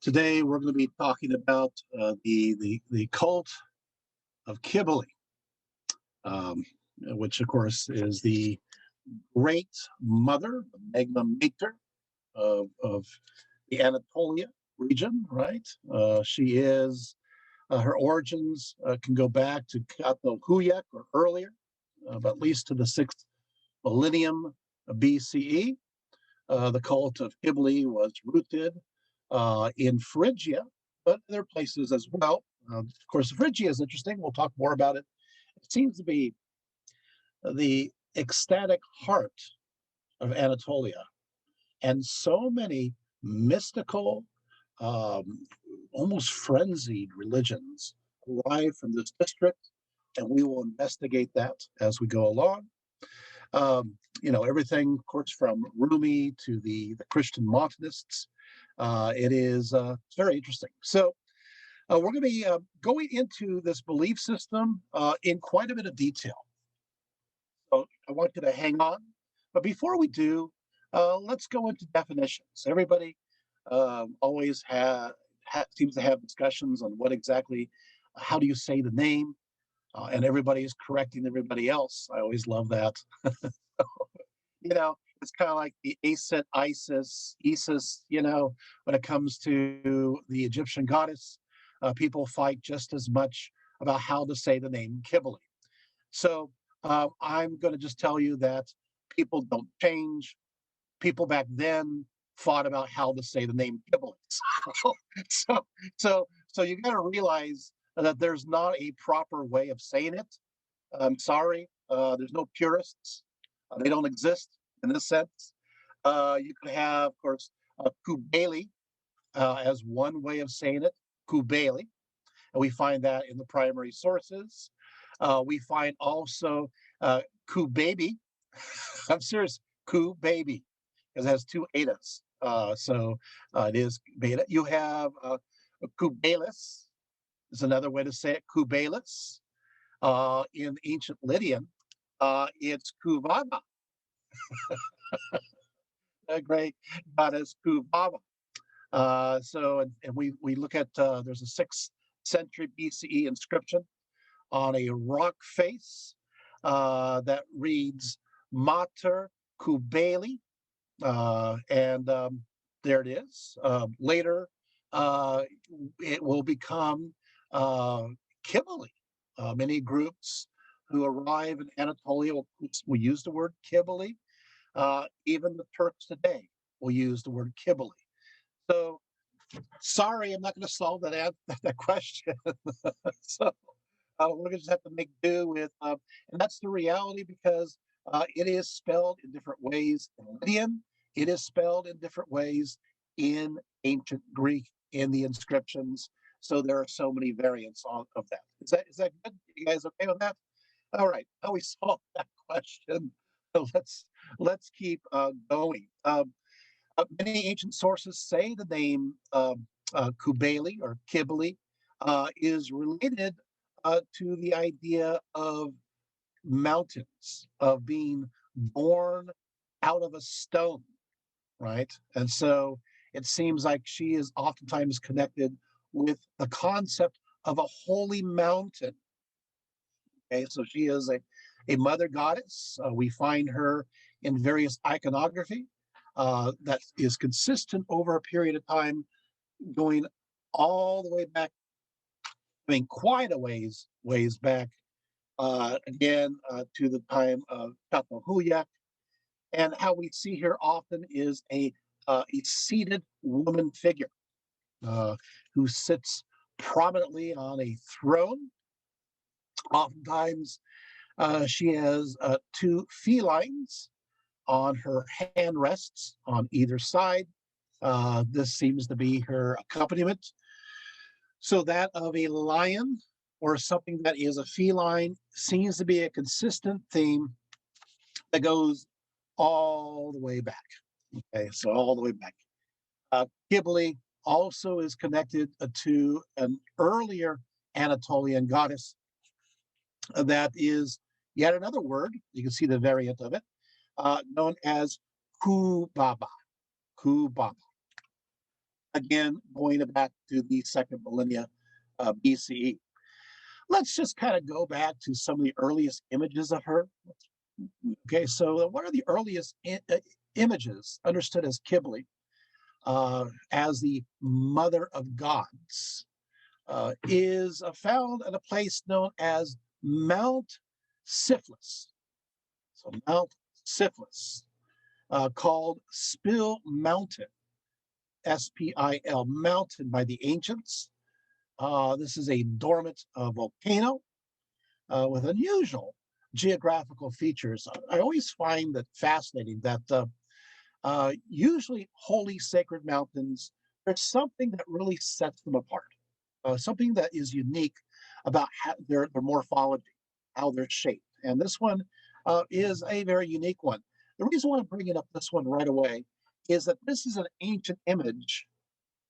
Today we're going to be talking about the cult of Cybele, which of course is the great mother, the Magna Mater of the Anatolia region, right? She is, her origins can go back to Catalhoyuk or earlier, but at least to the 6th millennium BCE. The cult of Cybele was rooted in Phrygia, but other places as well. Of course, Phrygia is interesting. We'll talk more about it. It seems to be the ecstatic heart of Anatolia, and so many mystical, almost frenzied religions arrive from this district, and we will investigate that as we go along. Everything, of course, from Rumi to the Christian Montanists. It's very interesting. So we're going to be going into this belief system in quite a bit of detail. So I want you to hang on. But before we do, let's go into definitions. Everybody always seems to have discussions on how do you say the name? And everybody is correcting everybody else. I always love that. It's kind of like the Isis, when it comes to the Egyptian goddess, people fight just as much about how to say the name Cybele. So I'm going to just tell you that people don't change. People back then fought about how to say the name Cybele. So you got to realize that there's not a proper way of saying it. I'm sorry, there's no purists. They don't exist in this sense. You could have, of course, Cybele as one way of saying it, Cybele, and we find that in the primary sources. We find also Cubaby. I'm serious, Cubaby, because it has two etas. So it is beta. You have Cubalis, is another way to say it, Cubalis. In ancient Lydian, it's Kuvaba. A great goddess Kuvaba. And we look at there's a 6th century BCE inscription on a rock face that reads Mater Cybele, and there it is. Later, it will become Cybele. Many groups who arrive in Anatolia will use the word Cybele. Even the Turks today will use the word Cybele. So, sorry, I'm not going to solve that question. So, we're going to just have to make do with, and that's the reality, because it is spelled in different ways in Lydian. It is spelled in different ways in ancient Greek in the inscriptions. So there are so many variants of that. Is that good? You guys okay with that? All right. Now we solved that question. Let's keep going. Many ancient sources say the name Cybele or Cybele is related to the idea of mountains, of being born out of a stone, right? And so it seems like she is oftentimes connected with the concept of a holy mountain. Okay, so she is a mother goddess. We find her in various iconography that is consistent over a period of time, going all the way back, quite a ways back, again, to the time of Catalhoyuk. And how we see here often is a seated woman figure who sits prominently on a throne. Oftentimes, she has 2 felines on her hand rests on either side. This seems to be her accompaniment. So that of a lion or something that is a feline seems to be a consistent theme that goes all the way back. Okay, so all the way back. Cybele also is connected to an earlier Anatolian goddess that is yet another word. You can see the variant of it, known as Kubaba. Kubaba. again, going back to the second millennia BCE. Let's just kind of go back to some of the earliest images of her. Okay, so what are the earliest images understood as Cybele, as the mother of gods, is found at a place known as Mount Syphilis. So Mount Syphilis, called Spill Mountain, S-P-I-L, mountain by the ancients. This is a dormant volcano with unusual geographical features. I always find that fascinating that usually holy sacred mountains, there's something that really sets them apart, something that is unique about their morphology, how they're shaped. And this one is a very unique one. The reason I want to bring it up this one right away is that this is an ancient image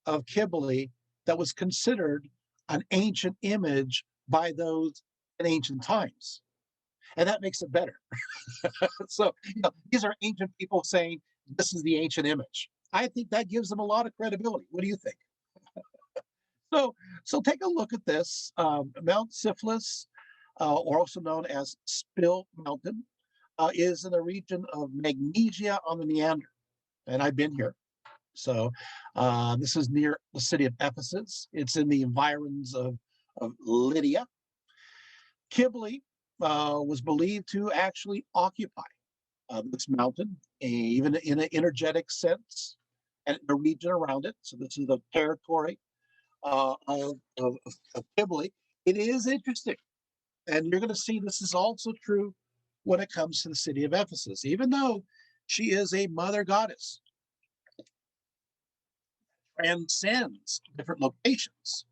of Cybele that was considered an ancient image by those in ancient times. And that makes it better. So, these are ancient people saying this is the ancient image. I think that gives them a lot of credibility. What do you think? So take a look at this. Mount Syphilis, or also known as Spill Mountain, is in the region of Magnesia on the Meander. And I've been here. So this is near the city of Ephesus. It's in the environs of Lydia. Cybele was believed to actually occupy this mountain, even in an energetic sense, and the region around it. So this is the territory of Cybele. It is interesting, and you're going to see this is also true when it comes to the city of Ephesus. Even though she is a mother goddess, transcends different locations,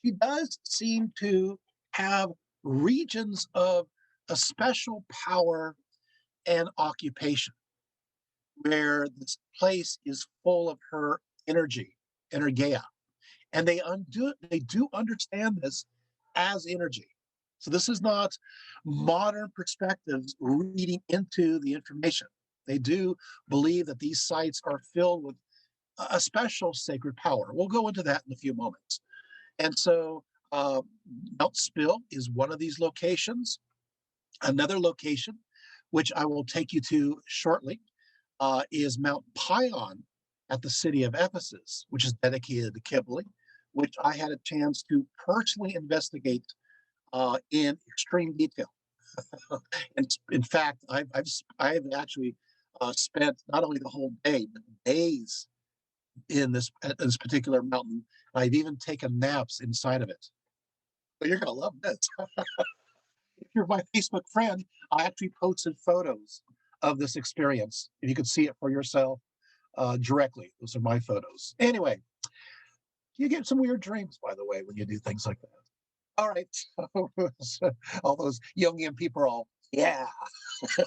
she does seem to have regions of a special power and occupation, where this place is full of her energy, energeia. And they do understand this as energy. So this is not modern perspectives reading into the information. They do believe that these sites are filled with a special sacred power. We'll go into that in a few moments. And so Mount Spill is one of these locations. Another location, which I will take you to shortly, is Mount Pion at the city of Ephesus, which is dedicated to Cybele, which I had a chance to personally investigate in extreme detail. And in fact, I've actually spent not only the whole day, but days in this particular mountain. I've even taken naps inside of it. But you're gonna love this. If you're my Facebook friend, I actually posted photos of this experience. If you could see it for yourself directly, those are my photos. Anyway, you get some weird dreams, by the way, when you do things like that. All right, so all those Jungian people are all, yeah,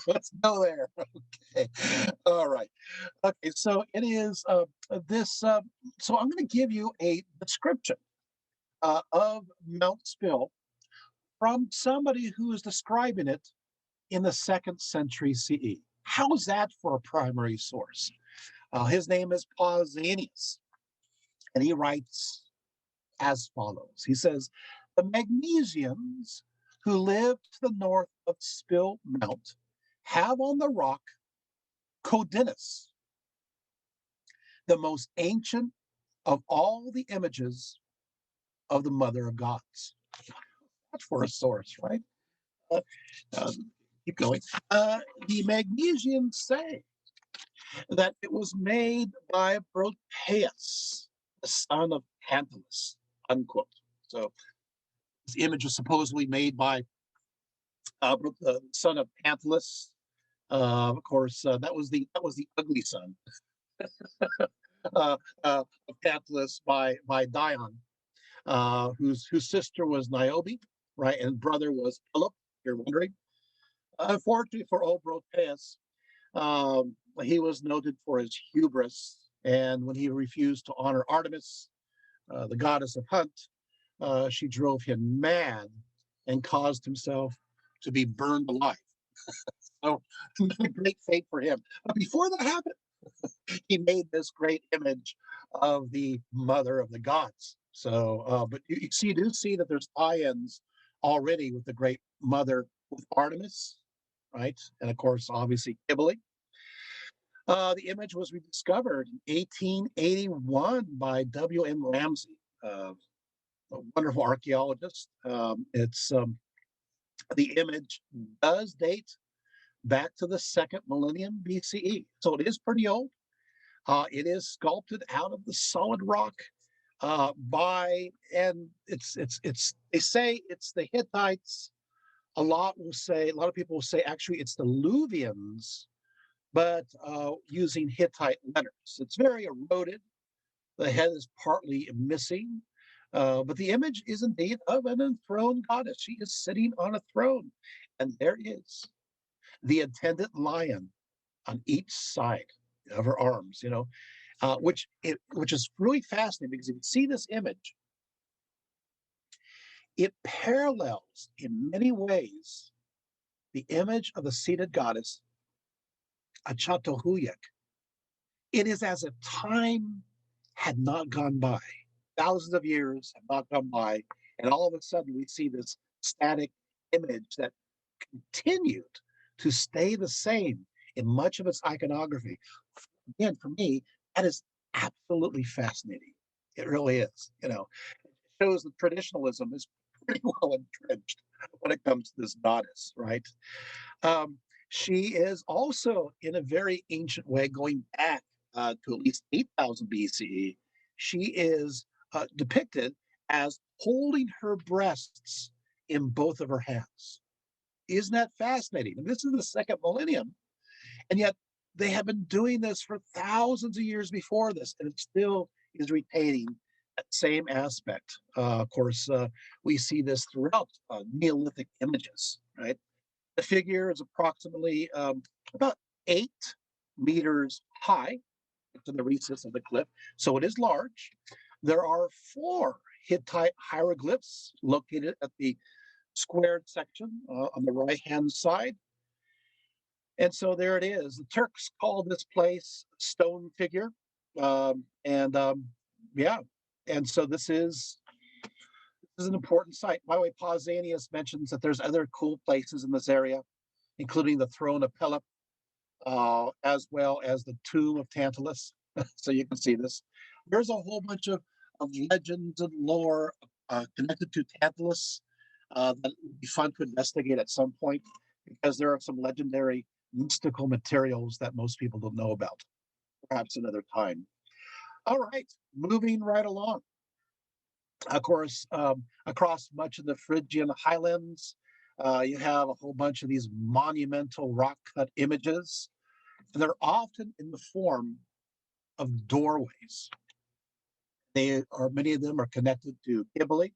let's go there. Okay, all right. Okay, so it is this. So I'm going to give you a description of Mount Spill from somebody who is describing it in the 2nd century CE. How's that for a primary source? His name is Pausanias, and he writes as follows. He says, the Magnesians who live to the north of Spill Mount have on the rock Codinus, the most ancient of all the images of the mother of gods. That's for a source, right? Uh, keep going. The Magnesians say that it was made by Proteus, the son of Tantalus, unquote. So this image was supposedly made by the son of Tantalus. Of course, that was the ugly son of Tantalus by Dion, whose sister was Niobe, right, and brother was Philip. You're wondering. Unfortunately for old Proteus, he was noted for his hubris, and when he refused to honor Artemis, the goddess of hunt, she drove him mad and caused himself to be burned alive. So, great fate for him. But before that happened, He made this great image of the mother of the gods. So, but you do see that there's tie-ins already with the great mother with Artemis, right? And of course, obviously, Cybele. The image was rediscovered in 1881 by W.M. Ramsey, a wonderful archaeologist. The image does date back to the second millennium BCE, so it is pretty old. It is sculpted out of the solid rock and it's. They say it's the Hittites. A lot of people will say actually it's the Luvians, but using Hittite letters. It's very eroded. The head is partly missing, but the image is indeed of an enthroned goddess. She is sitting on a throne, and there is the attendant lion on each side of her arms. Which is really fascinating because if you see this image, it parallels in many ways the image of the seated goddess Catalhoyuk. It is as if time had not gone by, thousands of years have not gone by, and all of a sudden we see this static image that continued to stay the same in much of its iconography. Again, for me, that is absolutely fascinating. It really is. It shows that traditionalism is pretty well entrenched when it comes to this goddess, right? Um, she is also, in a very ancient way, going back to at least 8,000 BCE, she is depicted as holding her breasts in both of her hands. Isn't that fascinating? And this is the second millennium, and yet they have been doing this for thousands of years before this, and it still is retaining that same aspect. Of course, we see this throughout Neolithic images, right? The figure is approximately about 8 meters high to the recess of the cliff, so it is large. There are 4 Hittite hieroglyphs located at the squared section on the right-hand side. And so there it is. The Turks call this place stone figure. And yeah, and so this is an important site. By the way, Pausanias mentions that there's other cool places in this area, including the throne of Pelops, as well as the tomb of Tantalus. So you can see this. There's a whole bunch of legends and lore connected to Tantalus that would be fun to investigate at some point because there are some legendary mystical materials that most people don't know about. Perhaps another time. All right, moving right along. Of course, across much of the Phrygian highlands, you have a whole bunch of these monumental rock cut images, and they're often in the form of doorways. Many of them are connected to Cybele.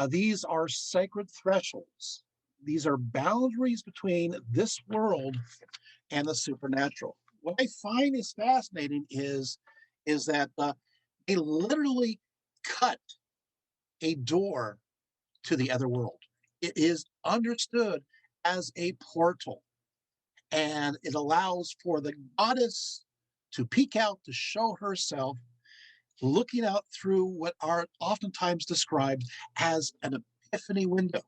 These are sacred thresholds. These are boundaries between this world and the supernatural. What I find is fascinating is that they literally cut a door to the other world. It is understood as a portal, and it allows for the goddess to peek out to show herself, looking out through what are oftentimes described as an epiphany window.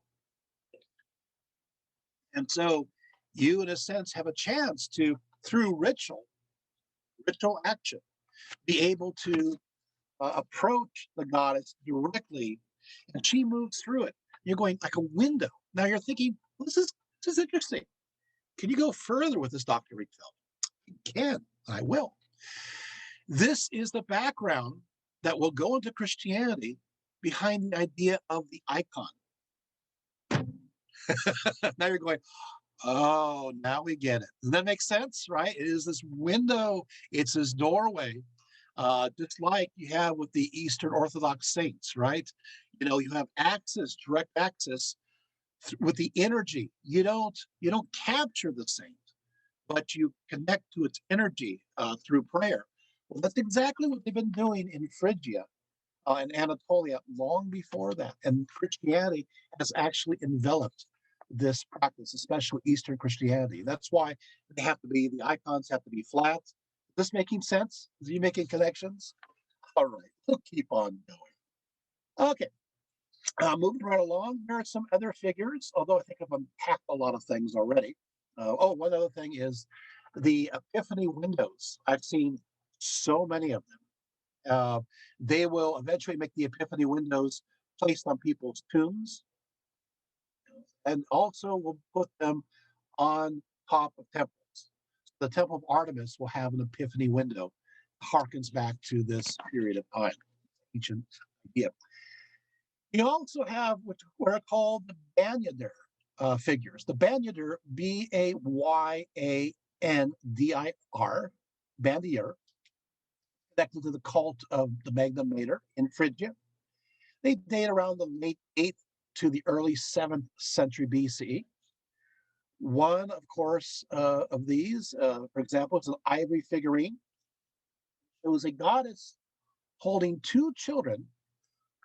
And so you, in a sense, have a chance to, through ritual action, be able to approach the goddess directly, and she moves through it. You're going like a window. Now you're thinking, well, this is interesting. Can you go further with this, Dr. Rietveld? You can. I will. This is the background that will go into Christianity behind the idea of the icon. Now you're going, oh, now we get it. Does that make sense, right? It is this window, it's this doorway, just like you have with the Eastern Orthodox saints, right? You have access, direct access with the energy. You don't capture the saint, but you connect to its energy through prayer. Well, that's exactly what they've been doing in Phrygia and Anatolia long before that. And Christianity has actually enveloped this practice, especially Eastern Christianity. That's why the icons have to be flat. this making sense? Is you making connections? All right, we'll keep on going. Okay, moving right along, there are some other figures, although I think I've unpacked a lot of things already. One other thing is the Epiphany windows. I've seen so many of them. They will eventually make the Epiphany windows placed on people's tombs, and also will put them on top of temples. The Temple of Artemis will have an Epiphany window, harkens back to this period of time, ancient idea. You also have what are called the Banyadir figures. The Banyadir, Bayandir, Bandir, connected to the cult of the Magna Mater in Phrygia. They date around the late 8th to the early 7th century BCE. One, of course, of these, for example, is an ivory figurine. It was a goddess holding two children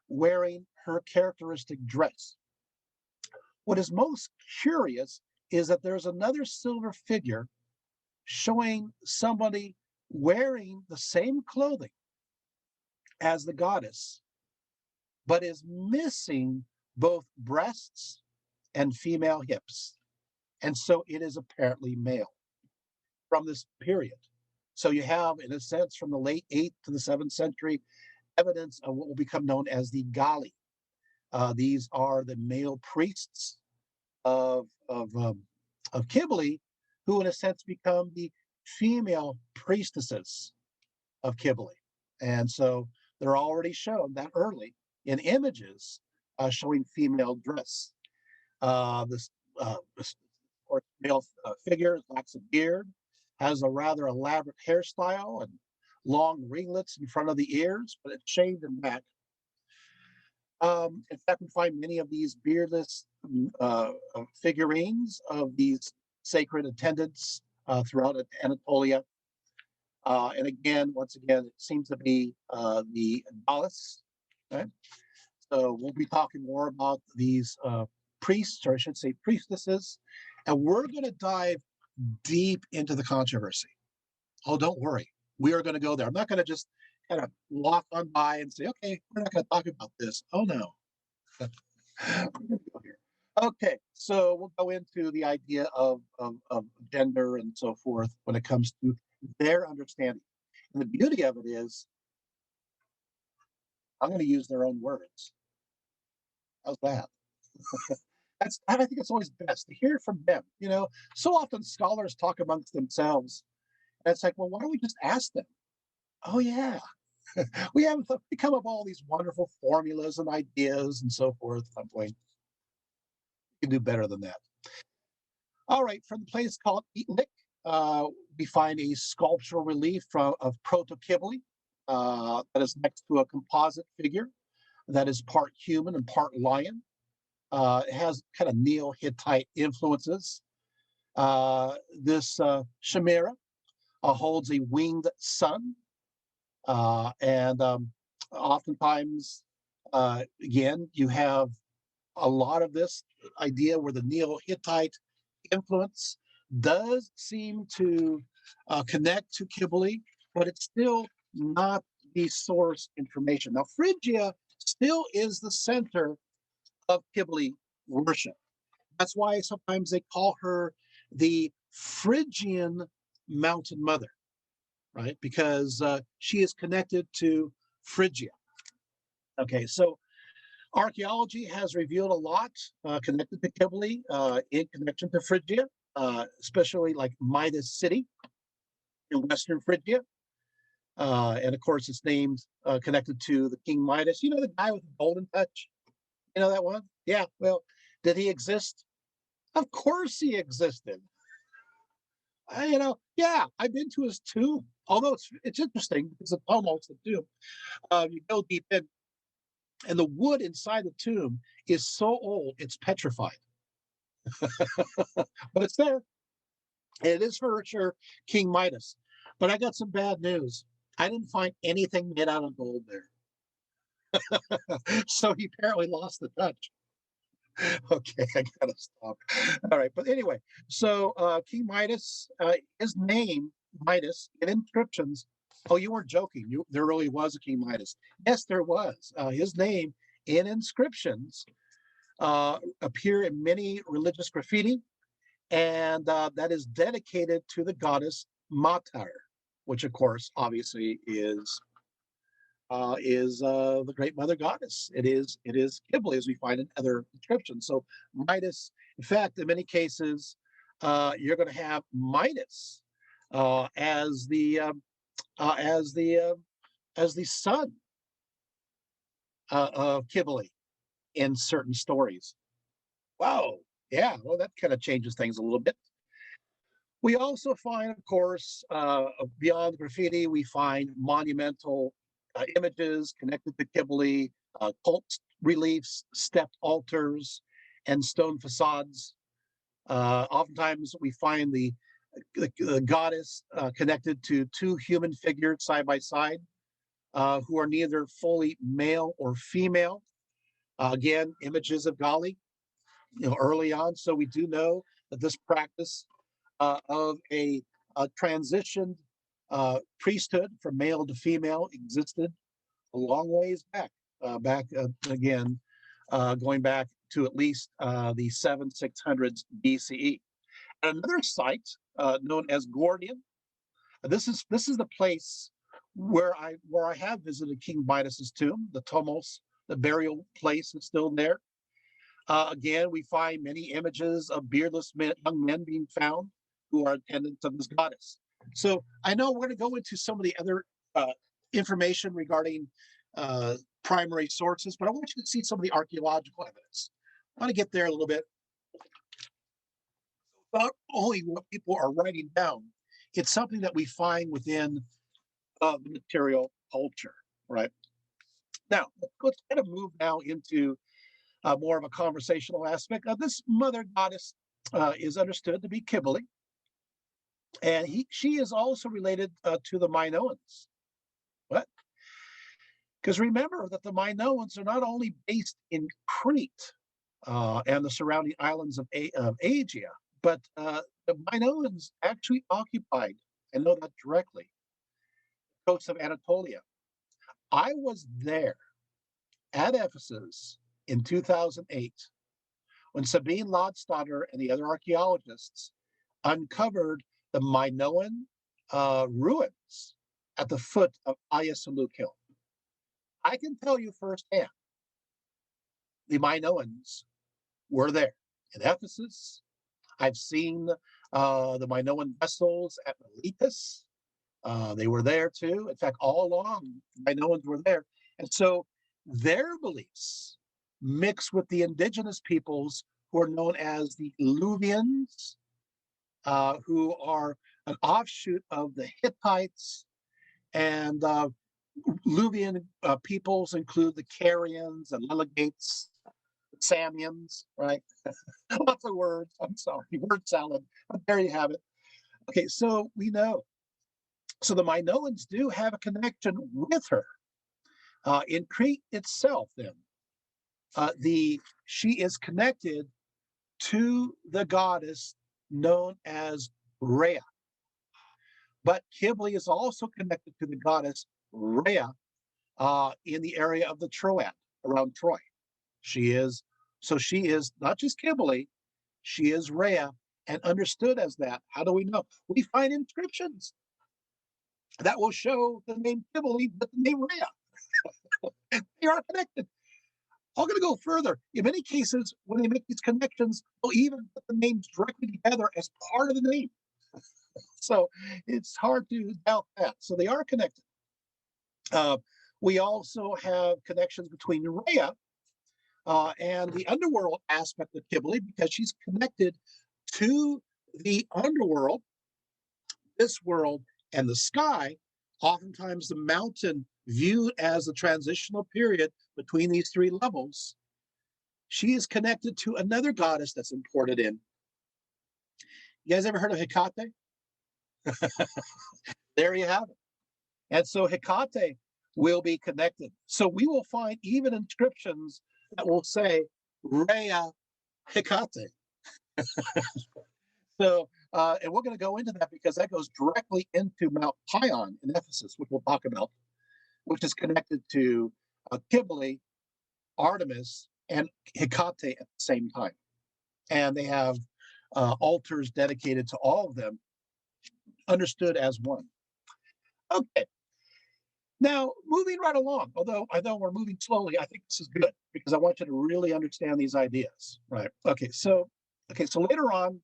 wearing her characteristic dress. What is most curious is that there's another silver figure showing somebody wearing the same clothing as the goddess, but is missing both breasts and female hips. And so it is apparently male from this period. So you have, in a sense, from the late 8th to the 7th century, evidence of what will become known as the Galli. These are the male priests of Cybele, who in a sense become the female priestesses of Cybele. And so they're already shown that early in images showing female dress. This male figure lacks a beard, has a rather elaborate hairstyle and long ringlets in front of the ears, but it's shaved in back. In fact, we find many of these beardless figurines of these sacred attendants throughout Anatolia. And again, once again, it seems to be the Gallus. Right? So we'll be talking more about these priests, or I should say priestesses, and we're going to dive deep into the controversy. Oh, don't worry. We are going to go there. I'm not going to just kind of walk on by and say, okay, we're not going to talk about this. Oh, no. Okay, so we'll go into the idea of gender and so forth when it comes to their understanding. And the beauty of it is, I'm going to use their own words. How's that? I think it's always best to hear from them. You know, so often scholars talk amongst themselves. And it's like, well, why don't we just ask them? Oh, yeah. we come up with all these wonderful formulas and ideas and so forth. I'm going, you can do better than that. All right, from the place called Ecstatic, we find a sculptural relief of Proto-Cybele that is next to a composite figure that is part human and part lion. It has kind of Neo-Hittite influences. This chimera holds a winged sun, and oftentimes, again, you have a lot of this idea where the Neo-Hittite influence does seem to connect to Cybele, but it's still not the source information. Now, Phrygia still is the center of Cybele worship. That's why sometimes they call her the Phrygian mountain mother, right? Because she is connected to Phrygia. Okay, so archaeology has revealed a lot connected to Cybele in connection to Phrygia, especially like Midas City in Western Phrygia. And of course, it's named connected to the King Midas. You know, the guy with the golden touch? You know that one? Yeah, well, did he exist? Of course he existed. Yeah, I've been to his tomb. Although it's interesting because the tumult's the tomb. You go deep in, and the wood inside the tomb is so old it's petrified. But it's there. And it is for sure King Midas. But I got some bad news. I didn't find anything made out of gold there. So he apparently lost the touch. Okay, I gotta stop. All right, but anyway, so King Midas, his name Midas in inscriptions. Oh, you weren't joking. There really was a King Midas. Yes, there was. His name in inscriptions appear in many religious graffiti, and that is dedicated to the goddess Mater, which, of course, obviously is the great mother goddess. It is Cybele, as we find in other inscriptions. So Midas, in fact, in many cases, you're going to have Midas as the as the son of Cybele in certain stories. Wow, yeah, well, that kind of changes things a little bit. We also find, of course, beyond graffiti, we find monumental images connected to Cybele, cult reliefs, stepped altars, and stone facades. Oftentimes, we find the goddess connected to two human figures side by side, who are neither fully male or female. Again, images of Galli, early on. So we do know that this practice of a transitioned priesthood from male to female existed a long ways back. Again, going back to at least the 600s BCE. Another site known as Gordian. This is the place where I have visited King Midas's tomb. The Tomos, the burial place, is still there. Again, we find many images of beardless young men being found who are attendants of this goddess. So I know we're going to go into some of the other information regarding primary sources, but I want you to see some of the archaeological evidence. I want to get there a little bit. Not only what people are writing down, it's something that we find within the material culture, right? Now, let's kind of move now into more of a conversational aspect. This mother goddess is understood to be Cybele, and she is also related to the Minoans. What? Because remember that the Minoans are not only based in Crete and the surrounding islands of Asia, but the Minoans actually occupied, I know that directly, the coast of Anatolia. I was there at Ephesus in 2008 when Sabine Lodstadter and the other archaeologists uncovered the Minoan ruins at the foot of Ayasaluk Hill. I can tell you firsthand, the Minoans were there in Ephesus. I've seen the Minoan vessels at Miletus. They were there too. In fact, all along, Minoans were there. And so their beliefs mix with the indigenous peoples who are known as the Luvians, who are an offshoot of the Hittites. And Luvian peoples include the Carians and Lelegates, Samians, right? Lots of words. I'm sorry, word salad. But there you have it. Okay, so we know. So the Minoans do have a connection with her. In Crete itself, then, she is connected to the goddess known as Rhea. But Cybele is also connected to the goddess Rhea in the area of the Troad, around Troy. She is not just Cybele, she is Rhea, and understood as that. How do we know? We find inscriptions that will show the name Cybele, but the name Rhea. They are connected. I'm going to go further. In many cases, when they make these connections, they'll even put the names directly together as part of the name. So it's hard to doubt that. So they are connected. We also have connections between Rhea and the underworld aspect of Cybele, because she's connected to the underworld, this world, and the sky. Oftentimes the mountain viewed as a transitional period between these three levels. She is connected to another goddess that's imported in. You guys ever heard of Hecate? There you have it. And so Hecate will be connected. So we will find even inscriptions that will say Rhea Hecate. So And we're going to go into that because that goes directly into Mount Pion in Ephesus, which we'll talk about, which is connected to Cybele, Artemis, and Hecate at the same time. And they have altars dedicated to all of them, understood as one. Okay. Now, moving right along, although I know we're moving slowly, I think this is good because I want you to really understand these ideas, right? Okay, so later on,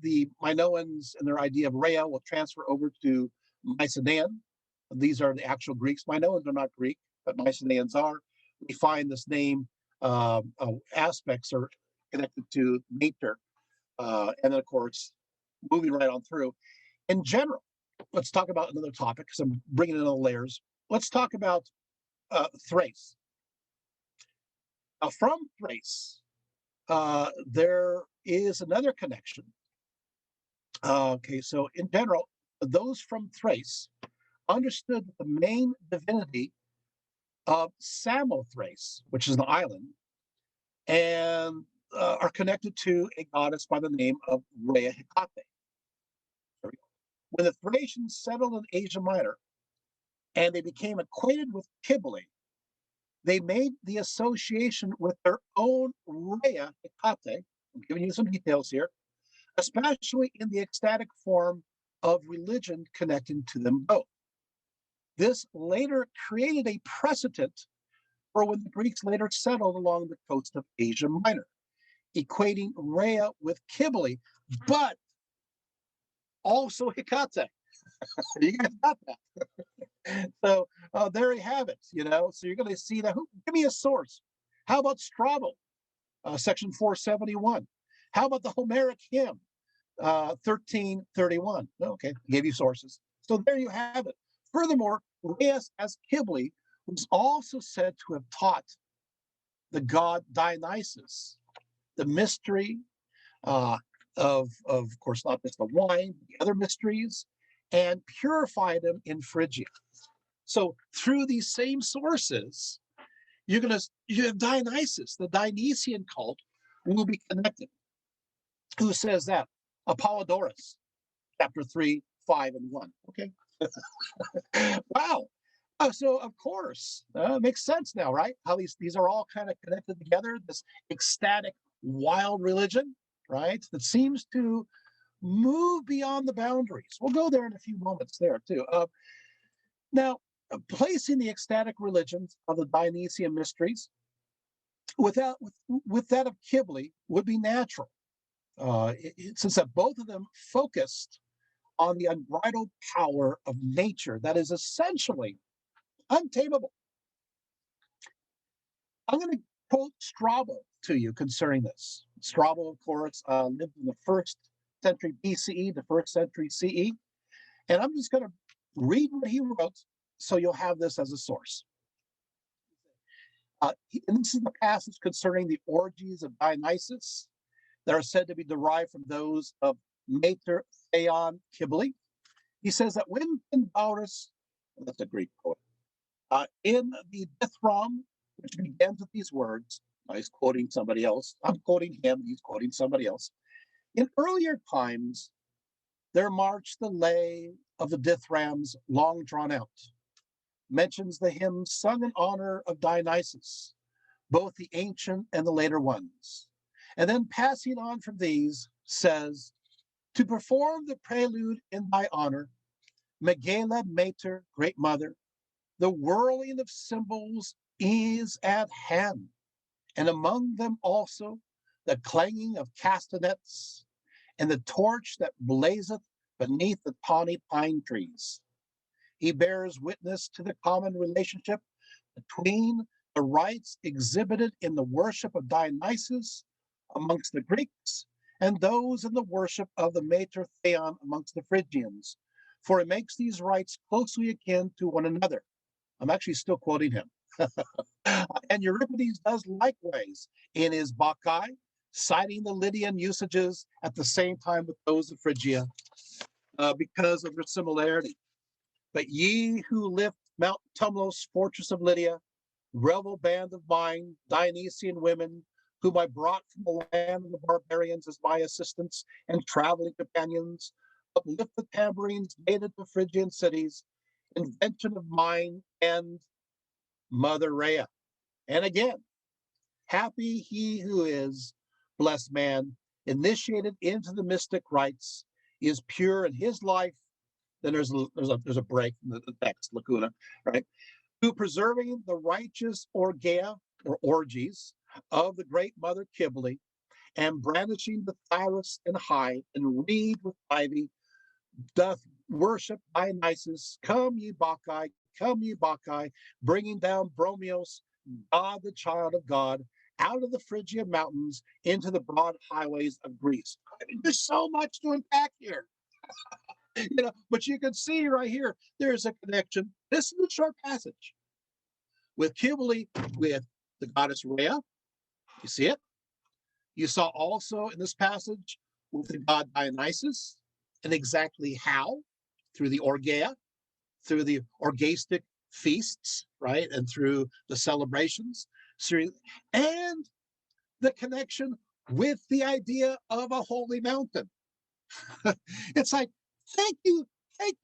the Minoans and their idea of Rhea will transfer over to Mycenaean. These are the actual Greeks. Minoans are not Greek, but Mycenaeans are. We find this name aspects are connected to nature, and then of course, moving right on through. In general, let's talk about another topic because I'm bringing in all layers. Let's talk about Thrace. Now, from Thrace, there is another connection. Okay, so in general, those from Thrace understood that the main divinity of Samothrace, which is an island, and are connected to a goddess by the name of Rhea Hecate. When the Thracians settled in Asia Minor and they became acquainted with Cybele, they made the association with their own Rhea Hecate. I'm giving you some details here, especially in the ecstatic form of religion connecting to them both. This later created a precedent for when the Greeks later settled along the coast of Asia Minor, equating Rhea with Cybele, but also Hecate. You guys got that. So there you have it, So you're going to see that. Give me a source. How about Strabo, section 471? How about the Homeric hymn, 1331? Okay, gave you sources. So there you have it. Furthermore, Rheas as Cybele was also said to have taught the god Dionysus the mystery of course, not just the wine, the other mysteries, and purified them in Phrygia. So through these same sources, you have Dionysus, the Dionysian cult, will be connected. Who says that? Apollodorus, chapter 3, 5, and 1. Okay. Wow. So of course, makes sense now, right? How these are all kind of connected together. This ecstatic, wild religion, right? That seems to move beyond the boundaries. We'll go there in a few moments there too. Now, placing the ecstatic religions of the Dionysian mysteries with that of Cybele would be natural, since that both of them focused on the unbridled power of nature that is essentially untamable. I'm going to quote Strabo to you concerning this. Strabo, of course, lived in the 1st century BCE, the 1st century CE. And I'm just going to read what he wrote so you'll have this as a source. And this is the passage concerning the orgies of Dionysus that are said to be derived from those of Mater Theon Cybele. He says that when Centaurus, that's a Greek poet, in the Dithram, which begins with these words, he's quoting somebody else. I'm quoting him, he's quoting somebody else. In earlier times, there marched the lay of the Dithrams long drawn out, mentions the hymns sung in honor of Dionysus, both the ancient and the later ones. And then passing on from these, says, to perform the prelude in thy honor, Magna Mater, great mother, the whirling of cymbals is at hand, and among them also the clanging of castanets and the torch that blazeth beneath the tawny pine trees. He bears witness to the common relationship between the rites exhibited in the worship of Dionysus amongst the Greeks and those in the worship of the Mater Theon amongst the Phrygians, for it makes these rites closely akin to one another. I'm actually still quoting him. And Euripides does likewise in his Bacchae, citing the Lydian usages at the same time with those of Phrygia because of their similarity. But ye who lift Mount Tumlos, fortress of Lydia, rebel band of mine, Dionysian women, whom I brought from the land of the barbarians as my assistants and traveling companions, uplift the tambourines native to Phrygian cities, invention of mine and Mother Rhea. And again, happy he who is, blessed man, initiated into the mystic rites, is pure in his life. Then there's a break in the text, lacuna, right? Who preserving the righteous orgia or orgies of the great mother Cybele, and brandishing the thyrus and hide and reed with ivy, doth worship Dionysus. Come ye Bacchae, bringing down Bromios, God the child of God, out of the Phrygian mountains into the broad highways of Greece. I mean, there's so much to unpack here. But you can see right here, there's a connection. This is a short passage with Cybele, with the goddess Rhea. You see it? You saw also in this passage with the god Dionysus, and exactly how, through the orgia, through the orgastic feasts, right? And through the celebrations, and the connection with the idea of a holy mountain. It's like, thank you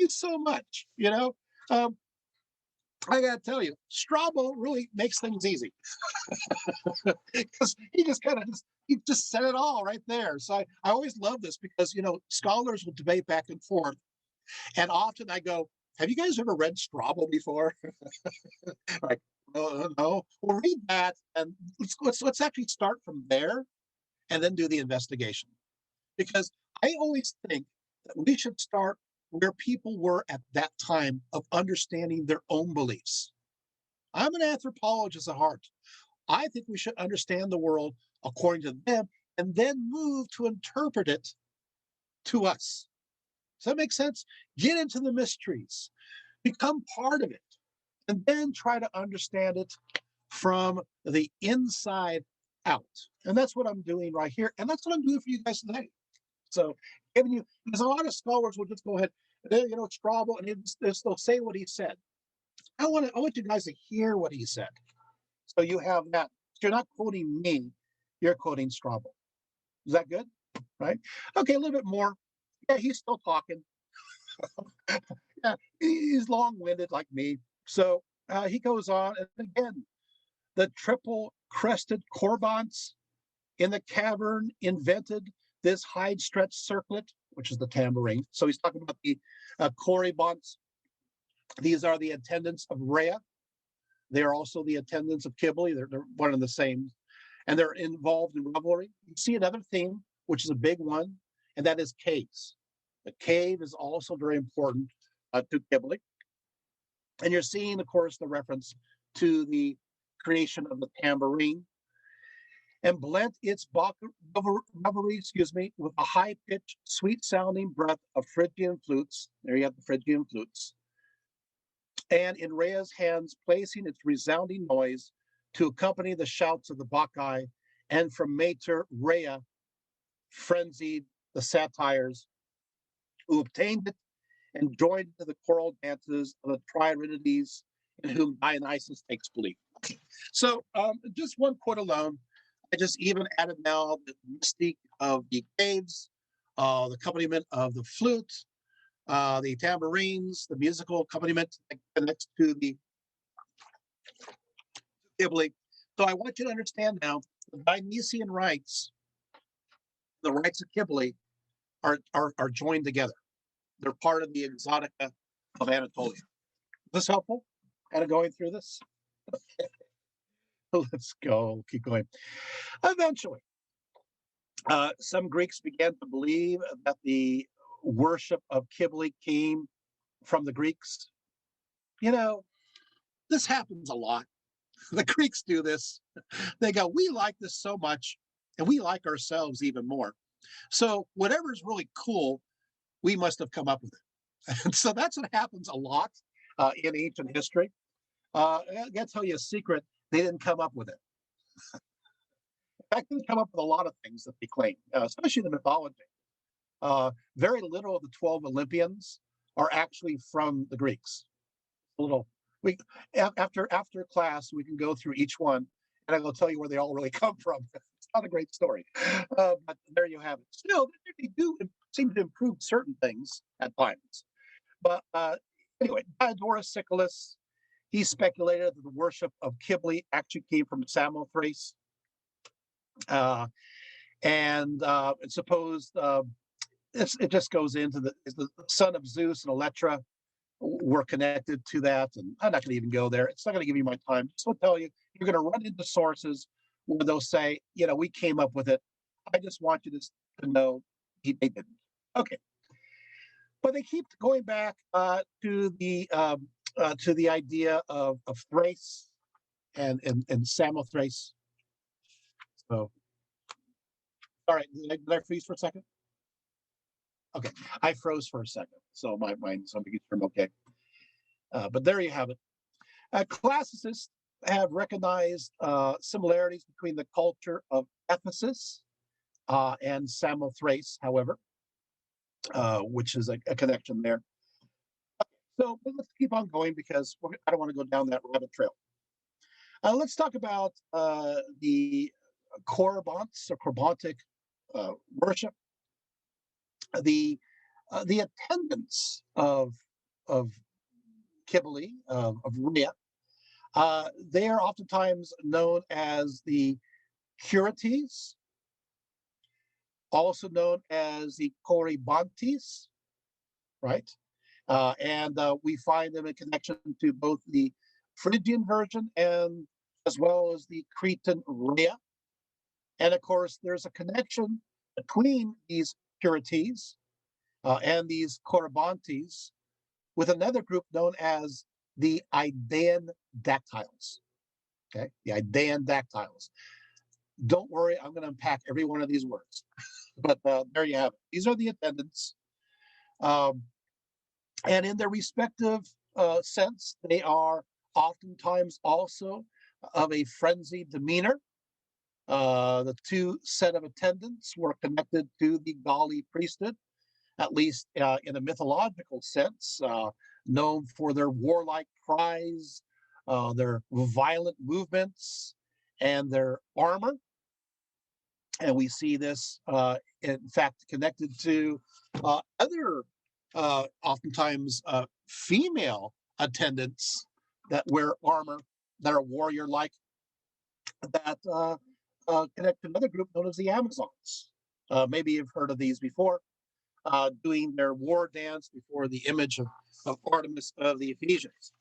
so much. I gotta tell you, Strabo really makes things easy because he just said it all right there. So I always love this because scholars will debate back and forth, and often I go, "Have you guys ever read Strabo before?" Like, no. Well, read that, and let's actually start from there, and then do the investigation. Because I always think that we should start where people were at that time of understanding their own beliefs. I'm an anthropologist at heart. I think we should understand the world according to them and then move to interpret it to us. Does that make sense? Get into the mysteries, become part of it, and then try to understand it from the inside out. And that's what I'm doing right here. And that's what I'm doing for you guys today. So, giving you, because a lot of scholars will just go ahead, Strabo, and they'll say what he said. I want you guys to hear what he said. So you have that. You're not quoting me, you're quoting Strabo. Is that good? Right? Okay, a little bit more. Yeah, he's still talking. Yeah, he's long-winded like me. So he goes on, and again, the triple crested corbants in the cavern invented this hide-stretched circlet, which is the tambourine. So he's talking about the corybantes. These are the attendants of Rhea. They are also the attendants of Cybele. They're one and the same. And they're involved in revelry. You see another theme, which is a big one, and that is caves. The cave is also very important to Cybele. And you're seeing, of course, the reference to the creation of the tambourine, and blent its revelry, with a high-pitched, sweet-sounding breath of Phrygian flutes. There you have the Phrygian flutes. And in Rhea's hands, placing its resounding noise to accompany the shouts of the Bacchae, and from Mater Rhea, frenzied the satyrs, who obtained it and joined to the choral dances of the Triarides, in whom Dionysus takes belief. So just one quote alone, I just even added now the mystique of the caves, the accompaniment of the flute, the tambourines, the musical accompaniment that connects to the Cybele. So I want you to understand now, the Dionysian rites, the rites of Cybele, are joined together. They're part of the exotica of Anatolia. Is this helpful? Kind of going through this? Let's go. Keep going. Eventually, some Greeks began to believe that the worship of Cybele came from the Greeks. This happens a lot. The Greeks do this. They go, we like this so much, and we like ourselves even more. So whatever's really cool, we must have come up with it. And so that's what happens a lot in ancient history. I got to tell you a secret. They didn't come up with it. In fact, they come up with a lot of things that they claim, especially the mythology. Very little of the 12 Olympians are actually from the Greeks. After class, we can go through each one, and I will tell you where they all really come from. not a great story. But there you have it. Still, they do seem to improve certain things at times. But anyway, Diodorus Siculus, he speculated that the worship of Cybele actually came from Samothrace. And it's supposed it just goes into the son of Zeus and Electra were connected to that. And I'm not going to even go there. It's not going to give you my time. Just will tell you, you're going to run into sources where they'll say, we came up with it. I just want you to know they didn't. Okay. But they keep going back to the idea of Thrace and Samothrace. So, all right, did I freeze for a second? Okay, I froze for a second, so my mind something from okay. But there you have it. Classicists have recognized similarities between the culture of Ephesus and Samothrace, however, which is a connection there. So let's keep on going because I don't want to go down that rabbit trail. Let's talk about the Corbants or Corbantic worship. The attendants of Cybele, of Rhea, they are oftentimes known as the Curates, also known as the Corybantes, right? And we find them in connection to both the Phrygian version and as well as the Cretan Rhea. And of course, there's a connection between these Curates and these Corybantes with another group known as the Idaean Dactyls. Okay, the Idaean Dactyls. Don't worry, I'm going to unpack every one of these words. But there you have it. These are the attendants. And in their respective sense, they are oftentimes also of a frenzied demeanor. The two set of attendants were connected to the Galli priesthood, at least in a mythological sense, known for their warlike cries, their violent movements, and their armor. And we see this, in fact, connected to other, oftentimes, female attendants that wear armor, that are warrior-like, that connect to another group known as the Amazons. Maybe you've heard of these before, doing their war dance before the image of Artemis of the Ephesians.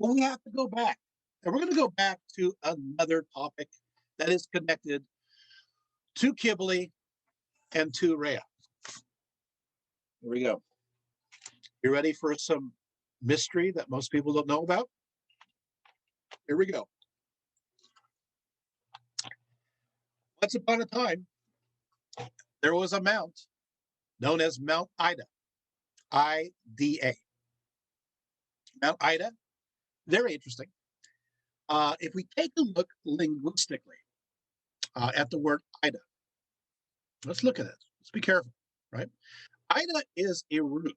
Well, we have to go back. And we're going to go back to another topic that is connected to Cybele and to Rhea. Here we go. You ready for some mystery that most people don't know about? Here we go. Once upon a time, there was a mount known as Mount Ida, I-D-A. Mount Ida, very interesting. If we take a look linguistically at the word Ida, let's look at it. Let's be careful, right? Ida is a root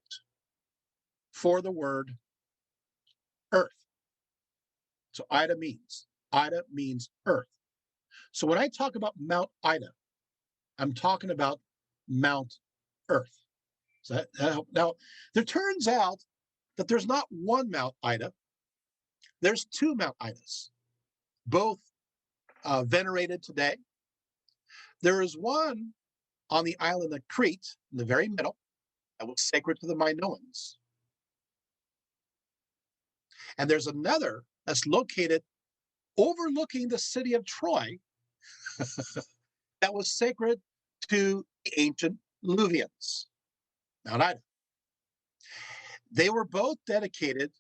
for the word earth. So Ida means earth. So when I talk about Mount Ida, I'm talking about Mount Earth. So now, there turns out that there's not one Mount Ida. There's two Mount Idas, both venerated today. There is one on the island of Crete in the very middle that was sacred to the Minoans. And there's another that's located overlooking the city of Troy that was sacred to the ancient Luvians, Mount Ida. They were both dedicated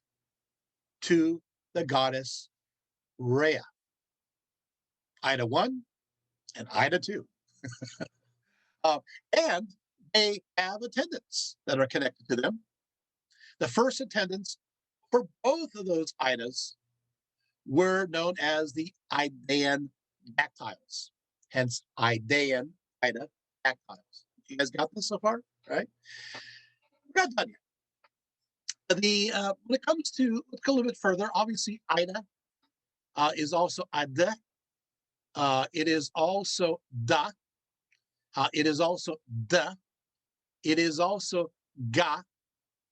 to the goddess Rhea, Ida 1 and Ida 2. And they have attendants that are connected to them. The first attendants for both of those Idas were known as the Idaean Dactyls, hence Idaean, Ida, Dactyls. You guys got this so far, right? We're not done yet. When it comes to, let's go a little bit further, obviously Ida is also Ada, It is also da. It is also da. It is also ga.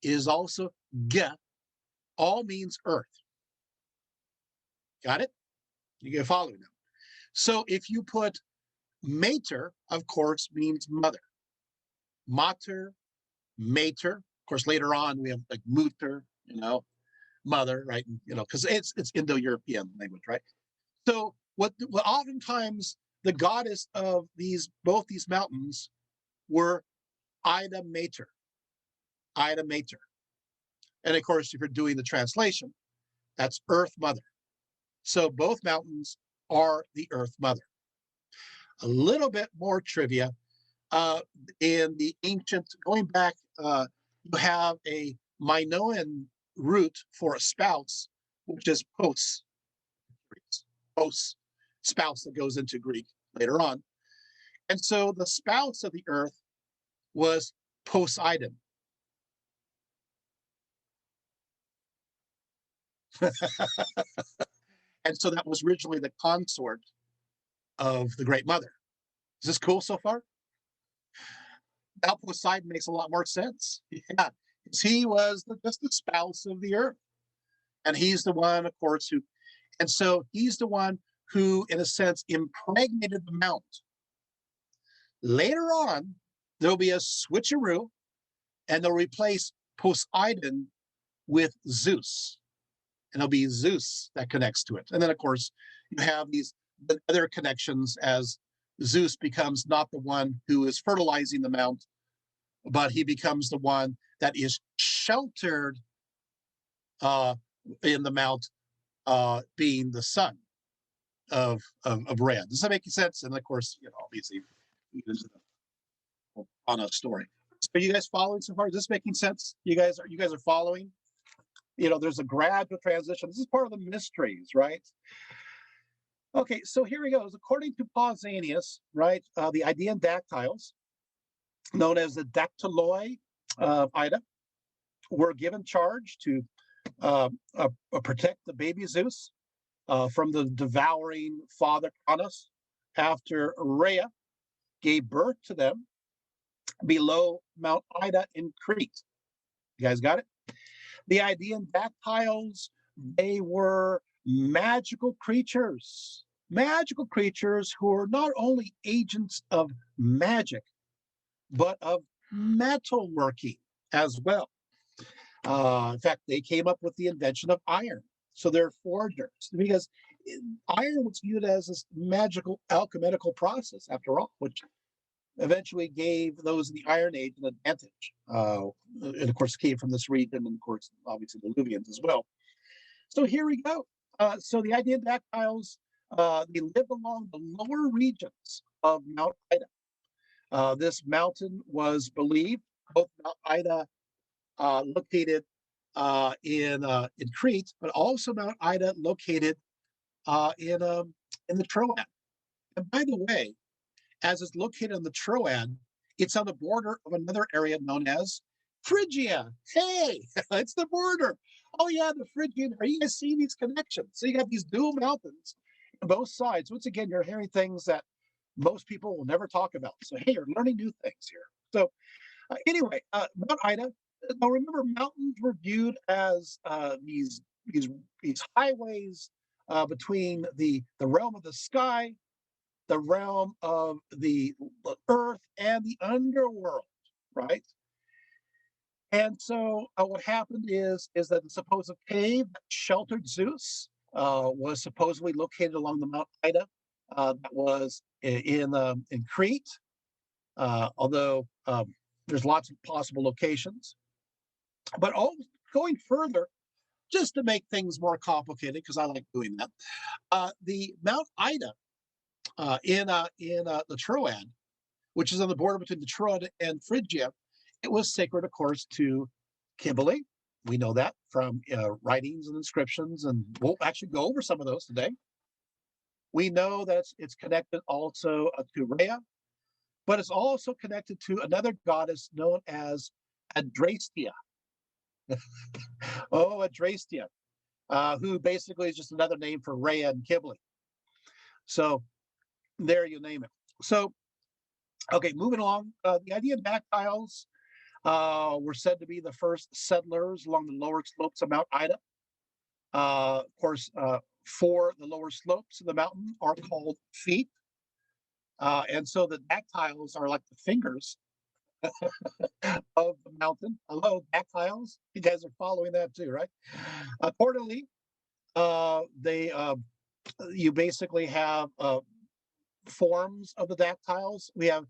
It is also ga. All means earth. Got it? You can follow now. So if you put mater, of course, means mother. Mater, mater. Of course, later on we have like mutter, mother, right? Because it's Indo-European language, right? So what oftentimes the goddess of both these mountains were Ida Mater, Ida Mater. And of course, if you're doing the translation, that's Earth Mother. So both mountains are the Earth Mother. A little bit more trivia. In the ancient, going back, you have a Minoan root for a spouse, which is pos, spouse that goes into Greek later on. And so the spouse of the earth was Poseidon. And so that was originally the consort of the Great Mother. Is this cool so far? Now Poseidon makes a lot more sense. Yeah, because he was just the spouse of the earth. And he's the one, of course, and so he's the one who, in a sense, impregnated the mount. Later on, there'll be a switcheroo, and they'll replace Poseidon with Zeus. And it'll be Zeus that connects to it. And then, of course, you have these other connections as Zeus becomes not the one who is fertilizing the mount, but he becomes the one that is sheltered in the mount, being the son of Rhea. Does that make sense? And of course, obviously, into the Anna story. Are you guys following so far? Is this making sense? You guys are following? There's a gradual transition. This is part of the mysteries, right? Okay, so here he goes. According to Pausanias, right, the Idaean dactyls, known as the Dactyloi of Ida, were given charge to protect the baby Zeus from the devouring father Cronos after Rhea gave birth to them below Mount Ida in Crete. You guys got it? The Idaean dactyls, they were magical creatures who are not only agents of magic, but of metalworking as well. In fact, they came up with the invention of iron. So they're forgers, because iron was viewed as this magical alchemical process, after all, which eventually gave those in the Iron Age an advantage. And of course, came from this region, and of course, obviously the Luvians as well. So here we go. So the Idaean dactyls, they live along the lower regions of Mount Ida. This mountain was believed, both Mount Ida located in Crete, but also Mount Ida located in the Troad. And by the way, as it's located on the Troad, it's on the border of another area known as Phrygia. Hey, it's the border. Oh yeah, the Phrygian. Are you guys seeing these connections? So you got these dual mountains on both sides. Once again, you're hearing things that most people will never talk about. So hey, you're learning new things here. So anyway, Mount Ida. Now remember, mountains were viewed as these highways between the realm of the sky, the realm of the earth, and the underworld, right? And so what happened is that the supposed cave that sheltered Zeus was supposedly located along the Mount Ida, that was in Crete, although there's lots of possible locations. But going further, just to make things more complicated, because I like doing that, the Mount Ida in the Troad, which is on the border between the Troad and Phrygia, it was sacred, of course, to Cybele. We know that from writings and inscriptions, and we'll actually go over some of those today. We know that it's connected also to Rhea, but it's also connected to another goddess known as Adrastia. Oh, Adrastia, who basically is just another name for Rhea and Cybele. So there you name it. So, okay, moving along. The idea of dactyls were said to be the first settlers along the lower slopes of Mount Ida. Of course, for the lower slopes of the mountain are called feet. And so the dactyls are like the fingers of the mountain. Hello, dactyls. You guys are following that too, right? Accordingly, they you basically have forms of the dactyls. We have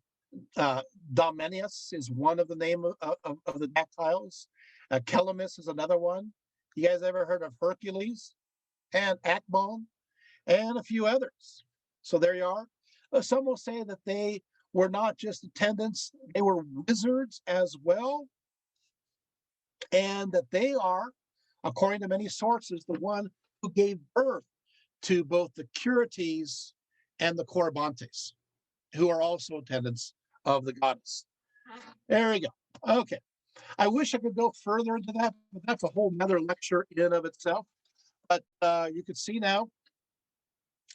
Domenius is one of the name of the dactyls. Calamus is another one. You guys ever heard of Hercules and Acmon and a few others? So there you are. Some will say that they were not just attendants, they were wizards as well, and that they are, according to many sources, the one who gave birth to both the Curites and the Corybantes, who are also attendants of the goddess. There we go. Okay. I wish I could go further into that, but that's a whole nother lecture in and of itself. But you can see now,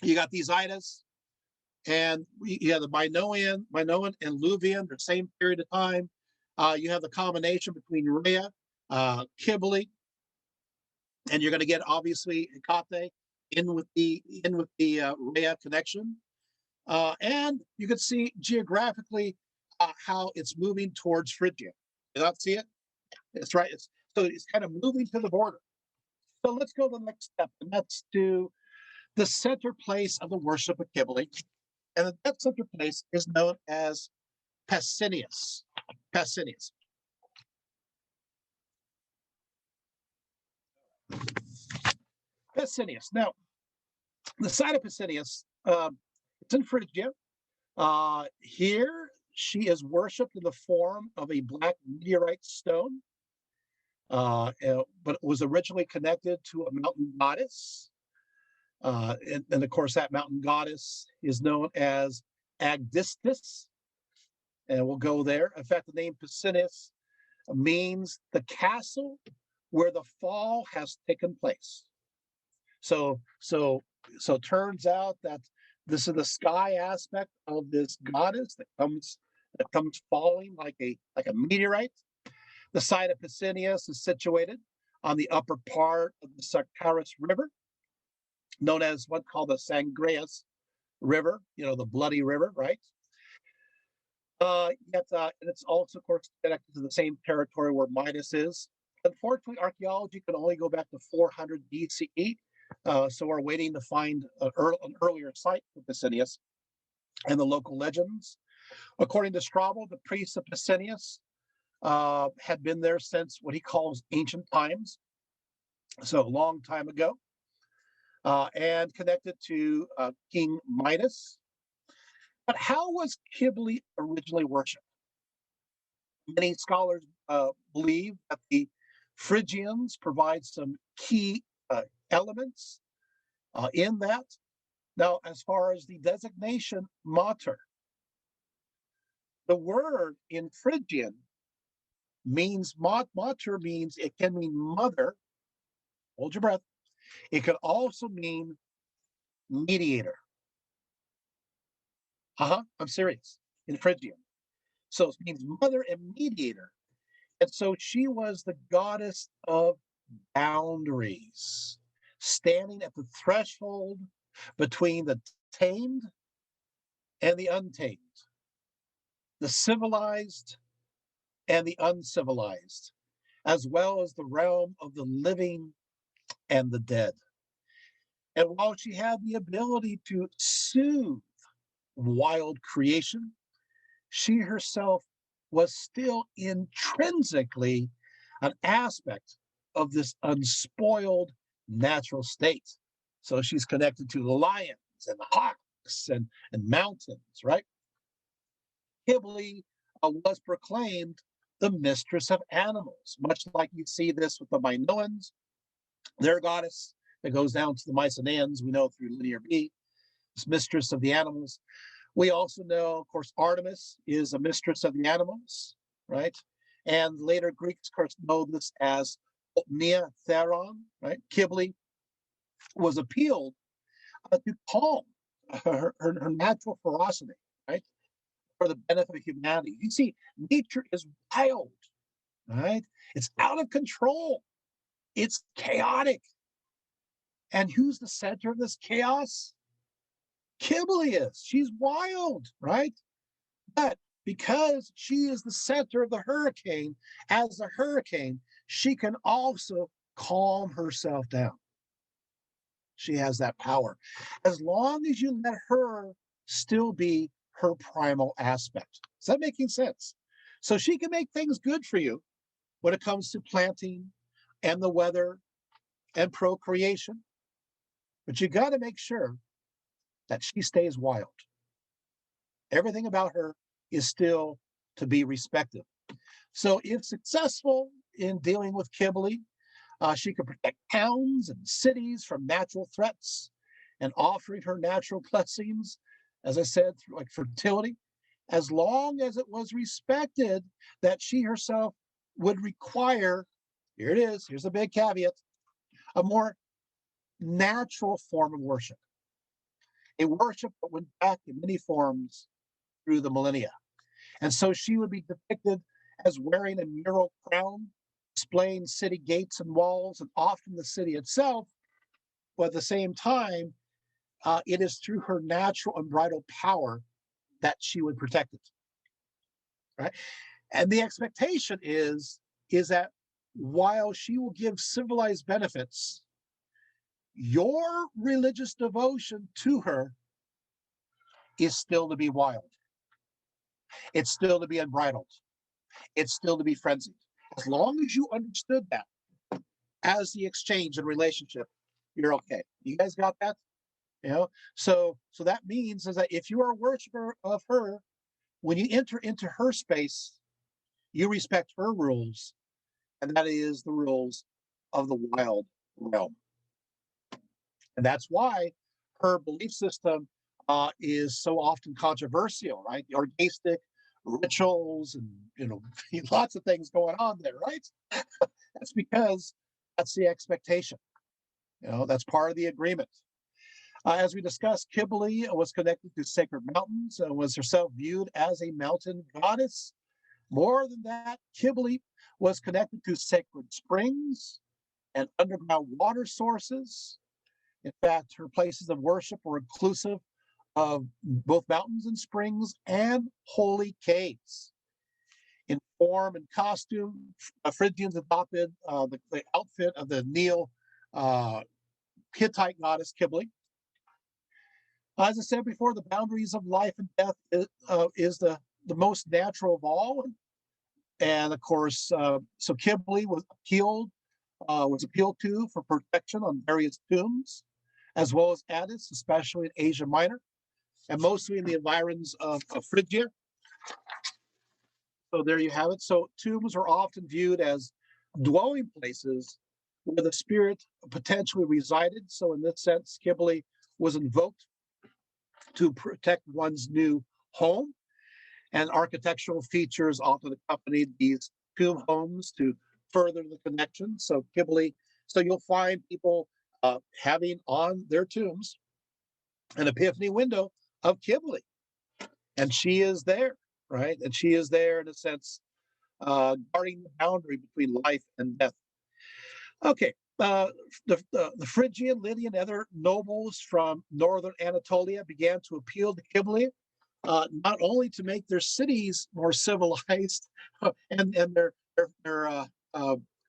you got these Idas, and you have the Minoan and Luvian, the same period of time. You have the combination between Rhea, Cybele, and you're going to get obviously Hecate in with the Rhea connection. And you can see geographically how it's moving towards Phrygia. You not see it? It's right. So it's kind of moving to the border. So let's go to the next step, and that's to the center place of the worship of Cybele. And that center place is known as Pessinus. Pessinus. Pessinus. Now, the site of Pessinus, it's in Phrygia. Here, she is worshipped in the form of a black meteorite stone, but it was originally connected to a mountain goddess. And of course, that mountain goddess is known as Agdistis, and we'll go there. In fact, the name Pessinus means the castle where the fall has taken place. So it turns out that this is the sky aspect of this goddess that comes falling like a meteorite. The site of Pessinus is situated on the upper part of the Sarkaris River, known as what's called the Sangreas River, the bloody river, right? And it's also, of course, connected to the same territory where Midas is. Unfortunately, archaeology can only go back to 400 BCE, so we're waiting to find an earlier site for Pessinus and the local legends. According to Strabo, the priests of Pessinus had been there since what he calls ancient times, so a long time ago, and connected to King Midas. But how was Cybele originally worshipped? Many scholars believe that the Phrygians provide some key elements in that. Now, as far as the designation mater, the word in Phrygian means mater means it can mean mother. Hold your breath. It could also mean mediator. I'm serious. In Phrygian. So it means mother and mediator. And so she was the goddess of boundaries, standing at the threshold between the tamed and the untamed, the civilized and the uncivilized, as well as the realm of the living and the dead. And while she had the ability to soothe wild creation, she herself was still intrinsically an aspect of this unspoiled natural state. So she's connected to the lions and the hawks and mountains, right? Cybele was proclaimed the mistress of animals, much like you see this with the Minoans, their goddess that goes down to the Mycenaeans, we know through Linear B, this mistress of the animals. We also know, of course, Artemis is a mistress of the animals, right? And later Greeks, of course, know this as Opnia Theron, right? Cybele was appealed to calm her natural ferocity, right, for the benefit of humanity. You see, nature is wild, right? It's out of control. It's chaotic. And who's the center of this chaos? Cybele is. She's wild, right? But because she is the center of the hurricane, as a hurricane, she can also calm herself down. She has that power. As long as you let her still be her primal aspect. Is that making sense? So she can make things good for you when it comes to planting and the weather and procreation. But you got to make sure that she stays wild. Everything about her is still to be respected. So if successful in dealing with Cybele, she could protect towns and cities from natural threats and offering her natural blessings, as I said, like fertility, as long as it was respected that she herself would require, here it is, here's a big caveat, a more natural form of worship, a worship that went back in many forms through the millennia. And so she would be depicted as wearing a mural crown, displaying city gates and walls, and often the city itself. But at the same time, it is through her natural unbridled power that she would protect it, right? And the expectation is that while she will give civilized benefits, your religious devotion to her is still to be wild. It's still to be unbridled. It's still to be frenzied. As long as you understood that as the exchange and relationship, you're okay. You guys got that? You know, so that means is that if you are a worshiper of her, when you enter into her space, you respect her rules, and that is the rules of the wild realm. And that's why her belief system is so often controversial, right? The orgastic rituals and lots of things going on there, right? That's because that's the expectation. That's part of the agreement. As we discussed, Cybele was connected to sacred mountains and was herself viewed as a mountain goddess. More than that, Cybele was connected to sacred springs and underground water sources. In fact, her places of worship were inclusive of both mountains and springs and holy caves. In form and costume, Phrygians adopted the outfit of the Neo Hittite goddess Cybele. As I said before, the boundaries of life and death is the most natural of all. And of course, so Cybele was appealed to for protection on various tombs, as well as Attis, especially in Asia Minor, and mostly in the environs of Phrygia. So there you have it. So tombs are often viewed as dwelling places where the spirit potentially resided. So in this sense, Cybele was invoked to protect one's new home, and architectural features often accompanied these tomb homes to further the connection. So Cybele, so you'll find people having on their tombs an epiphany window of Cybele, and she is there, right? And she is there in a sense, guarding the boundary between life and death. Okay, the Phrygian, Lydian, and other nobles from northern Anatolia began to appeal to Cybele, not only to make their cities more civilized and their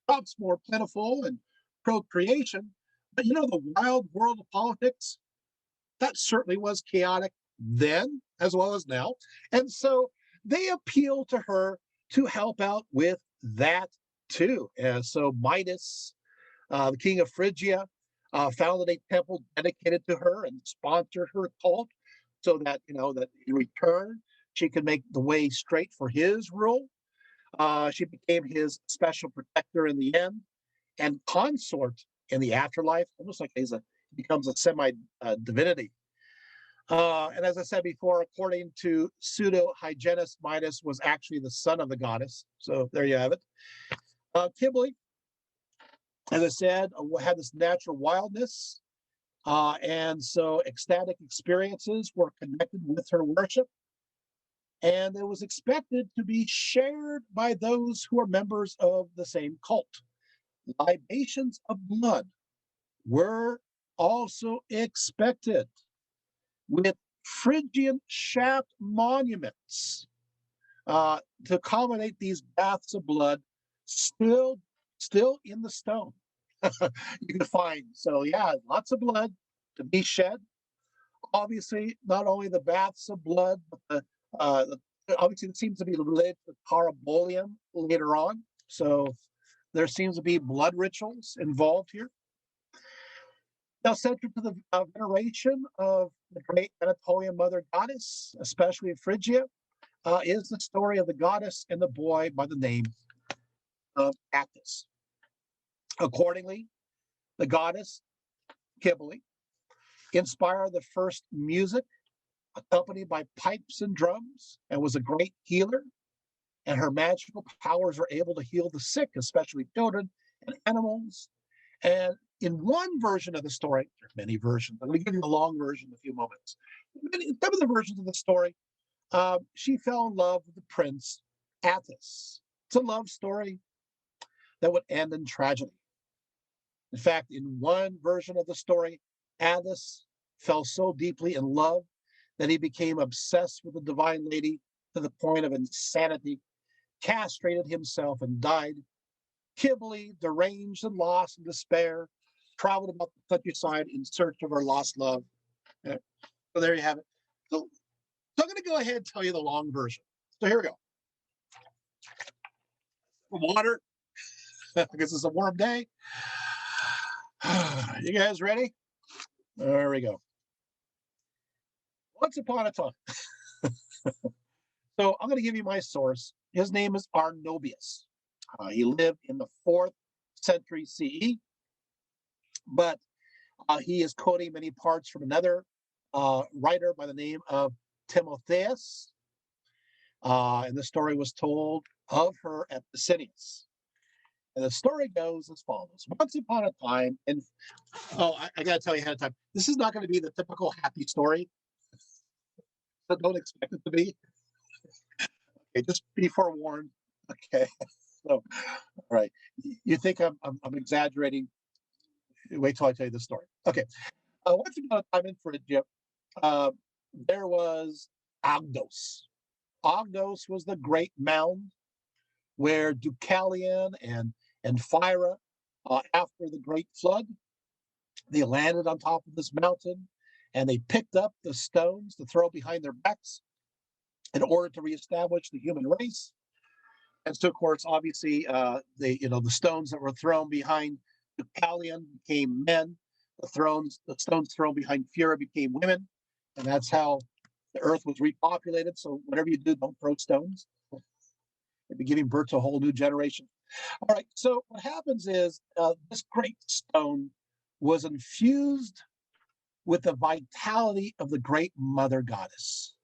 crops more plentiful and procreation, but the wild world of politics, that certainly was chaotic then as well as now. And so they appeal to her to help out with that too. And so Midas, the king of Phrygia, founded a temple dedicated to her and sponsored her cult so that, that in return, she could make the way straight for his rule. She became his special protector in the end and consort in the afterlife, almost like he becomes a semi-divinity. And as I said before, according to pseudo-hygienist, Midas was actually the son of the goddess. So there you have it. Cybele, as I said, had this natural wildness, And so ecstatic experiences were connected with her worship, and it was expected to be shared by those who are members of the same cult. Libations of blood were also expected, with Phrygian shaft monuments to accommodate these baths of blood still still in the stone. You can find. So yeah, lots of blood to be shed. Obviously, not only the baths of blood, but obviously it seems to be related to Parabolium later on. So there seems to be blood rituals involved here. Now, central to the veneration of the great Anatolian mother goddess, especially in Phrygia, is the story of the goddess and the boy by the name of Attis. Accordingly, the goddess Cybele inspired the first music accompanied by pipes and drums, and was a great healer. And her magical powers were able to heal the sick, especially children and animals. And in one version of the story, there are many versions. I'm going to give you the long version in a few moments. Some of the versions of the story, she fell in love with the prince Attis. It's a love story that would end in tragedy. In fact, in one version of the story, Attis fell so deeply in love that he became obsessed with the divine lady to the point of insanity, castrated himself, and died. Cybele, deranged and lost in despair, traveled about the countryside in search of her lost love. Yeah. So there you have it. So I'm going to go ahead and tell you the long version. So here we go. Water, because it's a warm day. You guys ready? There we go. Once upon a time. So I'm going to give you my source. His name is Arnobius. He lived in the 4th century CE, but he is quoting many parts from another writer by the name of Timotheus. And the story was told of her at Pessinus. And the story goes as follows. Once upon a time, and I got to tell you ahead of time, this is not going to be the typical happy story. So don't expect it to be. Okay, just be forewarned. Okay. So, all right. You think I'm exaggerating? Wait till I tell you the story. Okay. Once upon a time in Phrygia, uh, there was Agdos. Agdos was the great mound where Deucalion and Phyra, after the great flood, they landed on top of this mountain and they picked up the stones to throw behind their backs in order to reestablish the human race. And so, of course, obviously, the stones that were thrown behind Deucalion became men. The stones thrown behind Phyra became women, and that's how the earth was repopulated. So whatever you do, don't throw stones. You'll be giving birth to a whole new generation. All right. So what happens is this great stone was infused with the vitality of the great mother goddess.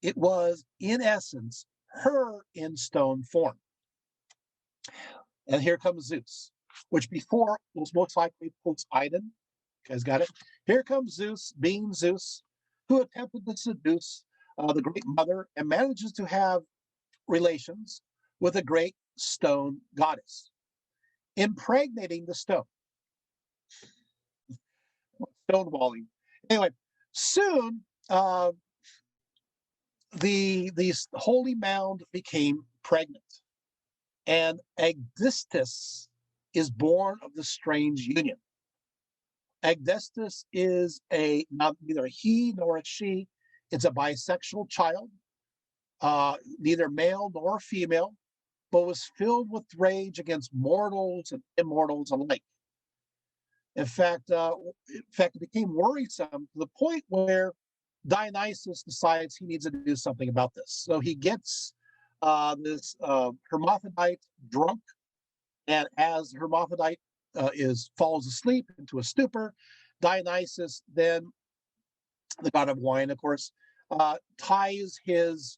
It was, in essence, her in stone form. And here comes Zeus, which before was most likely Poseidon. You guys got it? Here comes Zeus, being Zeus, who attempted to seduce the great mother and manages to have relations with a great stone goddess, impregnating the stone. Stonewalling. Anyway, soon the holy mound became pregnant, and Agdistis is born of the strange union. Agdistis is neither a he nor a she. It's a bisexual child, neither male nor female, but was filled with rage against mortals and immortals alike. In fact, it became worrisome to the point where Dionysus decides he needs to do something about this. So he gets this hermaphrodite drunk, and as hermaphrodite falls asleep into a stupor, Dionysus, then the god of wine, of course, ties his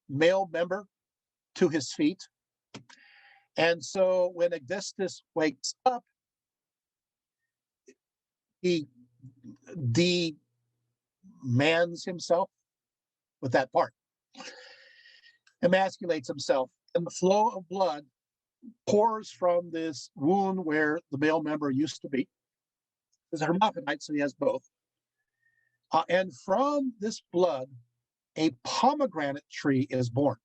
male member to his feet. And so when Agdistis wakes up, he demans himself with that part, emasculates himself, and the flow of blood pours from this wound where the male member used to be. He's a hermaphrodite, so he has both. And from this blood, a pomegranate tree is born.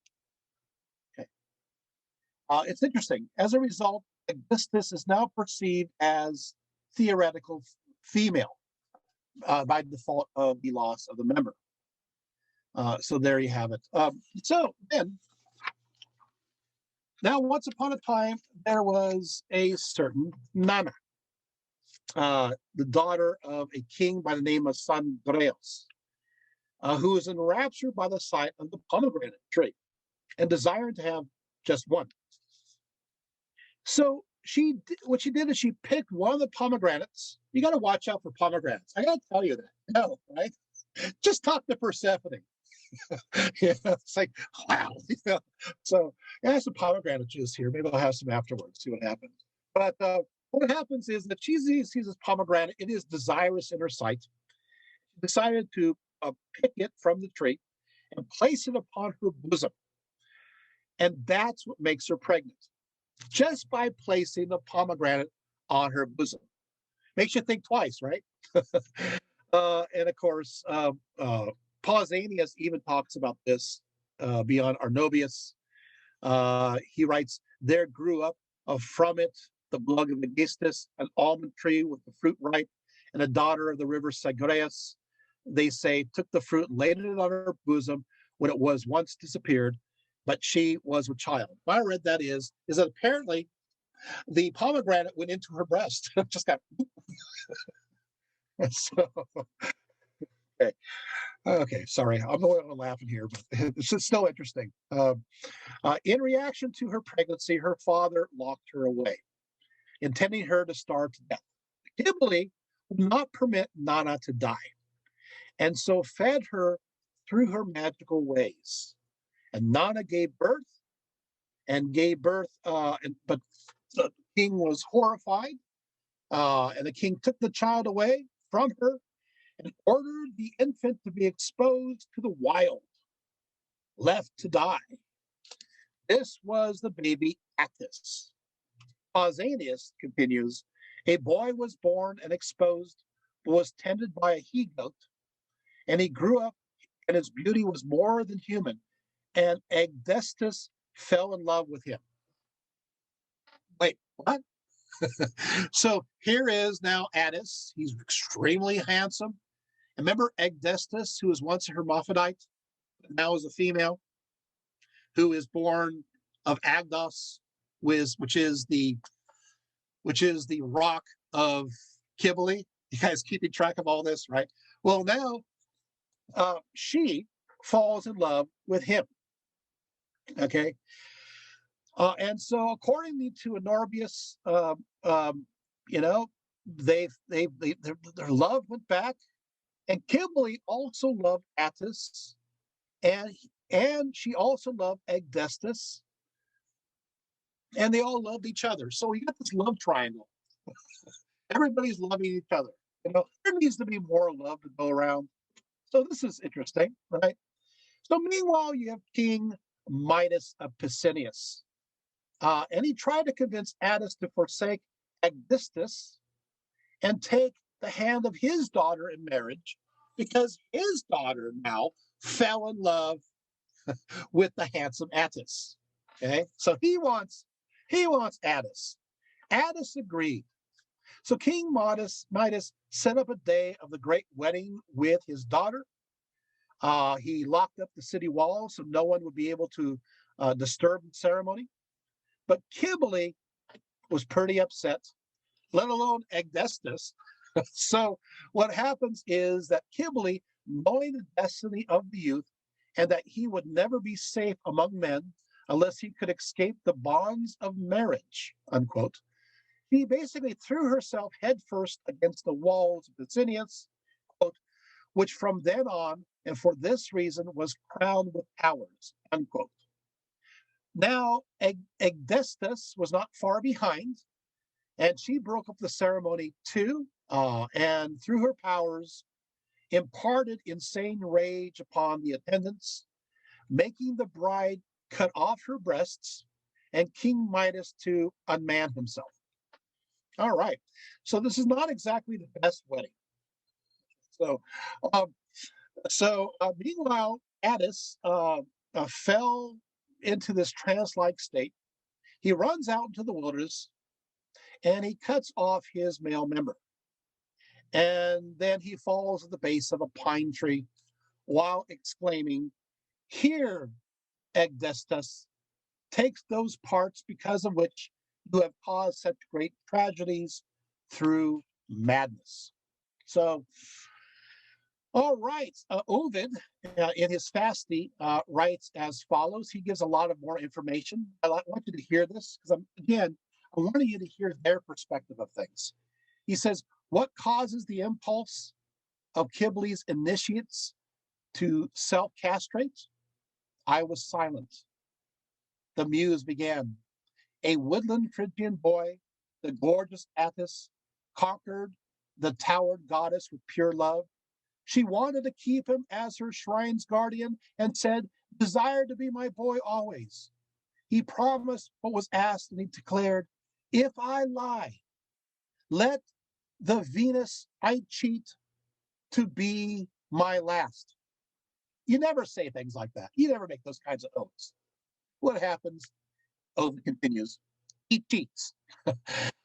Okay. It's interesting. As a result, Augustus is now perceived as theoretical female by default of the loss of the member. So there you have it. So then, now once upon a time, there was a certain Nana, the daughter of a king by the name of Sandreos, who was enraptured by the sight of the pomegranate tree and desired to have just one. So what she did is she picked one of the pomegranates. You got to watch out for pomegranates. I got to tell you that. No, right? Just talk to Persephone. It's like, wow. So I have some pomegranate juice here. Maybe I'll have some afterwards, see what happens. But what happens is that she sees this pomegranate. It is desirous in her sight. She decided to pick it from the tree and place it upon her bosom. And that's what makes her pregnant. Just by placing the pomegranate on her bosom. Makes you think twice, right? And of course, Pausanias even talks about this beyond Arnobius. He writes, there grew up from it the blood of Megistus, an almond tree with the fruit ripe, and a daughter of the river Sagreus. They say, took the fruit and laid it on her bosom when it was once disappeared, but she was with child. What I read that is that apparently the pomegranate went into her breast. Just got so okay. Okay, sorry, I'm the one laughing here, but it's still interesting. In reaction to her pregnancy, her father locked her away, intending her to starve to death. Cybele would not permit Nana to die, and so fed her through her magical ways. And Nana gave birth, but the king was horrified, and the king took the child away from her and ordered the infant to be exposed to the wild, left to die. This was the baby Attis. Pausanias continues, a boy was born and exposed, but was tended by a he-goat, and he grew up, and his beauty was more than human, and Augustus fell in love with him. Wait, what? So here is now Attis. He's extremely handsome. And remember Augustus, who was once a hermaphrodite, but now is a female, who is born of Agdos, which is the rock of Cybele. You guys keeping track of all this, right? Well, now she falls in love with him. Okay. And so, according to Anorbius, their love went back, and Cybele also loved Attis, and she also loved Augustus, and they all loved each other. So we got this love triangle. Everybody's loving each other. There needs to be more love to go around. So this is interesting, right? So meanwhile, you have King Midas of Pessinus. And he tried to convince Attis to forsake Augustus and take the hand of his daughter in marriage, because his daughter now fell in love with the handsome Attis. Okay, so he wants Attis. Attis agreed. So King Midas set up a day of the great wedding with his daughter. He locked up the city walls so no one would be able to disturb the ceremony. But Cybele was pretty upset, let alone Augustus. So what happens is that Cybele, knowing the destiny of the youth and that he would never be safe among men unless he could escape the bonds of marriage, unquote, he basically threw herself headfirst against the walls of Pessinus, quote, which from then on, and for this reason, was crowned with powers, unquote. Now, Augustus was not far behind, and she broke up the ceremony too, and through her powers, imparted insane rage upon the attendants, making the bride cut off her breasts and King Midas to unman himself. All right. So this is not exactly the best wedding. So, um, meanwhile, Attis fell into this trance-like state. He runs out into the wilderness and he cuts off his male member. And then he falls at the base of a pine tree while exclaiming, "Here, Egdestus, take those parts because of which you have caused such great tragedies through madness." So, all right, Ovid, in his Fasti, writes as follows. He gives a lot of more information. I want you to hear this because, I wanted you to hear their perspective of things. He says, what causes the impulse of Cybele's initiates to self-castrate? I was silent. The muse began. A woodland Phrygian boy, the gorgeous Attis, conquered the towered goddess with pure love. She wanted to keep him as her shrine's guardian and said, desire to be my boy always. He promised what was asked and he declared, if I lie, let the Venus I cheat to be my last. You never say things like that. You never make those kinds of oaths. What happens? Ovid continues. He cheats.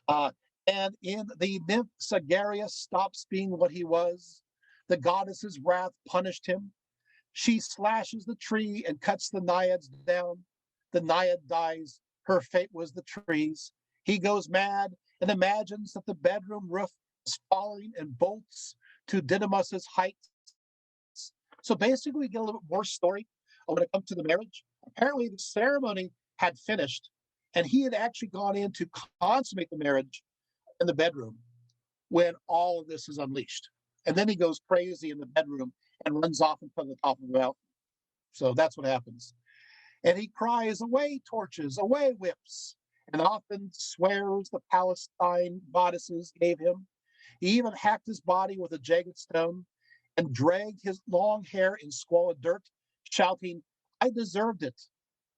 And in the nymph Sagarius stops being what he was. The goddess's wrath punished him. She slashes the tree and cuts the naiads down. The naiad dies. Her fate was the trees. He goes mad and imagines that the bedroom roof is falling and bolts to Didymus's heights. So basically, we get a little bit more story when it comes to the marriage. Apparently, the ceremony had finished, and he had actually gone in to consummate the marriage in the bedroom when all of this is unleashed. And then he goes crazy in the bedroom and runs off in front of the top of the mountain. So that's what happens. And he cries, away torches, away whips, and often swears the Palestine goddesses gave him. He even hacked his body with a jagged stone and dragged his long hair in squalid dirt, shouting, I deserved it.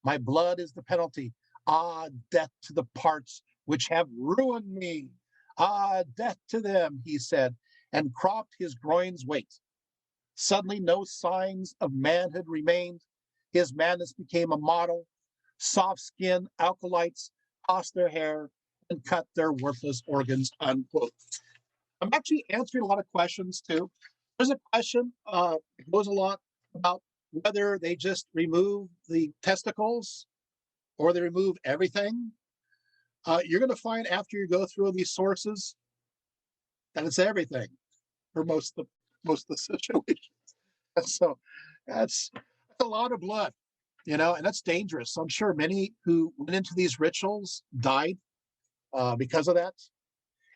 My blood is the penalty. Ah, death to the parts which have ruined me. Ah, death to them, he said, and cropped his groin's weight. Suddenly no signs of manhood remained. His madness became a model. Soft-skinned alkalites tossed their hair and cut their worthless organs, unquote. I'm actually answering a lot of questions, too. There's a question that goes a lot about whether they just remove the testicles or they remove everything. You're going to find after you go through these sources that it's everything for most of the situations. And so that's a lot of blood, and that's dangerous. So I'm sure many who went into these rituals died because of that.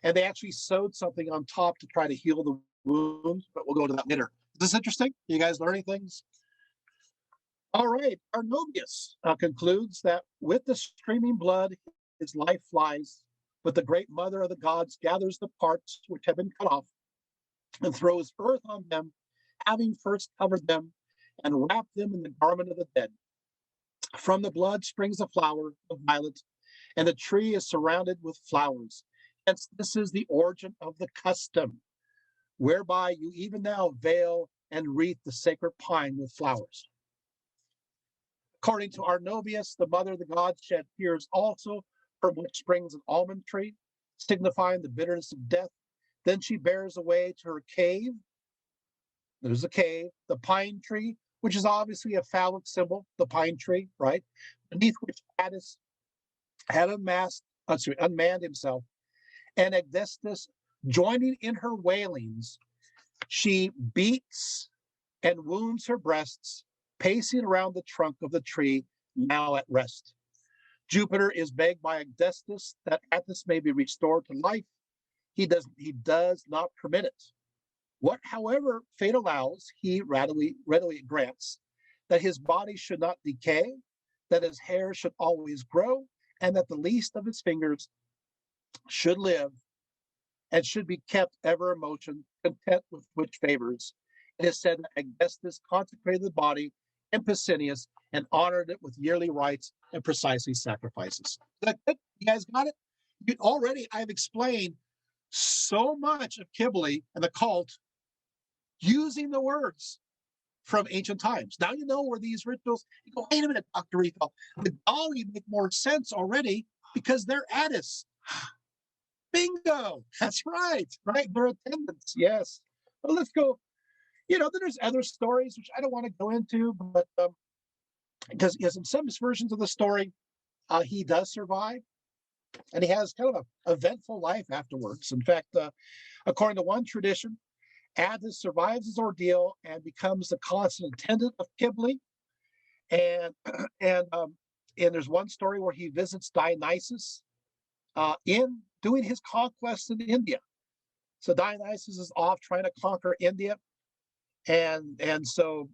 And they actually sewed something on top to try to heal the wound, but we'll go to that later. Is this interesting? You guys learning things? All right. Arnobius concludes that with the streaming blood, his life flies, but the great mother of the gods gathers the parts which have been cut off and throws earth on them, having first covered them and wrapped them in the garment of the dead. From the blood springs a flower of violet, and the tree is surrounded with flowers. Hence, this is the origin of the custom, whereby you even now veil and wreath the sacred pine with flowers. According to Arnobius, the mother of the gods shed tears also, from which springs an almond tree, signifying the bitterness of death. Then she bears away to her cave. There's a cave, the pine tree, which is obviously a phallic symbol, the pine tree, right? Beneath which Attis had unmanned himself. And Egdestus, joining in her wailings, she beats and wounds her breasts, pacing around the trunk of the tree, now at rest. Jupiter is begged by Egdestus that Attis may be restored to life. He does not permit it. What, however, fate allows, he readily grants, that his body should not decay, that his hair should always grow, and that the least of his fingers should live and should be kept ever in motion, content with which favors. It is said that Augustus consecrated the body in Pessinus and honored it with yearly rites and precisely sacrifices. Is that good? You guys got it? Already I've explained so much of Cybele and the cult using the words from ancient times. Now you know where these rituals, you go, wait a minute, Dr. Rietveld, the Galli make more sense already because they're Attis. Bingo! That's right, right? Their attendants, yes. Well, let's go. Then there's other stories which I don't want to go into, but because in some versions of the story, he does survive, and he has kind of an eventful life afterwards. In fact, according to one tradition, Attis survives his ordeal and becomes the constant attendant of Cybele. And and there's one story where he visits Dionysus in doing his conquest in India. So Dionysus is off trying to conquer India, and so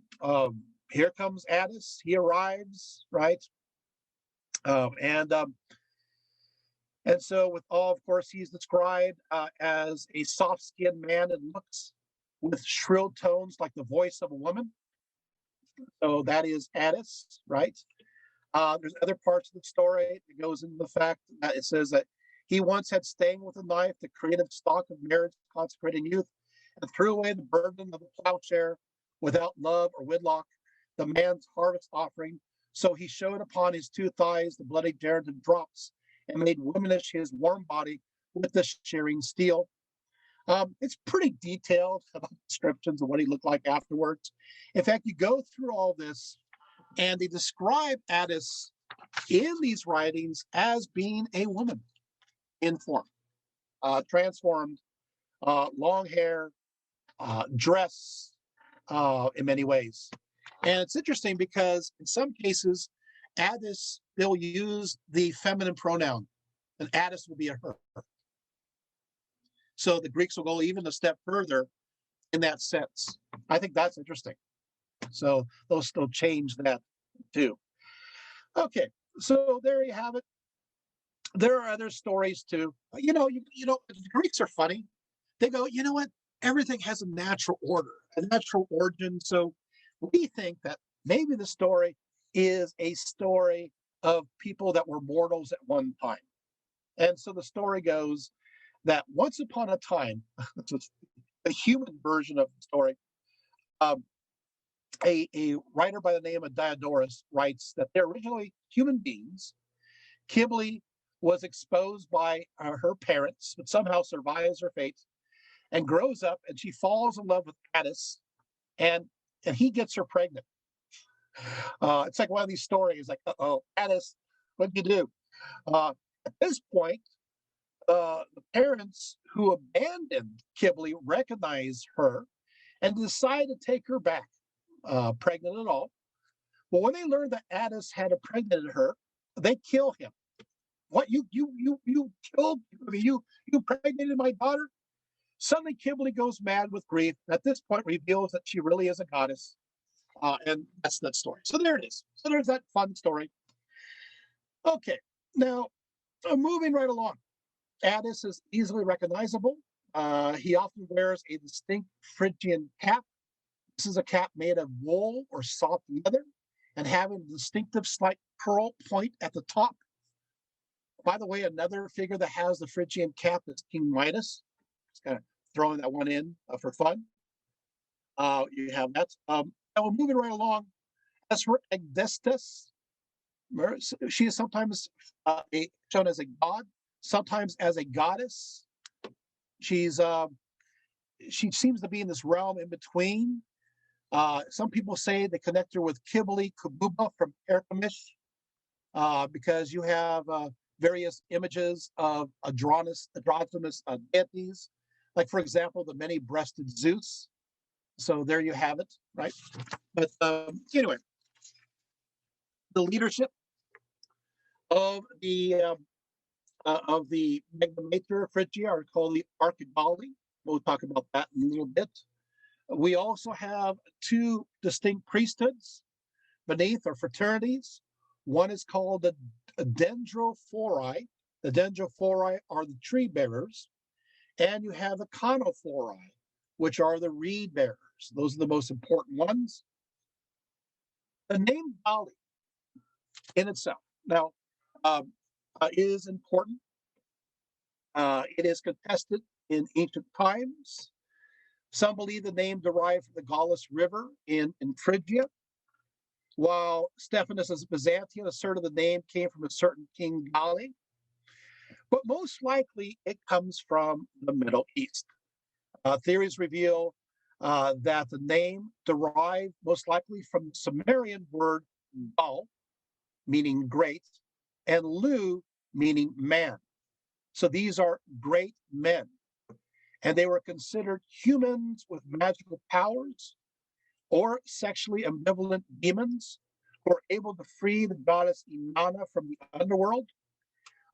here comes Attis. He arrives, right? And so with all, of course, he's described as a soft-skinned man and looks with shrill tones like the voice of a woman. So that is Attis, right? There's other parts of the story that goes into the fact that it says that he once had staying with a knife the creative stock of marriage, consecrating youth, and threw away the burden of the plowshare without love or wedlock, the man's harvest offering. So he showed upon his two thighs the bloody Darrington drops and made womanish his warm body with the shearing steel. It's pretty detailed about descriptions of what he looked like afterwards. In fact, you go through all this, and they describe Attis in these writings as being a woman in form, transformed, long hair, dress, in many ways. And it's interesting because in some cases, Attis, they'll use the feminine pronoun, and Attis will be a her. So the Greeks will go even a step further in that sense. I think that's interesting. So they'll still change that too. Okay, so there you have it. There are other stories too. The Greeks are funny. They go, you know what? Everything has a natural order, a natural origin. So we think that maybe the story is a story of people that were mortals at one time. And so the story goes that once upon a time, the human version of the story, a writer by the name of Diodorus writes that they're originally human beings. Cybele was exposed by her parents, but somehow survives her fate and grows up, and she falls in love with Attis, and he gets her pregnant. It's like one of these stories, like, uh-oh, Attis, what'd you do? At this point, the parents who abandoned Cybele recognize her and decide to take her back, pregnant and all. But when they learn that Attis had impregnated her, they kill him. What, you killed, you impregnated my daughter? Suddenly Cybele goes mad with grief. At this point reveals that she really is a goddess. And that's that story. So there it is. So there's that fun story. Okay, now moving right along. Attis is easily recognizable. He often wears a distinct Phrygian cap. This is a cap made of wool or soft leather and having a distinctive slight pearl point at the top. By the way, another figure that has the Phrygian cap is King Midas. Just kind of throwing that one in for fun. You have that. Now we're moving right along. As for Augustus, she is sometimes shown as a god, sometimes as a goddess. She seems to be in this realm in between. Some people say they connect her with Cybele Kububa from Artemis, because you have various images of androgynous deities, like, for example, the many-breasted Zeus. So there you have it, right? But anyway, the leadership of the Magna Mater Phrygia are called the Archegali. We'll talk about that in a little bit. We also have two distinct priesthoods beneath, or fraternities. One is called the Dendrophori. The Dendrophori are the tree bearers, and you have the conophori, which are the reed bearers. Those are the most important ones. The name Galli in itself now is important. It is contested in ancient times. Some believe the name derived from the Gallus River in Phrygia, while Stephanus of Byzantium asserted the name came from a certain King Galli. But most likely it comes from the Middle East. Theories reveal that the name derived most likely from the Sumerian word Gal, meaning great, and Lu, meaning man. So these are great men. And they were considered humans with magical powers or sexually ambivalent demons who were able to free the goddess Inanna from the underworld.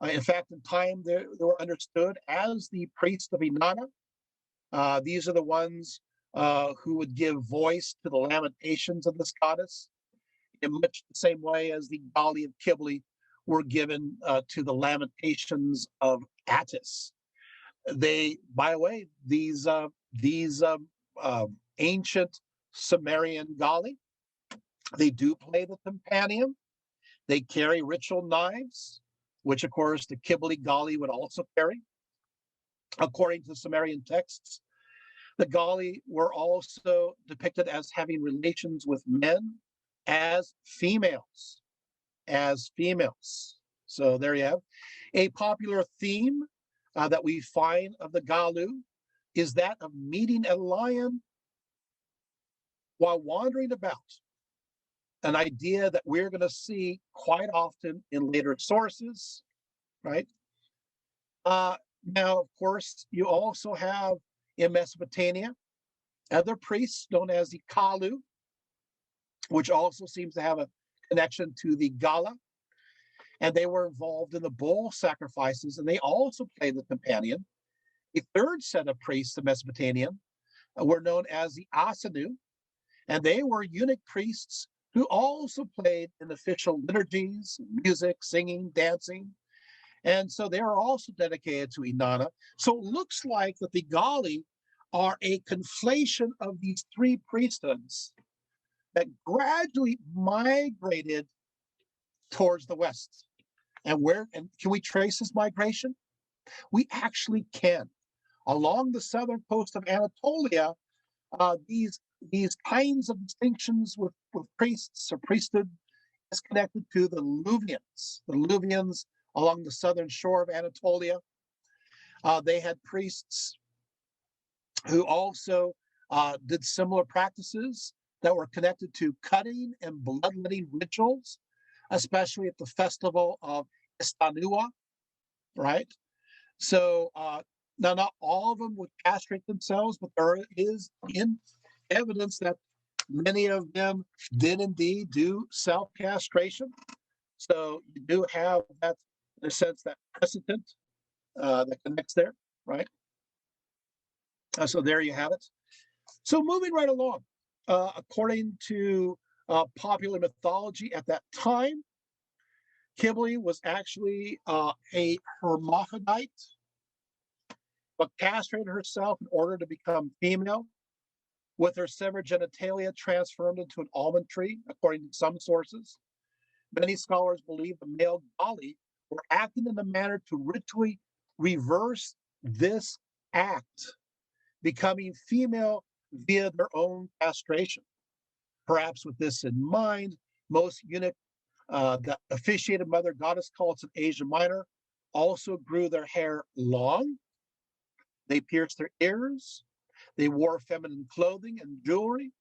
In fact, in time, they were understood as the priests of Inanna. These are the ones who would give voice to the lamentations of this goddess in much the same way as the Galli of Cybele were given to the lamentations of Attis. They, by the way, these ancient Sumerian Galli, they do play the tympanium. They carry ritual knives, which of course the Cybele Galli would also carry. According to the Sumerian texts, the Galli were also depicted as having relations with men as females. So there you have. A popular theme that we find of the Gallu is that of meeting a lion while wandering about, an idea that we're going to see quite often in later sources, right? Now, of course, you also have in Mesopotamia other priests known as the Kalu, which also seems to have a connection to the Gala, and they were involved in the bull sacrifices, and they also played the companion. A third set of priests of Mesopotamia were known as the Asanu, and they were eunuch priests who also played in official liturgies, music, singing, dancing. And so they are also dedicated to Inanna. So it looks like that the Galli are a conflation of these three priesthoods that gradually migrated towards the west. And can we trace this migration? We actually can. Along the southern coast of Anatolia, these kinds of distinctions with priests or priesthood is connected to the Luvians. The Luvians along the southern shore of Anatolia, they had priests who also did similar practices that were connected to cutting and bloodletting rituals, especially at the festival of Istanua, right? So now not all of them would castrate themselves, but there is evidence that many of them did indeed do self-castration. So you do have that, in a sense, that precedent that connects there, right? So there you have it. So moving right along, according to popular mythology at that time, Cybele was actually a hermaphrodite, but castrated herself in order to become female, with her severed genitalia transformed into an almond tree, according to some sources. Many scholars believe the male Galli were acting in a manner to ritually reverse this act, becoming female via their own castration. Perhaps with this in mind, most eunuch that officiated mother goddess cults in Asia Minor also grew their hair long. They pierced their ears. They wore feminine clothing and jewelry.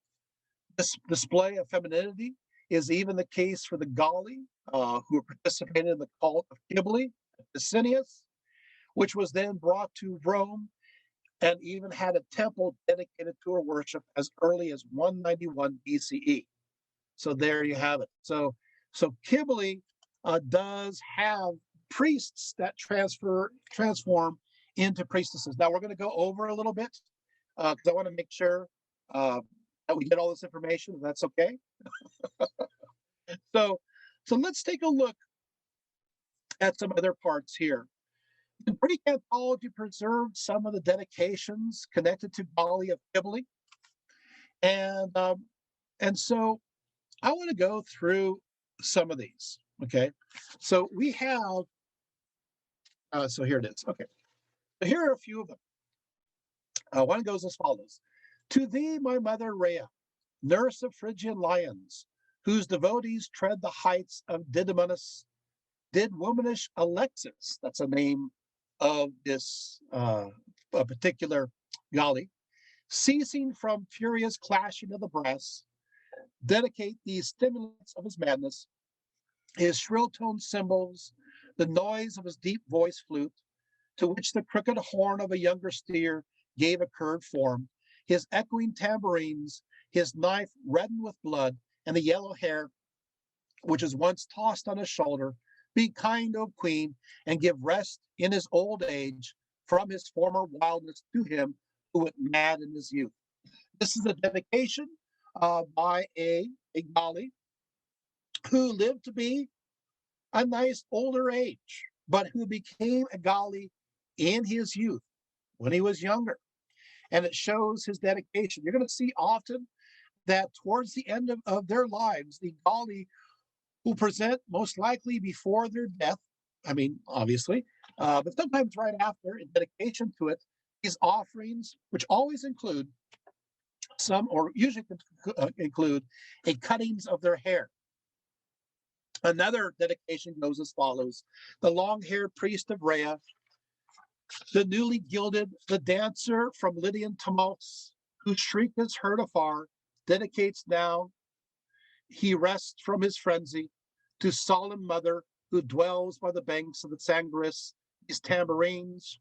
This display of femininity is even the case for the Galli, who participated in the cult of Cybele, Pessinus, which was then brought to Rome and even had a temple dedicated to her worship as early as 191 BCE. So there you have it. So Cybele does have priests that transform into priestesses. Now we're going to go over a little bit because I want to make sure that we get all this information. If that's okay. So let's take a look at some other parts here. The Greek anthology preserved some of the dedications connected to Galli of Cybele, and um, and so I want to go through some of these. Okay, so we have so here it is. Okay, so here are a few of them. One goes as follows: To thee, my mother Rhea, nurse of Phrygian lions, whose devotees tread the heights of Didymus, did womanish Alexis, that's a name of this a particular Galli, ceasing from furious clashing of the brass, dedicate these stimulants of his madness, his shrill toned cymbals, the noise of his deep voiced flute, to which the crooked horn of a younger steer gave a curved form, his echoing tambourines, his knife reddened with blood, and the yellow hair which is once tossed on his shoulder, be kind, O queen, and give rest in his old age from his former wildness to him who went mad in his youth. This is a dedication by a Galli who lived to be a nice older age, but who became a Galli in his youth when he was younger. And it shows his dedication. You're going to see often that towards the end of their lives, the Galli who present most likely before their death, I mean, obviously, but sometimes right after, in dedication to it, these offerings, which always include some, or usually include, a cuttings of their hair. Another dedication goes as follows: The long-haired priest of Rhea, the newly gilded, the dancer from Lydian tumults, whose shriek is heard afar, dedicates now he rests from his frenzy to solemn mother who dwells by the banks of the Sangris, his tambourines,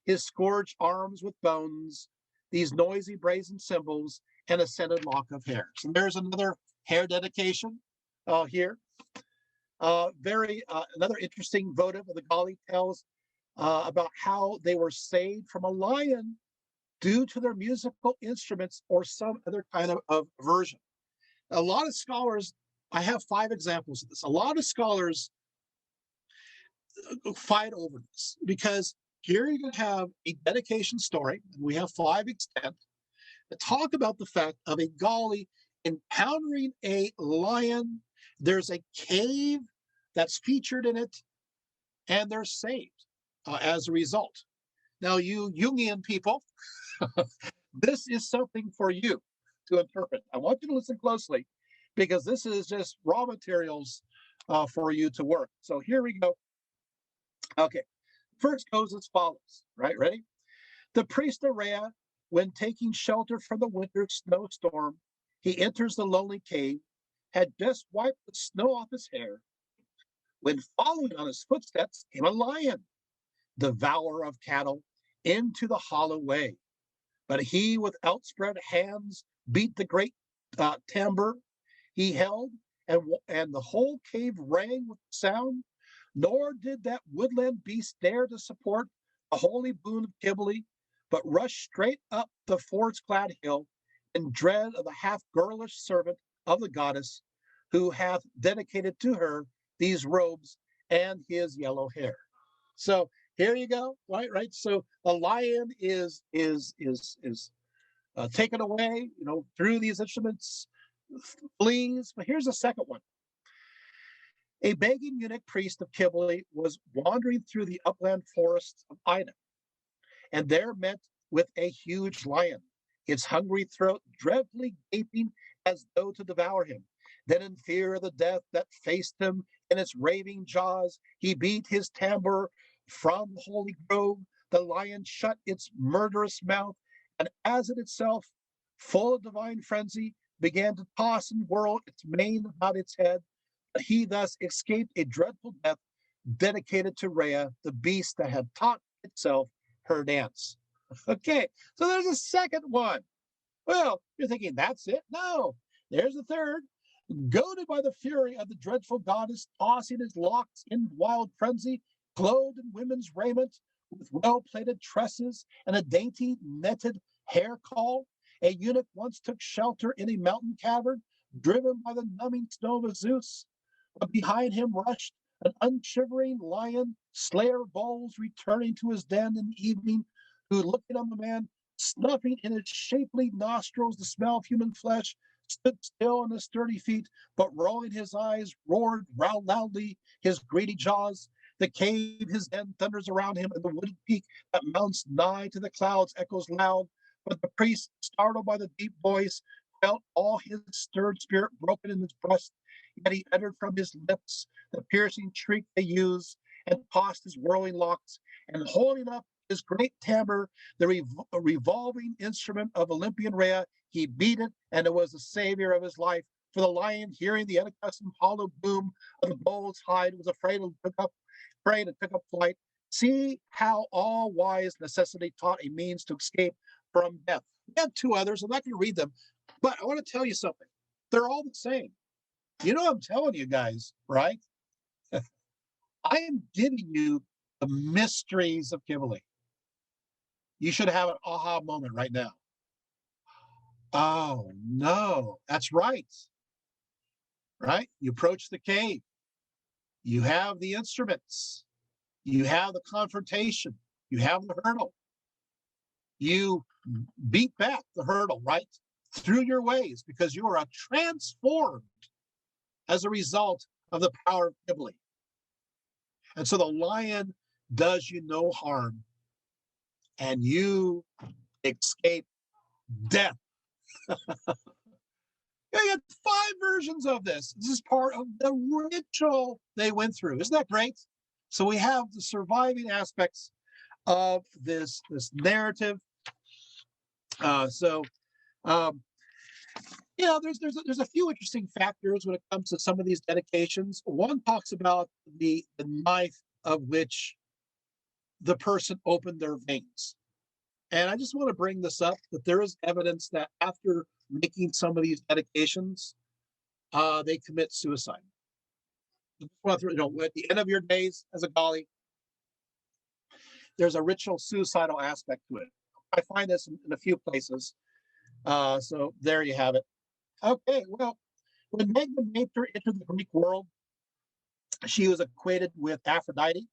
his scourged arms with bones, these noisy brazen cymbals, and a scented lock of hair. So there's another hair dedication here. Another interesting votive of the Galli tells about how they were saved from a lion due to their musical instruments or some other kind of version. A lot of scholars, I have 5 examples of this. A lot of scholars fight over this because here you're going to have a dedication story, and we have 5 extant, that talk about the fact of a Galli encountering a lion. There's a cave that's featured in it, and they're saved as a result. Now, you Jungian people, this is something for you to interpret. I want you to listen closely because this is just raw materials for you to work. So here we go. Okay, first goes as follows, right? Ready? The priest of Rhea, when taking shelter from the winter snowstorm, he enters the lonely cave, had just wiped the snow off his hair, when following on his footsteps came a lion, devourer of cattle, into the hollow way. But he, with outspread hands, beat the great timbre he held, and the whole cave rang with sound. Nor did that woodland beast dare to support the holy boon of Cybele, but rushed straight up the forest-clad hill in dread of the half-girlish servant of the goddess, who hath dedicated to her these robes and his yellow hair. So here you go, right. So a lion is taken away, through these instruments, flees. But here's a second one. A begging eunuch priest of Cybele was wandering through the upland forests of Ida, and there met with a huge lion, its hungry throat dreadfully gaping as though to devour him. Then, in fear of the death that faced him in its raving jaws, he beat his tambour from the holy grove. The lion shut its murderous mouth, and as it itself, full of divine frenzy, began to toss and whirl its mane about its head. He thus escaped a dreadful death, dedicated to Rhea, the beast that had taught itself her dance. Okay, so there's a second one. Well, you're thinking, that's it? No, there's a third. Goaded by the fury of the dreadful goddess, tossing his locks in wild frenzy, clothed in women's raiment, with well-plaited tresses and a dainty netted hair caul, a eunuch once took shelter in a mountain cavern, driven by the numbing snow of Zeus. But behind him rushed an unshivering lion, slayer of bulls, returning to his den in the evening, who, looking on the man, snuffing in its shapely nostrils the smell of human flesh, stood still on his sturdy feet, but rolling his eyes, roared round loudly his greedy jaws. The cave his den thunders around him, and the wooded peak that mounts nigh to the clouds echoes loud. But the priest, startled by the deep voice, felt all his stirred spirit broken in his breast. Yet he uttered from his lips the piercing shriek they use, and tossed his whirling locks, and holding up his great timbre, the revolving instrument of Olympian Rhea, he beat it, and it was the savior of his life. For the lion, hearing the unaccustomed hollow boom of the bull's hide, was afraid and took up flight. See how all wise necessity taught a means to escape from death. We have two others. I'm not going to read them, but I want to tell you something. They're all the same. You know, I'm telling you guys, right? I am giving you the mysteries of Cybele. You should have an aha moment right now. Oh, no, that's right. Right? You approach the cave. You have the instruments. You have the confrontation. You have the hurdle. You beat back the hurdle, right? Through your ways, because you are transformed as a result of the power of Cybele. And so the lion does you no harm, and you escape death. You got 5 versions of this. This is part of the ritual they went through. Isn't that great? So we have the surviving aspects of this narrative. There's a few interesting factors when it comes to some of these dedications. One talks about the knife of which the person opened their veins. And I just want to bring this up, that there is evidence that after making some of these dedications, they commit suicide. At the end of your days as a Galli, there's a ritual suicidal aspect to it. I find this in a few places. So there you have it. Okay, well, when Magna Mater entered the Greek world, she was equated with Aphrodite,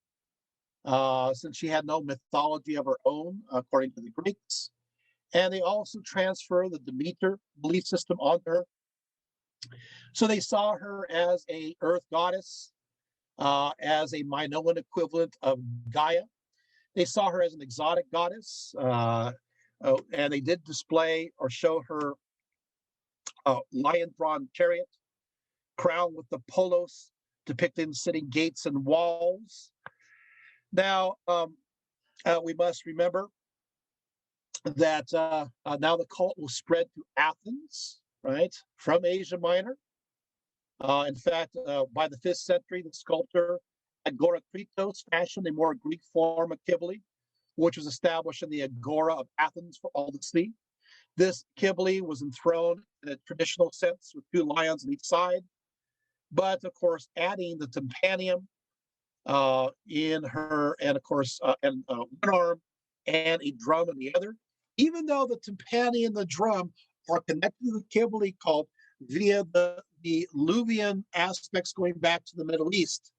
since she had no mythology of her own, according to the Greeks. And they also transfer the Demeter belief system onto her. So they saw her as a earth goddess, as a Minoan equivalent of Gaia. They saw her as an exotic goddess, and they did display or show her lion-drawn chariot, crowned with the polos, depicting city gates and walls. Now, we must remember that now the cult will spread to Athens, right, from Asia Minor. In fact, by the 5th century, the sculptor Agoracletos fashioned a more Greek form of Cybele, which was established in the Agora of Athens for all to see. This Cybele was enthroned in a traditional sense with 2 lions on each side, but of course, adding the tympanium in her, and of course, one arm and a drum in the other. Even though the tympani and the drum are connected to the Cybele cult via the Luvian aspects going back to the Middle East,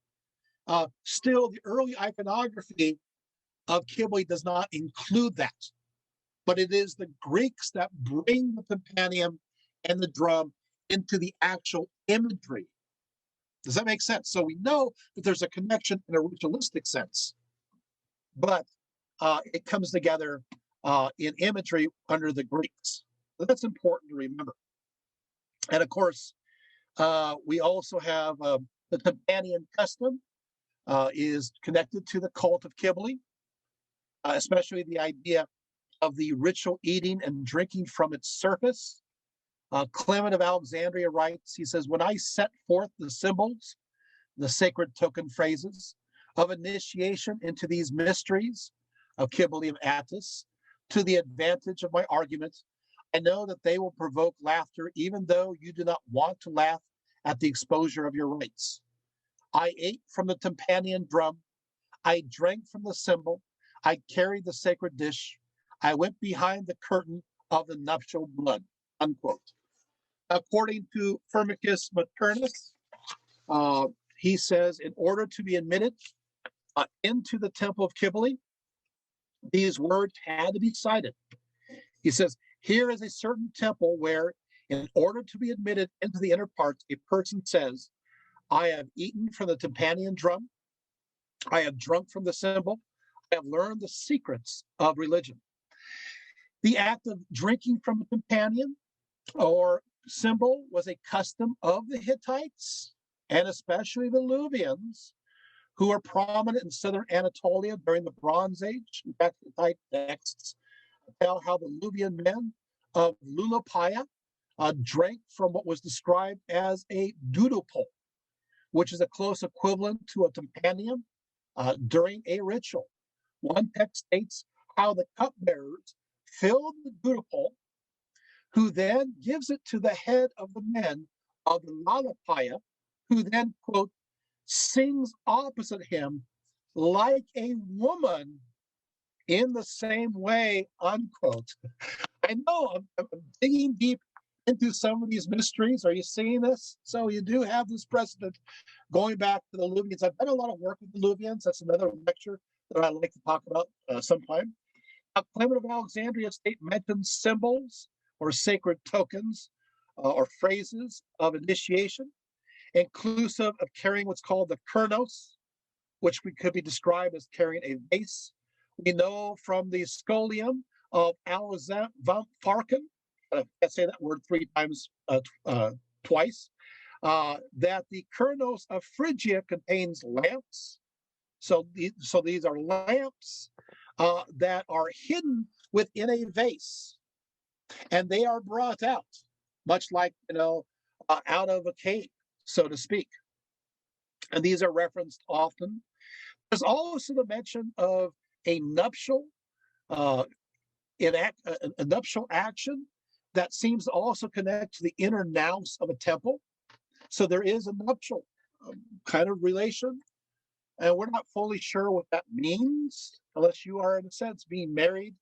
still the early iconography of Cybele does not include that. But it is the Greeks that bring the tympanium and the drum into the actual imagery. Does that make sense? So we know that there's a connection in a ritualistic sense, but it comes together in imagery under the Greeks. So that's important to remember. And of course, we also have the tympanian custom is connected to the cult of Cybele, especially the idea of the ritual eating and drinking from its surface. Clement of Alexandria writes, he says, when I set forth the symbols, the sacred token phrases of initiation into these mysteries of Cybele of Attis, to the advantage of my argument, I know that they will provoke laughter, even though you do not want to laugh at the exposure of your rites. I ate from the tympanian drum. I drank from the symbol. I carried the sacred dish. I went behind the curtain of the nuptial blood, unquote. According to Firmicus Maternus, he says, in order to be admitted into the temple of Cybele, these words had to be cited. He says, here is a certain temple where, in order to be admitted into the inner parts, a person says, I have eaten from the tympanian drum, I have drunk from the cymbal, I have learned the secrets of religion. The act of drinking from a tympanian or cymbal was a custom of the Hittites, and especially the Luvians, who were prominent in southern Anatolia during the Bronze Age. In fact, Hittite texts tell how the Luvian men of Lulapaya drank from what was described as a dudupol, which is a close equivalent to a tympanium during a ritual. One text states how the cupbearers filled the dudupol, who then gives it to the head of the men of the Lalapaya, who then, quote, sings opposite him like a woman in the same way, unquote. I know I'm digging deep into some of these mysteries. Are you seeing this? So you do have this precedent going back to the Luvians. I've done a lot of work with the Luvians. That's another lecture that I like to talk about sometime. Clement of Alexandria state mentions symbols or sacred tokens or phrases of initiation, inclusive of carrying what's called the kernos, which could be described as carrying a vase. We know from the scholium of Alexander von Farken, I can't say that word twice, that the kernos of Phrygia contains lamps. So these are lamps that are hidden within a vase, and they are brought out, much like, out of a cave, so to speak. And these are referenced often. There's also the mention of a nuptial, a nuptial action that seems to also connect to the inner nous of a temple. So there is a nuptial kind of relation, and we're not fully sure what that means, unless you are, in a sense, being married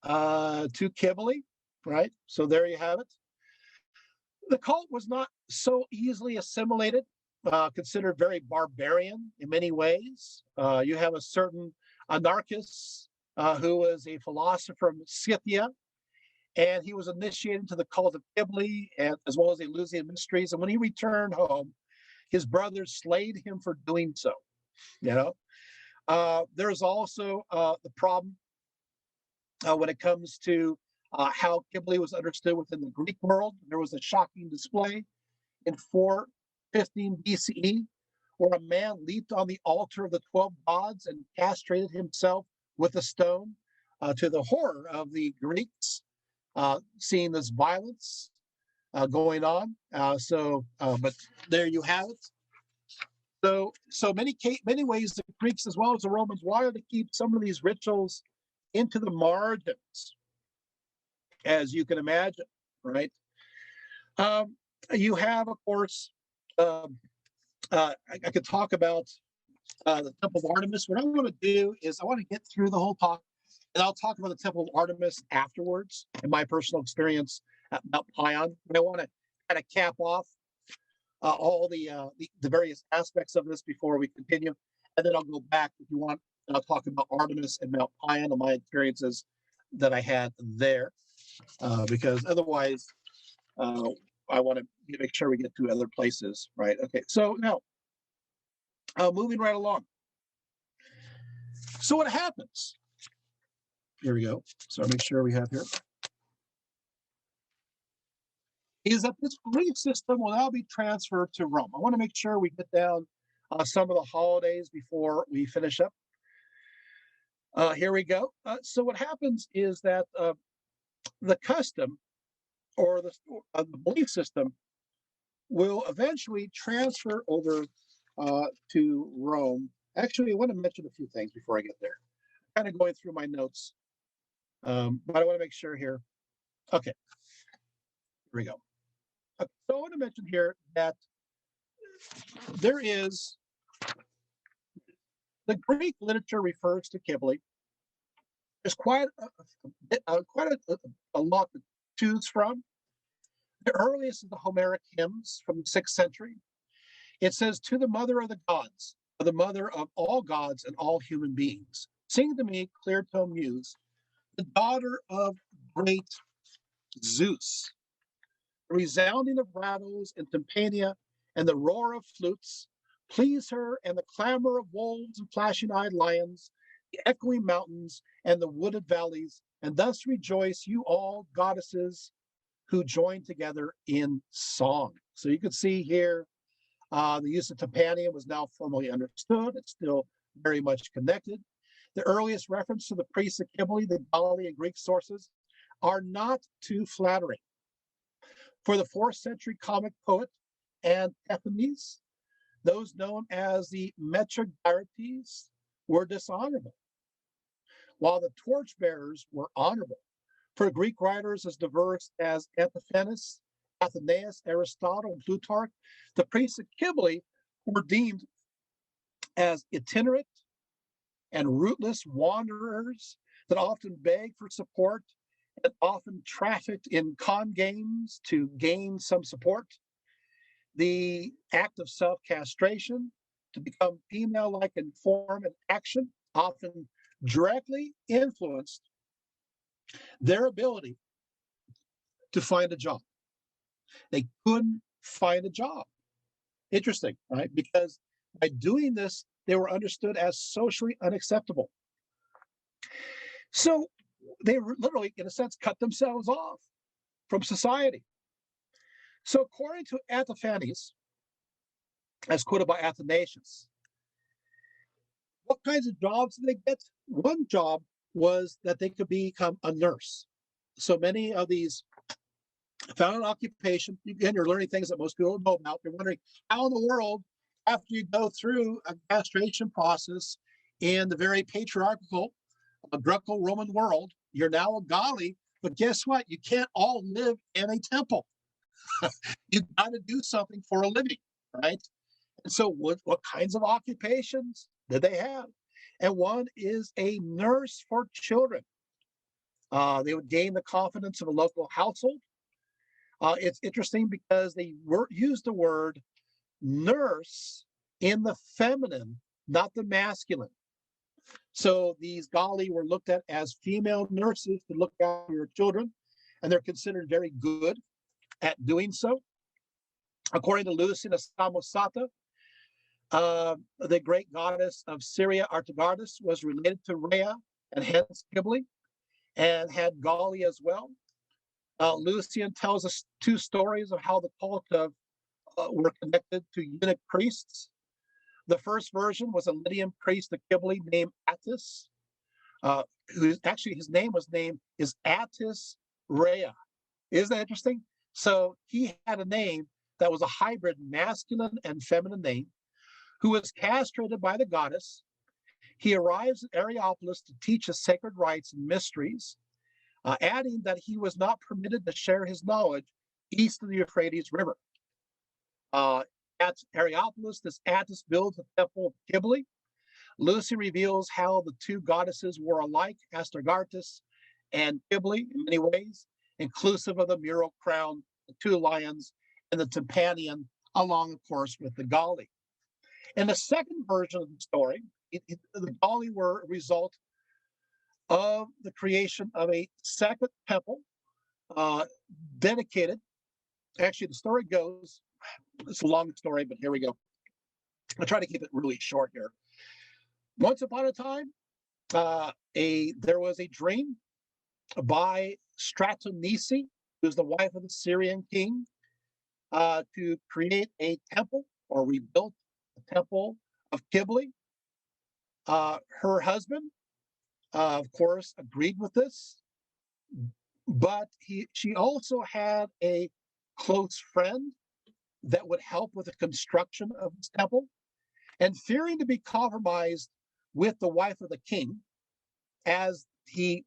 to Cybele, right? So there you have it. The cult was not so easily assimilated, considered very barbarian in many ways. You have a certain Anarchus, who was a philosopher from Scythia, and he was initiated into the cult of Cybele, and as well as the Eleusinian mysteries. And when he returned home, his brothers slayed him for doing so. There's also the problem when it comes to how Cybele was understood within the Greek world. There was a shocking display in 415 BCE where a man leaped on the altar of the 12 gods and castrated himself with a stone, to the horror of the Greeks, seeing this violence going on. But there you have it. So many ways the Greeks as well as the Romans wanted to keep some of these rituals into the margins, as you can imagine, right? You have, of course, I could talk about the Temple of Artemis. What I want to do is I want to get through the whole talk, and I'll talk about the Temple of Artemis afterwards in my personal experience at Mount Pion. But I want to kind of cap off all the various aspects of this before we continue, and then I'll go back if you want, and I'll talk about Artemis and Mount Pion and my experiences that I had there, because otherwise I want to make sure we get to other places, right? Okay, so now moving right along. So what happens? Here we go. So I'll make sure we have here. Is that this belief system will now be transferred to Rome. I want to make sure we get down some of the holidays before we finish up. Here we go. So what happens is that the custom or the belief system will eventually transfer over to Rome. Actually, I want to mention a few things before I get there. I'm kind of going through my notes, but I want to make sure here. Okay, here we go. Okay, so I want to mention here that there is, the Greek literature refers to Cybele. There's quite a lot to choose from. The earliest is the Homeric hymns from the 6th century. It says, to the mother of the gods, the mother of all gods and all human beings, sing to me, clear tone muse, the daughter of great Zeus. The resounding of rattles and tympania and the roar of flutes please her, and the clamor of wolves and flashing-eyed lions, the echoing mountains and the wooded valleys, and thus rejoice you all goddesses who join together in song. So you can see here the use of tympania was now formally understood. It's still very much connected. The earliest reference to the priests of Cybele, the Galli and Greek sources, are not too flattering. For the 4th century comic poet Antithenes, those known as the Metrogyrates were dishonorable, while the torchbearers were honorable. For Greek writers as diverse as Antiphanes, Athenaeus, Aristotle, and Plutarch, the priests of Cybele were deemed as itinerant and rootless wanderers that often begged for support and often trafficked in con games to gain some support. The act of self-castration to become female-like in form and action often directly influenced their ability to find a job. They couldn't find a job. Interesting, right? Because by doing this, they were understood as socially unacceptable. So they were literally, in a sense, cut themselves off from society. So according to Antiphanes, as quoted by Athanasius, what kinds of jobs did they get? One job was that they could become a nurse. So many of these found an occupation. Again, you're learning things that most people don't know about. You're wondering how in the world, after you go through a castration process in the very patriarchal Greco-Roman world, you're now a Galli, but guess what? You can't all live in a temple. You got to do something for a living, right? And so what kinds of occupations did they have? And one is a nurse for children. They would gain the confidence of a local household. It's interesting because they used the word nurse in the feminine, not the masculine. So these Galli were looked at as female nurses to look after your children, and they're considered very good at doing so. According to Lucian of Samosata, the great goddess of Syria, Artagardas, was related to Rhea and hence Cybele, and had Galli as well. Lucian tells us 2 stories of how the cult of were connected to eunuch priests. The first version was a Lydian priest of Cybele named Attis, who actually his name is Attis Rhea. Isn't that interesting? So he had a name that was a hybrid masculine and feminine name, who was castrated by the goddess. He arrives at Areopolis to teach his sacred rites and mysteries, adding that he was not permitted to share his knowledge east of the Euphrates River. At Areopolis, this Attis builds the temple of Cybele. Lucy reveals how the 2 goddesses were alike, Astargatis and Cybele, in many ways, inclusive of the mural crown, the 2 lions, and the tympanion, along, of course, with the Galli. In the second version of the story, the Galli were a result of the creation of a second temple dedicated. Actually, the story goes, it's a long story, but here we go. I'll try to keep it really short here. Once upon a time, there was a dream by Stratonice, who's the wife of the Syrian king, to create a temple or rebuild the temple of Cybele. Her husband, of course, agreed with this, but she also had a close friend that would help with the construction of this temple. And fearing to be compromised with the wife of the king, as he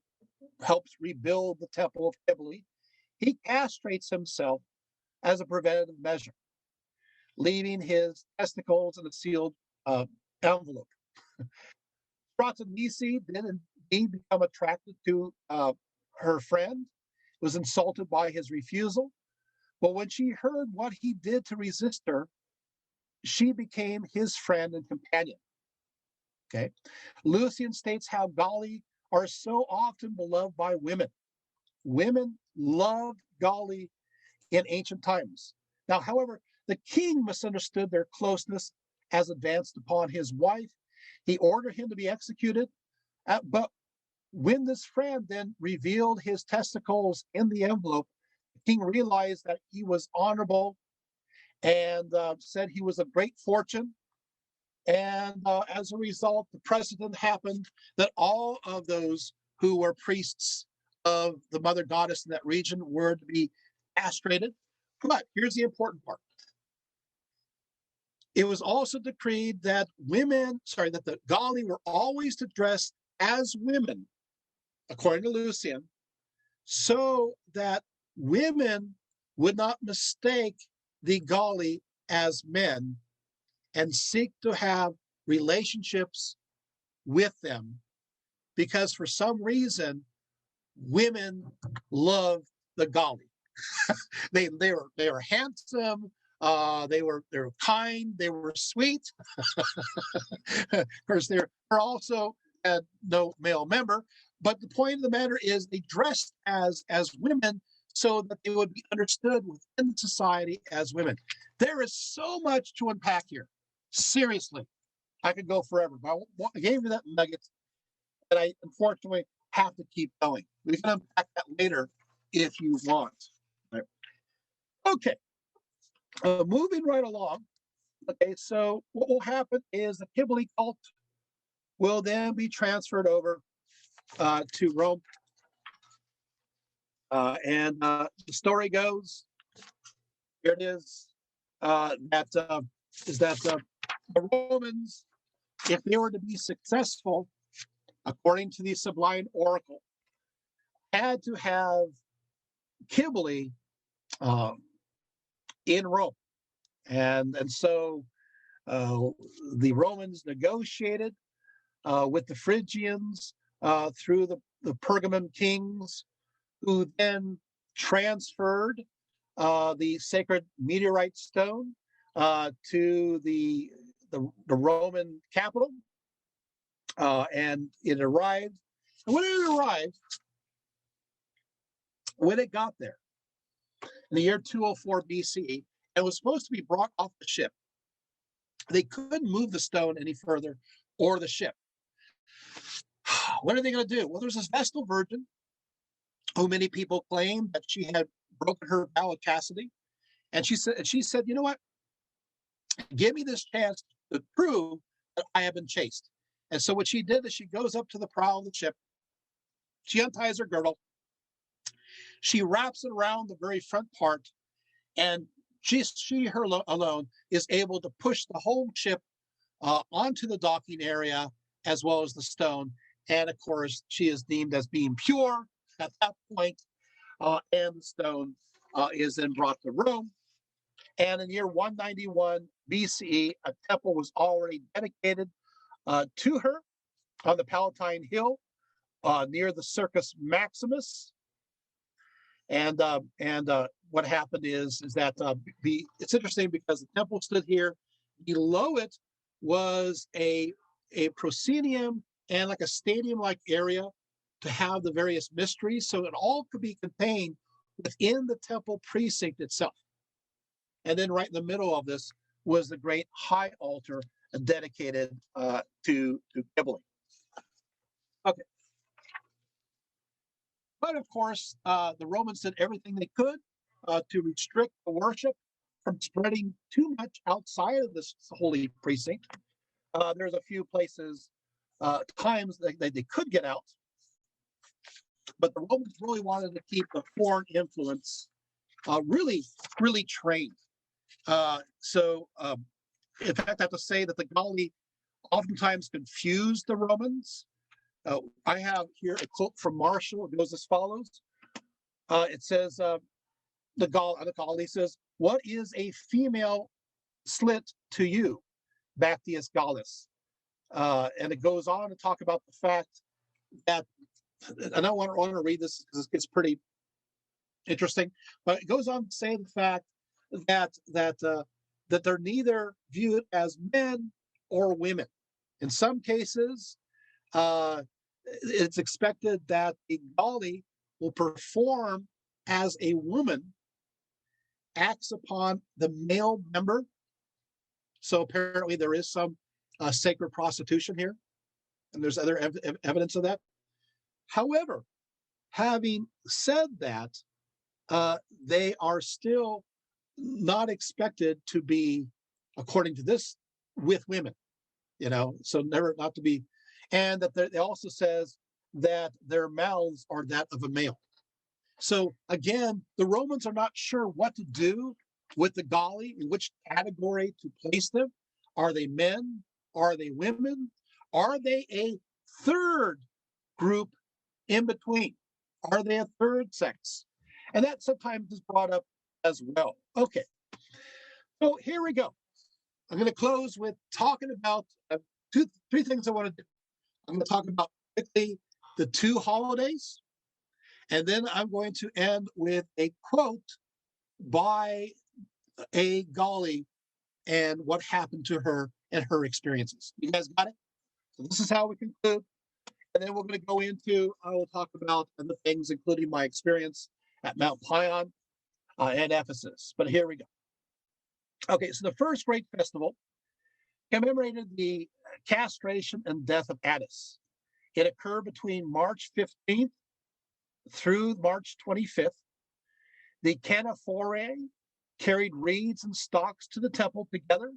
helps rebuild the temple of Cybele, he castrates himself as a preventative measure, leaving his testicles in a sealed envelope. Stratonice did indeed become attracted to her friend, was insulted by his refusal. But when she heard what he did to resist her, she became his friend and companion. Okay. Lucian states how Galli are so often beloved by women. Women loved Galli in ancient times. Now, however, the king misunderstood their closeness as advanced upon his wife. He ordered him to be executed. But when this friend then revealed his testicles in the envelope, the king realized that he was honorable and said he was of great fortune. And as a result, the precedent happened that all of those who were priests of the mother goddess in that region were to be castrated. But here's the important part. It was also decreed that that the Galli were always to dress as women, according to Lucian, so that women would not mistake the Galli as men and seek to have relationships with them, because for some reason women love the Galli. they were handsome, they were kind, they were sweet. Of course, they're also had no male member, but the point of the matter is they dressed as women so that they would be understood within society as women. There is so much to unpack here. Seriously, I could go forever, but I gave you that nugget, and I unfortunately have to keep going. We can unpack that later if you want. Right. Okay, moving right along. Okay, so what will happen is the Cybele cult will then be transferred over to Rome. And the story goes, here it is, that the Romans, if they were to be successful, according to the Sublime Oracle, had to have Cybele in Rome. And so the Romans negotiated with the Phrygians through the Pergamon kings, who then transferred the sacred meteorite stone to the Roman capital, and it arrived. And when it got there, in the year 204 BCE, it was supposed to be brought off the ship. They couldn't move the stone any further, or the ship. What are they going to do? Well, there's this Vestal Virgin, who many people claim that she had broken her vow of chastity, and she said, you know what? Give me this chance to prove that I have been chaste. And so what she did is she goes up to the prow of the ship, she unties her girdle, she wraps it around the very front part, and her alone is able to push the whole ship onto the docking area as well as the stone. And of course, she is deemed as being pure at that point, and the stone is then brought to Rome. And in the year 191 BCE, a temple was already dedicated to her on the Palatine Hill near the Circus Maximus. And what happened is that it's interesting because the temple stood here. Below it was a proscenium and like a stadium-like area to have the various mysteries, so it all could be contained within the temple precinct itself. And then right in the middle of this was the great high altar dedicated to Cybele. Okay. But of course, the Romans did everything they could to restrict the worship from spreading too much outside of this holy precinct. There's a few places, times that they could get out, but the Romans really wanted to keep the foreign influence really trained. In fact, I have to say that the Galli oftentimes confused the Romans. I have here a quote from Marshall. It goes as follows. It says, the Galli says, "What is a female slit to you, Bactius Gallus?" And it goes on to talk about the fact that, and I want to read this because it's pretty interesting, but it goes on to say the fact that that they're neither viewed as men or women. In some cases, it's expected that the Galli will perform as a woman, acts upon the male member. So apparently there is some sacred prostitution here, and there's other evidence of that. However, having said that, they are still not expected to be, according to this, with women, so never not to be, and that it also says that their mouths are that of a male. So again, the Romans are not sure what to do with the Galli, in which category to place them. Are they men? Are they women? Are they a third group in between? Are they a third sex? And that sometimes is brought up as well. Okay, so here we go. I'm going to close with talking about three things I want to do. I'm going to talk about quickly the two holidays, and then I'm going to end with a quote by a Galli and what happened to her and her experiences. You guys got it? So this is how we conclude. And then we're going to go into, I will talk about other things, including my experience at Mount Pion and Ephesus. But here we go. Okay, so the first great festival commemorated the castration and death of Attis. It occurred between March 15th through March 25th. The Canaphore carried reeds and stalks to the temple together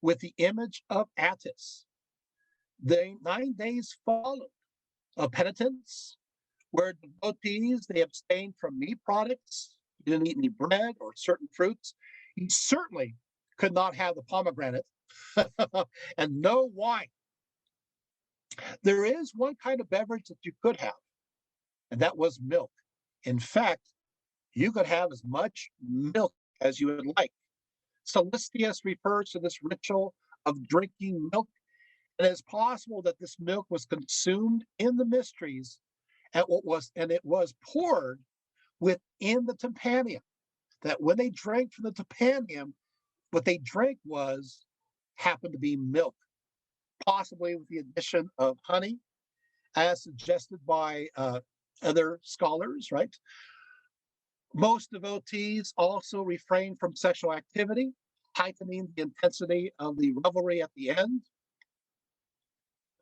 with the image of Attis. The 9 days followed of penitence, where devotees, they abstained from meat products. You didn't eat any bread or certain fruits. You certainly could not have the pomegranate and no wine. There is one kind of beverage that you could have, and that was milk. In fact, you could have as much milk as you would like. Solistius refers to this ritual of drinking milk, and it's possible that this milk was consumed in the mysteries and it was poured within the tympanum. That when they drank from the tympanum, what they drank happened to be milk, possibly with the addition of honey, as suggested by other scholars, right? Most devotees also refrain from sexual activity, heightening the intensity of the revelry at the end.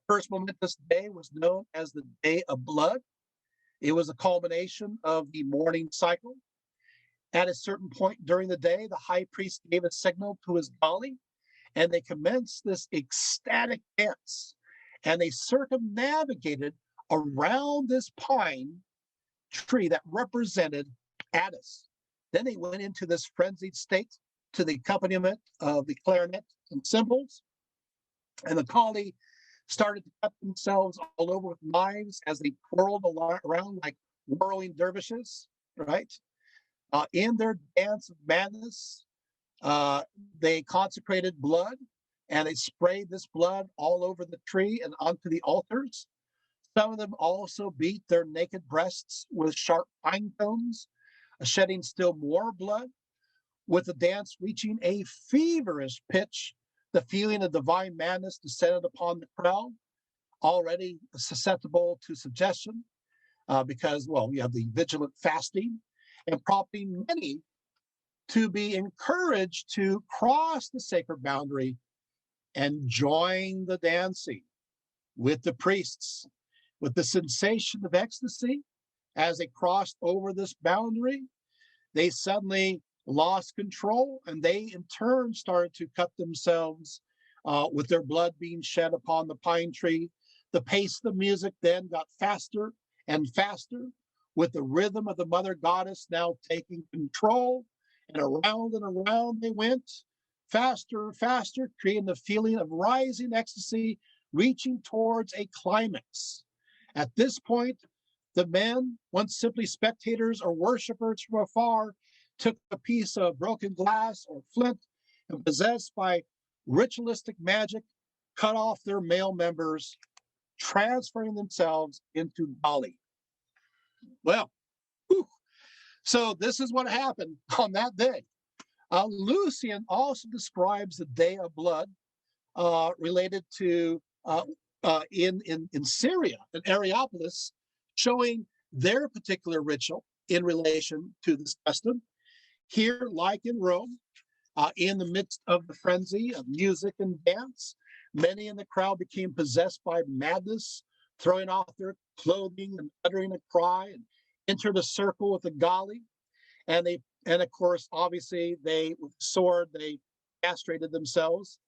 The first momentous day was known as the Day of Blood. It was a culmination of the mourning cycle. At a certain point during the day, the high priest gave a signal to his Galli, and they commenced this ecstatic dance, and they circumnavigated around this pine tree that represented Attis. Then they went into this frenzied state to the accompaniment of the clarinet and cymbals, and the Galli started to cut themselves all over with knives as they twirled around like whirling dervishes, right? In their dance of madness, they consecrated blood, and they sprayed this blood all over the tree and onto the altars. Some of them also beat their naked breasts with sharp pine cones, shedding still more blood. With the dance reaching a feverish pitch, the feeling of divine madness descended upon the crowd, already susceptible to suggestion, because, well, you have the vigilant fasting, and prompting many to be encouraged to cross the sacred boundary and join the dancing with the priests. With the sensation of ecstasy, as they crossed over this boundary, they suddenly lost control, and they in turn started to cut themselves with their blood being shed upon the pine tree. The pace of the music then got faster and faster, with the rhythm of the mother goddess now taking control, and around they went, faster and faster, creating the feeling of rising ecstasy, reaching towards a climax. At this point, the men, once simply spectators or worshipers from afar, took a piece of broken glass or flint, and possessed by ritualistic magic, cut off their male members, transferring themselves into Galli. Well, whew. So this is what happened on that day. Lucian also describes the Day of Blood related to in Syria, in Areopolis, showing their particular ritual in relation to this custom. Here, like in Rome, in the midst of the frenzy of music and dance, many in the crowd became possessed by madness, throwing off their clothing and uttering a cry, and entered a circle with the Galli. And of course, obviously, with sword, they castrated themselves.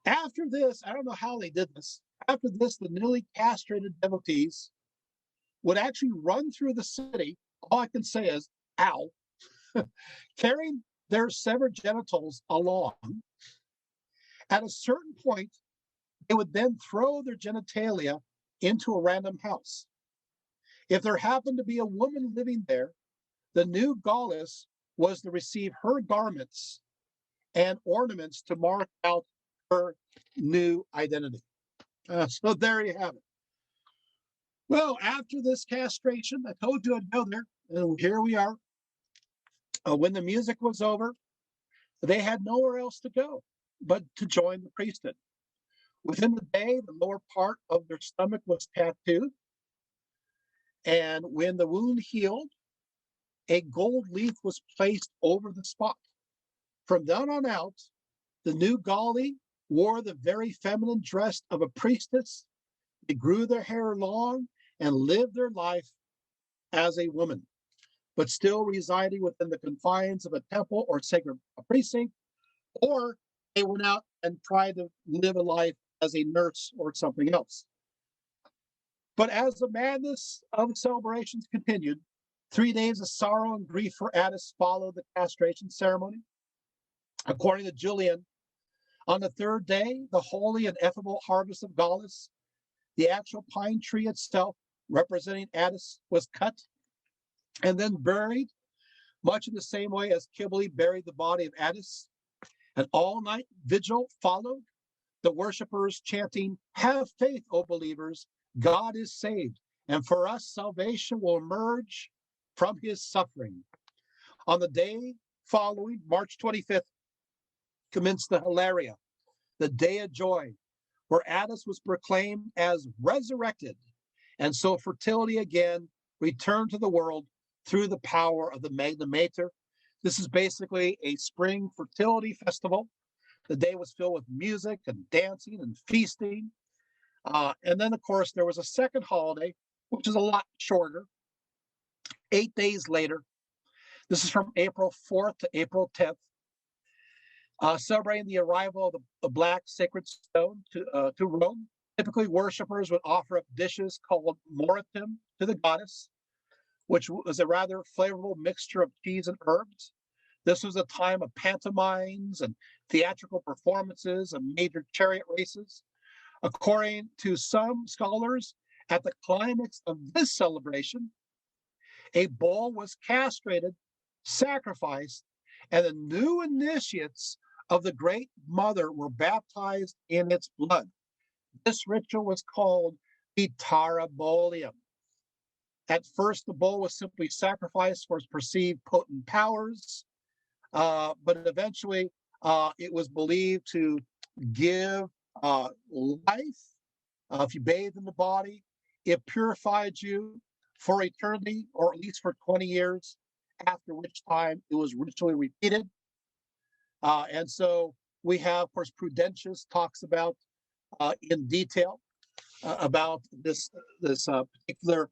After this, I don't know how they did this. After this, the newly castrated devotees would actually run through the city. All I can say is, ow, carrying their severed genitals along. At a certain point, they would then throw their genitalia into a random house. If there happened to be a woman living there, the new Gallus was to receive her garments and ornaments to mark out her new identity. So there you have it. Well, after this castration, I told you I'd go there, and here we are. When the music was over, they had nowhere else to go but to join the priesthood. Within the day, the lower part of their stomach was tattooed, and when the wound healed, a gold leaf was placed over the spot. From then on out, the new Galli wore the very feminine dress of a priestess. They grew their hair long and lived their life as a woman, but still residing within the confines of a temple or sacred precinct, or they went out and tried to live a life as a nurse or something else. But as the madness of celebrations continued, 3 days of sorrow and grief for Attis followed the castration ceremony. According to Julian, on the third day, the holy and effable harvest of Gallus, the actual pine tree itself, representing Attis, was cut and then buried, much in the same way as Cybele buried the body of Attis. An all-night vigil followed, the worshippers chanting, "Have faith, O believers, God is saved, and for us salvation will emerge from his suffering." On the day following, March 25th, commenced the Hilaria, the day of joy, where Attis was proclaimed as resurrected, and so fertility again returned to the world through the power of the Magna Mater. This is basically a spring fertility festival. The day was filled with music and dancing and feasting. And then, of course, there was a second holiday, which is a lot shorter, 8 days later. This is from April 4th to April 10th, celebrating the arrival of the black sacred stone to Rome. Typically, worshippers would offer up dishes called moratum to the goddess, which was a rather flavorful mixture of cheese and herbs. This was a time of pantomimes and theatrical performances and major chariot races. According to some scholars, at the climax of this celebration, a bull was castrated, sacrificed, and the new initiates of the Great Mother were baptized in its blood. This ritual was called the Tarabolium. At first, the bull was simply sacrificed for its perceived potent powers, but eventually it was believed to give life. If you bathed in the body, it purified you for eternity, or at least for 20 years, after which time it was ritually repeated. And so we have, of course, Prudentius talks about in detail about this particular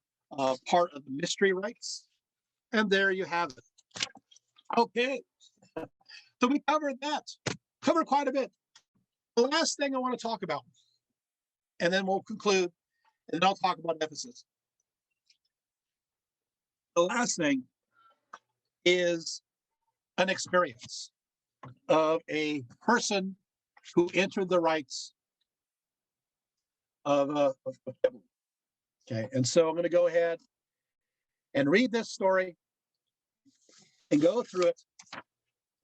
part of the mystery rites. And there you have it. Okay, so we covered that, covered quite a bit. The last thing I want to talk about, and then we'll conclude, and then I'll talk about Ephesus. The last thing is an experience of a person who entered the rites of Cybele. Okay, and so I'm going to go ahead and read this story and go through it.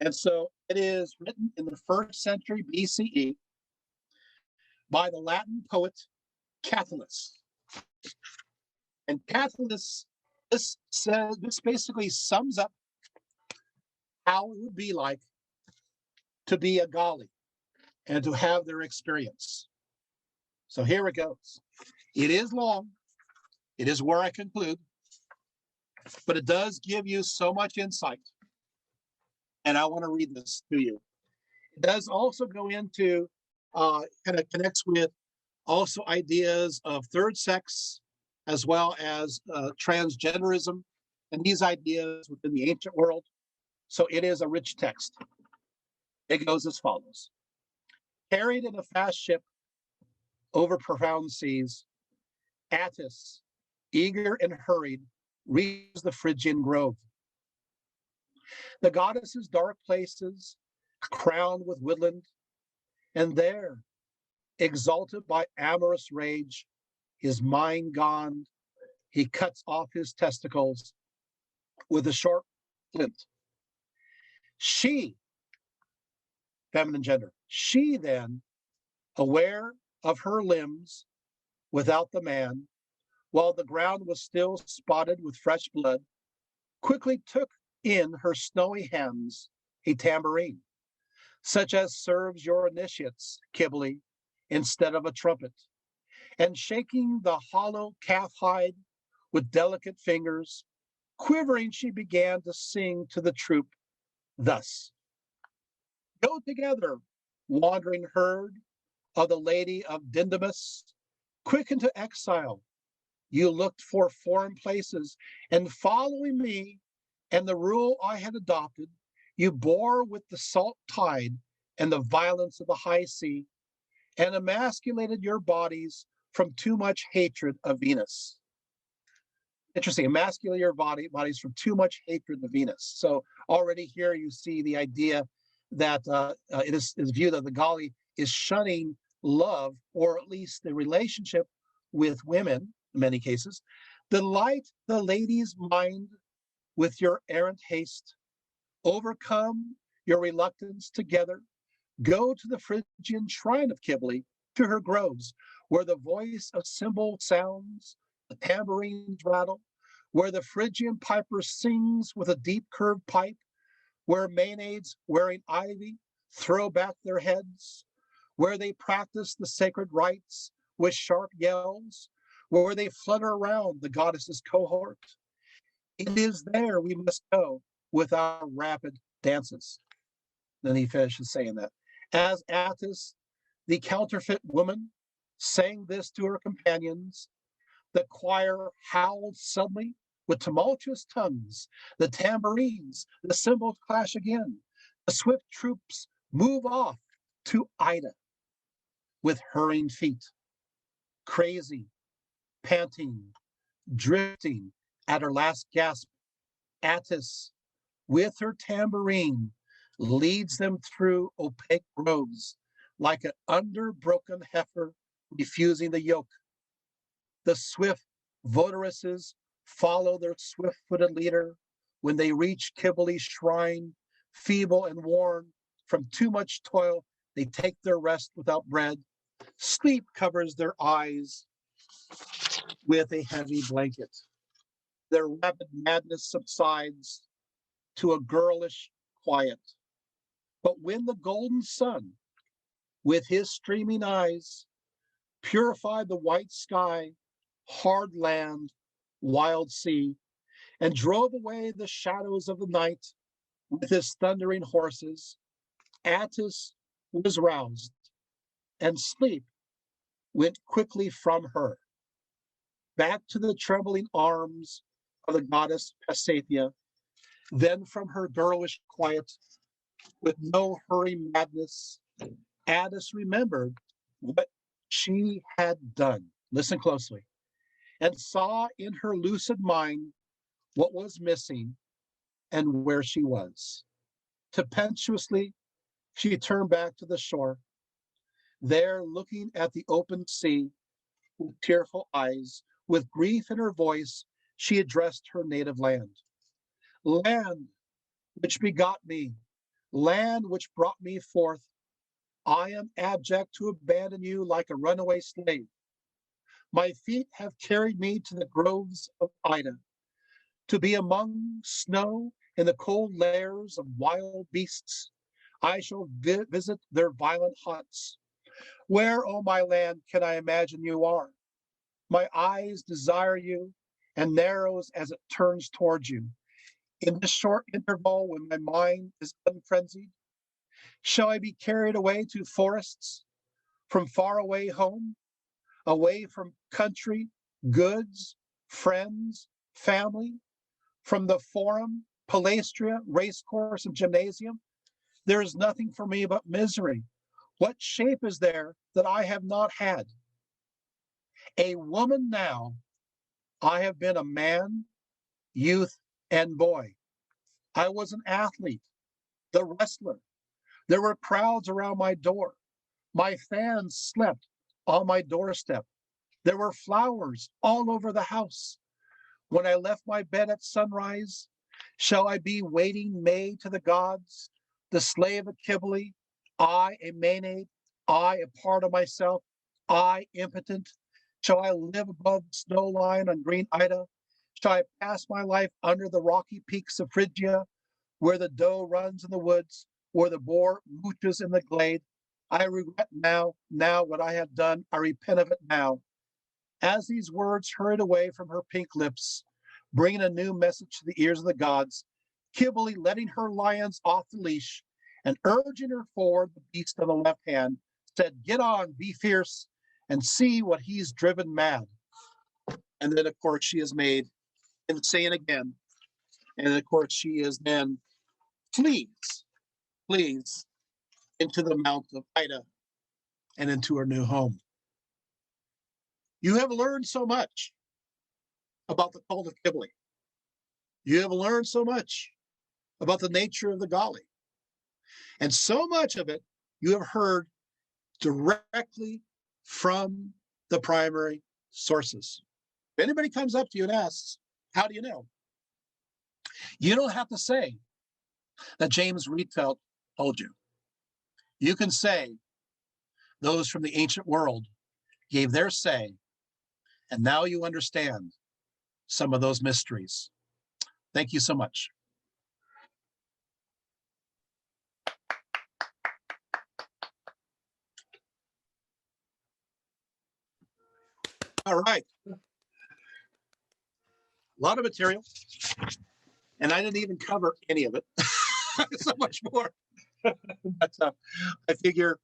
And so it is written in the 1st century BCE by the Latin poet Catullus. And Catullus, this basically sums up how it would be like to be a Galli and to have their experience. So here it goes. It is long. It is where I conclude, but it does give you so much insight. And I want to read this to you. It does also go into, kind of connects with also ideas of third sex, as well as transgenderism, and these ideas within the ancient world. So it is a rich text. It goes as follows. Carried in a fast ship over profound seas, Attis, eager and hurried, reaches the Phrygian grove. The goddess's dark places, crowned with woodland, and there, exalted by amorous rage, his mind gone, he cuts off his testicles with a sharp flint. She, feminine gender, she then, aware of her limbs without the man, while the ground was still spotted with fresh blood, quickly took in her snowy hands a tambourine, such as serves your initiates, Cybele, instead of a trumpet, and shaking the hollow calf hide with delicate fingers, quivering she began to sing to the troop thus. Go together, wandering herd of the lady of Dindymus, quick into exile. You looked for foreign places, and following me and the rule I had adopted, you bore with the salt tide and the violence of the high sea, and emasculated your bodies from too much hatred of Venus. Interesting, emasculate your bodies from too much hatred of Venus. So already here you see the idea that it is viewed that the Galli is shunning love, or at least the relationship with women, in many cases. Delight the lady's mind with your errant haste. Overcome your reluctance together. Go to the Phrygian shrine of Cybele, to her groves, where the voice of cymbal sounds, the tambourines rattle, where the Phrygian piper sings with a deep curved pipe, where Maenads wearing ivy throw back their heads, where they practice the sacred rites with sharp yells, where they flutter around the goddess's cohort. It is there we must go with our rapid dances. Then he finishes saying that. As Attis, the counterfeit woman, sang this to her companions, the choir howled suddenly with tumultuous tongues. The tambourines, the cymbals clash again. The swift troops move off to Ida with hurrying feet, crazy, panting, drifting at her last gasp. Attis, with her tambourine, leads them through opaque groves like an underbroken heifer refusing the yoke. The swift votaresses follow their swift-footed leader. When they reach Cybele's shrine, feeble and worn from too much toil, they take their rest without bread. Sleep covers their eyes with a heavy blanket. Their rapid madness subsides to a girlish quiet. But when the golden sun, with his streaming eyes, purified the white sky, hard land, wild sea, and drove away the shadows of the night with his thundering horses, Attis was roused, and sleep went quickly from her, back to the trembling arms of the goddess Passathia, then from her girlish quiet, with no hurry madness, Attis remembered what she had done. Listen closely. And saw in her lucid mind what was missing and where she was. Tempestuously, she turned back to the shore. There, looking at the open sea with tearful eyes, with grief in her voice, she addressed her native land. Land which begot me, land which brought me forth, I am abject to abandon you like a runaway slave. My feet have carried me to the groves of Ida, to be among snow in the cold lairs of wild beasts. I shall visit their violent haunts. Where, O my land, can I imagine you are? My eyes desire you, and narrows as it turns towards you. In this short interval when my mind is unfrenzied, shall I be carried away to forests, from far away home, away from country, goods, friends, family, from the forum, palestra, racecourse, and gymnasium? There is nothing for me but misery. What shape is there that I have not had? A woman now, I have been a man, youth, and boy. I was an athlete, the wrestler. There were crowds around my door. My fans slept on my doorstep. There were flowers all over the house. When I left my bed at sunrise, shall I be waiting maid to the gods, the slave of Cybele, I a Maenad, I a part of myself, I impotent? Shall I live above the snow line on green Ida? Shall I pass my life under the rocky peaks of Phrygia, where the doe runs in the woods, where the boar mooches in the glade? I regret now what I have done, I repent of it now. As these words hurried away from her pink lips, bringing a new message to the ears of the gods, Cybele, letting her lions off the leash and urging her forward, the beast on the left hand, said, "Get on, be fierce, and see what he's driven mad." And then, of course, she is made insane again. And, of course, she is then flees into the mount of Ida and into her new home. You have learned so much about the cult of Cybele. You have learned so much about the nature of the Galli. And so much of it you have heard directly from the primary sources. If anybody comes up to you and asks, how do you know? You don't have to say that James Rietveld told you. You can say those from the ancient world gave their say, and now you understand some of those mysteries. Thank you so much. All right. A lot of material, and I didn't even cover any of it. So much more. But I figure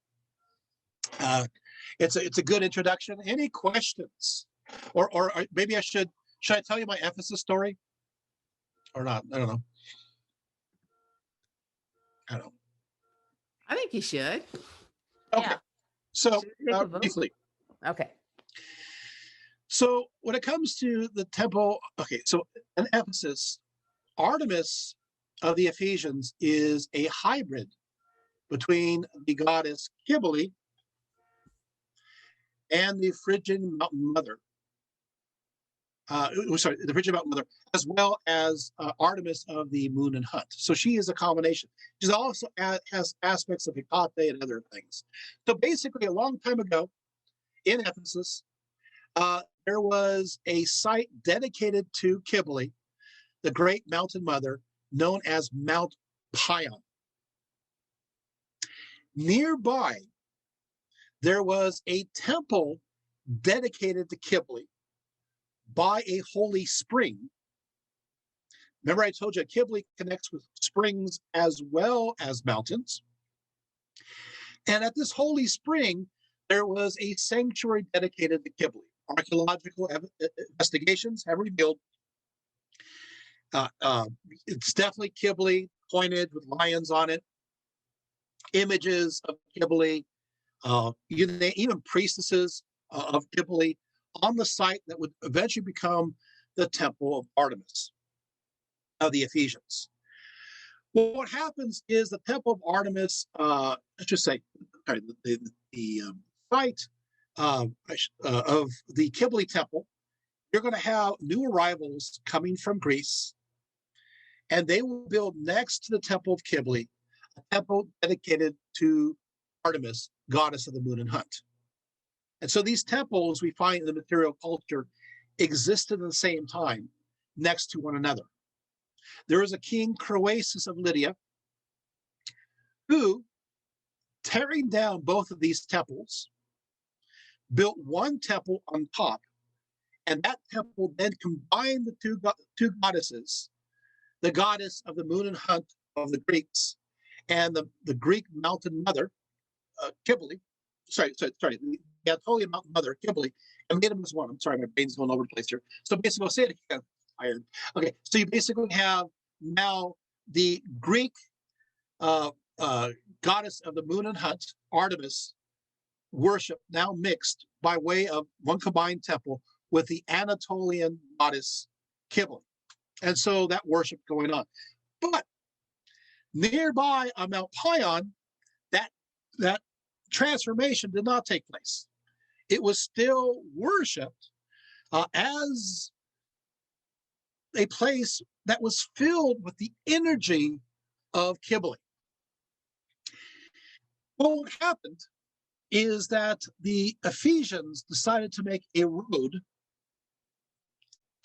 it's a good introduction. Any questions? Or maybe should I tell you my Ephesus story? Or not? I don't know. I think you should. Okay. Yeah. So briefly. Okay. So when it comes to the temple, okay, so in Ephesus, Artemis of the Ephesians is a hybrid between the goddess Cybele and the Phrygian mountain mother. The Phrygian mountain mother, as well as Artemis of the moon and hunt. So she is a combination. She also has aspects of Hecate and other things. So basically, a long time ago in Ephesus, there was a site dedicated to Cybele, the great mountain mother, known as Mount Pion. Nearby, there was a temple dedicated to Cybele by a holy spring. Remember, I told you Cybele connects with springs as well as mountains. And at this holy spring, there was a sanctuary dedicated to Cybele. Archaeological investigations have revealed it's definitely Cybele, pointed with lions on it, images of Cybele, even priestesses of Cybele on the site that would eventually become the temple of Artemis of the Ephesians. Well, what happens is the temple of Artemis, the site of the Cybele temple, you're going to have new arrivals coming from Greece, and they will build next to the temple of Cybele a temple dedicated to Artemis, goddess of the moon and hunt. And so these temples we find in the material culture existed at the same time next to one another. There was a king, Croesus of Lydia, who tearing down both of these temples, built one temple on top, and that temple then combined the two goddesses, the goddess of the moon and hunt of the Greeks, and the Greek mountain mother, Cybele. The Anatolia mountain mother, Cybele, and made them as one. I'm sorry, my brain's going over the place here. So basically, I'll say it again. Iron. Okay, so you basically have now the Greek goddess of the moon and hunt, Artemis, worship now mixed by way of one combined temple with the Anatolian goddess Cybele. And so that worship going on. But nearby on Mount Pion, that transformation did not take place. It was still worshipped as a place that was filled with the energy of Cybele. Well, what happened is that the Ephesians decided to make a road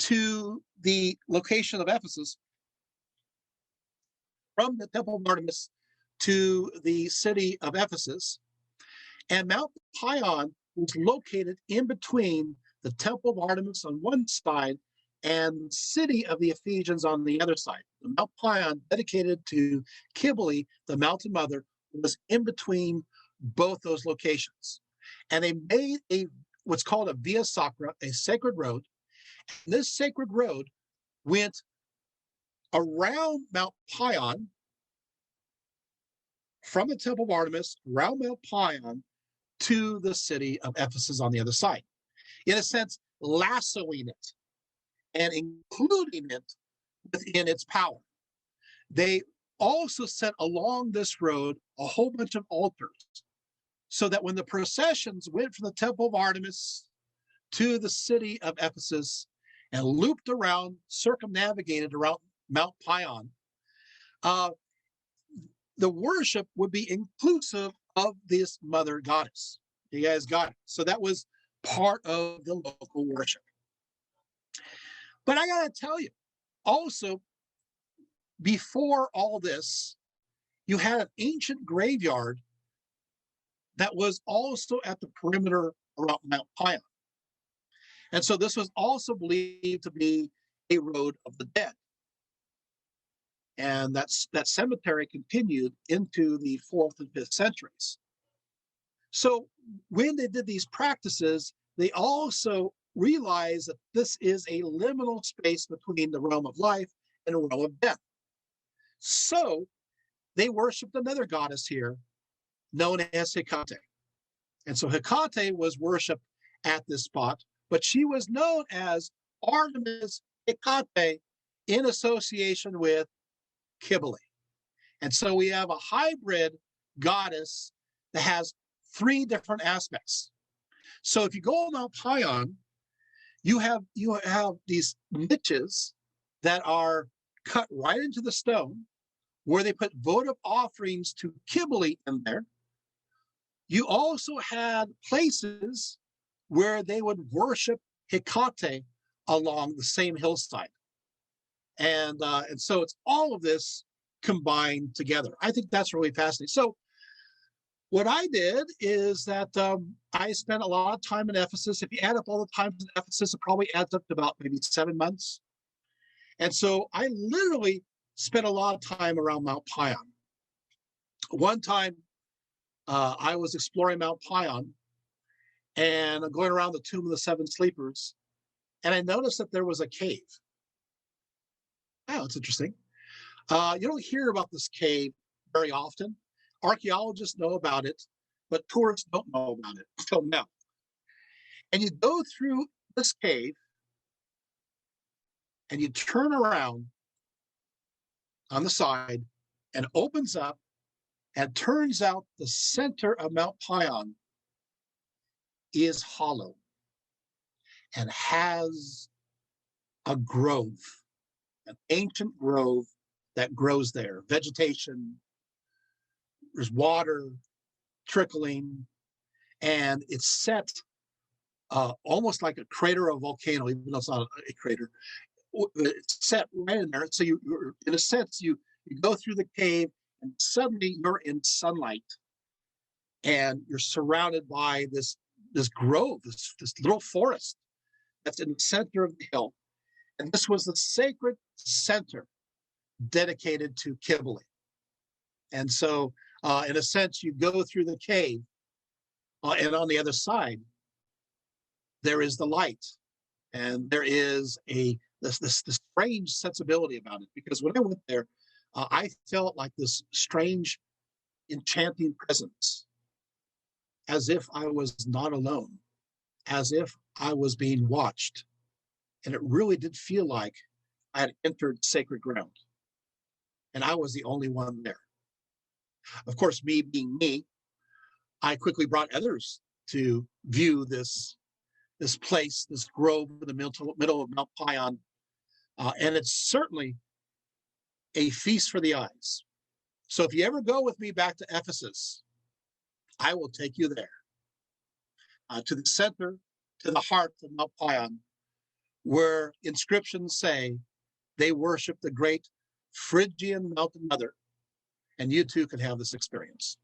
to the location of Ephesus from the Temple of Artemis to the city of Ephesus. And Mount Pion was located in between the Temple of Artemis on one side and the city of the Ephesians on the other side. The Mount Pion, dedicated to Cybele, the mountain mother, was in between both those locations. And they made what's called a via sacra, a sacred road. And this sacred road went around Mount Pion, from the Temple of Artemis, around Mount Pion, to the city of Ephesus on the other side. In a sense, lassoing it and including it within its power. They also set along this road a whole bunch of altars, so that when the processions went from the Temple of Artemis to the city of Ephesus and looped around, circumnavigated around Mount Pion, the worship would be inclusive of this mother goddess. You guys got it. So that was part of the local worship. But I got to tell you, also, before all this, you had an ancient graveyard that was also at the perimeter around Mount Pion. And so this was also believed to be a road of the dead. And that cemetery continued into the 4th and 5th centuries. So when they did these practices, they also realized that this is a liminal space between the realm of life and the realm of death. So they worshiped another goddess here known as Hecate. And so Hecate was worshipped at this spot, but she was known as Artemis Hecate in association with Cybele. And so we have a hybrid goddess that has 3 different aspects. So if you go on Mount Pion, you have these niches that are cut right into the stone, where they put votive offerings to Cybele in there. You also had places where they would worship Hecate along the same hillside. And so it's all of this combined together. I think that's really fascinating. So what I did is that I spent a lot of time in Ephesus. If you add up all the times in Ephesus, it probably adds up to about maybe 7 months. And so I literally spent a lot of time around Mount Pion. One time, I was exploring Mount Pion and going around the Tomb of the Seven Sleepers, and I noticed that there was a cave. Oh, it's interesting. You don't hear about this cave very often. Archaeologists know about it, but tourists don't know about it until now. And you go through this cave and you turn around on the side and opens up, and turns out the center of Mount Pion is hollow and has a grove, an ancient grove that grows there, vegetation, there's water trickling, and it's set almost like a crater of a volcano, even though it's not a crater. It's set right in there. So you're, in a sense, you go through the cave and suddenly you're in sunlight. and you're surrounded by this grove, this little forest that's in the center of the hill. And this was the sacred center dedicated to Cybele. And so, in a sense, you go through the cave, and on the other side, there is the light, and there is this strange sensibility about it. Because when I went there, I felt like this strange, enchanting presence, as if I was not alone, as if I was being watched. And it really did feel like I had entered sacred ground, and I was the only one there. Of course, me being me, I quickly brought others to view this place, this grove in the middle of Mount Pion, and it's certainly a feast for the eyes. So if you ever go with me back to Ephesus, I will take you there, to the center, to the heart of Mount Pion, where inscriptions say they worship the great Phrygian mountain mother, and you too can have this experience.